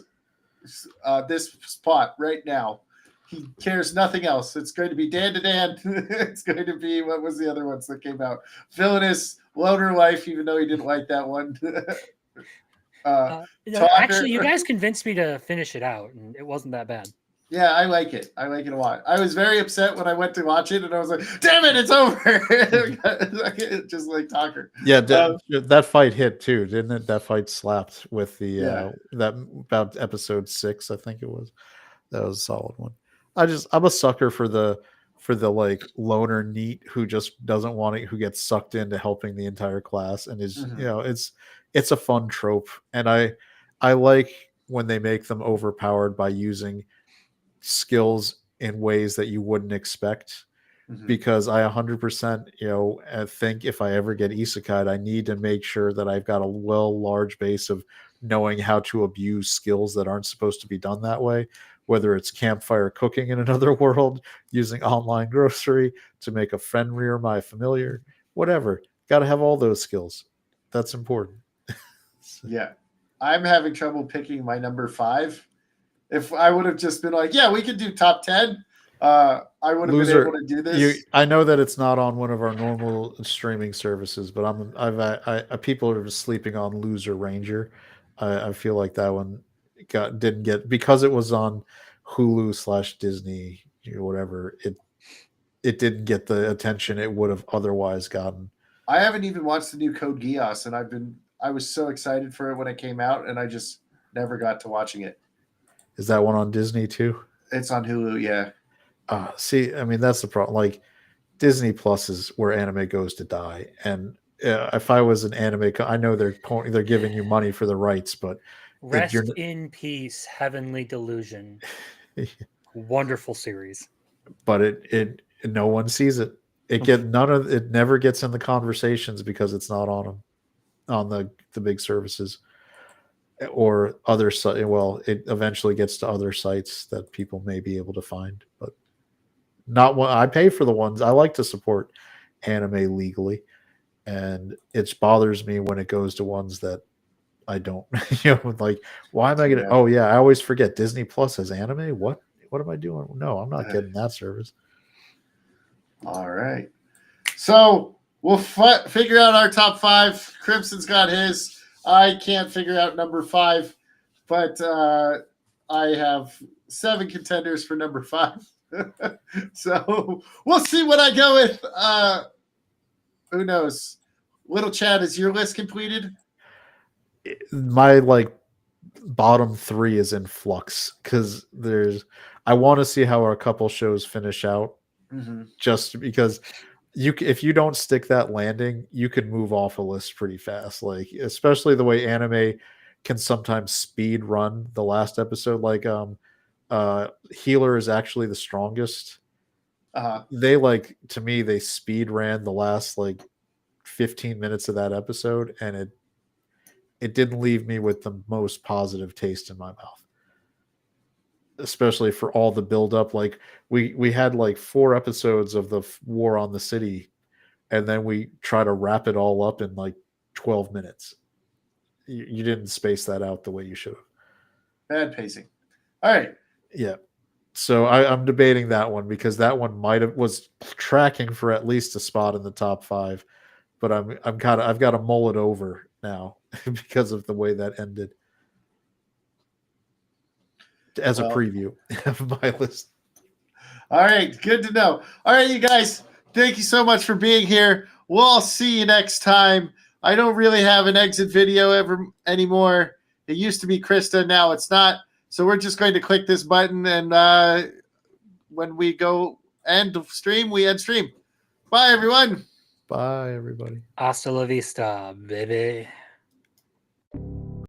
this spot right now. He cares nothing else. It's going to be Dan to Dan. It's going to be, what was the other ones that came out? Villainous, Loner Life, even though he didn't like that one. Actually, you guys convinced me to finish it out, and it wasn't that bad. Yeah, I like it. I like it a lot. I was very upset when I went to watch it, and I was like, "Damn it, it's over!" Just like Talker. Yeah, that fight hit too, didn't it? That fight slapped with the that about episode 6, I think it was. That was a solid one. I'm a sucker for the like loner neat who just doesn't want it, who gets sucked into helping the entire class, and is it's a fun trope, and I like when they make them overpowered by using skills in ways that you wouldn't expect, because I 100% think if I ever get isekai'd, I need to make sure that I've got a large base of knowing how to abuse skills that aren't supposed to be done that way, whether it's campfire cooking in another world, using online grocery to make a friend rear my familiar, whatever. Got to have all those skills. That's important. Yeah. I'm having trouble picking my number 5. If I would have just been like, yeah, we could do top 10, I would have been able to do this. I know that it's not on one of our normal streaming services, but people are sleeping on Loser Ranger. I feel like that one didn't get, because it was on Hulu/Disney, whatever. It didn't get the attention it would have otherwise gotten. I haven't even watched the new Code Geass, and I was so excited for it when it came out, and I just never got to watching it. Is that one on Disney too? It's on Hulu, yeah. See, I mean, that's the problem. Like, Disney Plus is where anime goes to die. And if I was an anime, I know they're giving you money for the rights, but rest in peace, Heavenly Delusion. Wonderful series. But it no one sees it. It never gets in the conversations because it's not on them, on the big services or other sites. Well, it eventually gets to other sites that people may be able to find, but not one. I pay for the ones. I like to support anime legally, and it bothers me when it goes to ones that I don't. Like, why am I gonna? Yeah. Oh yeah, I always forget Disney Plus has anime. What am I doing? No, I'm not getting that service. All right, so we'll figure out our top 5. Crimson's got his. I can't figure out number 5, but I have 7 contenders for number 5. So we'll see what I go with. Who knows? Little Chad, is your list completed? My bottom 3 is in flux because I want to see how our couple shows finish out. Just because if you don't stick that landing, you can move off a list pretty fast. Like, especially the way anime can sometimes speed run the last episode. Like, Healer is actually the strongest. They to me, they speed ran the last 15 minutes of that episode, and it didn't leave me with the most positive taste in my mouth. Especially for all the buildup. Like, we had 4 episodes of the war on the city, and then we try to wrap it all up in 12 minutes. You didn't space that out the way you should have. Bad pacing. All right. Yeah. So I'm debating that one because that one was tracking for at least a spot in the top 5, but I've got to mull it over now because of the way that ended. As a preview of my list. All right, good to know. All right, you guys, thank you so much for being here. We'll see you next time. I don't really have an exit video anymore. It used to be Krista, now it's not. So we're just going to click this button, and when we go end stream, we end stream. Bye, everyone. Bye, everybody. Hasta la vista, baby.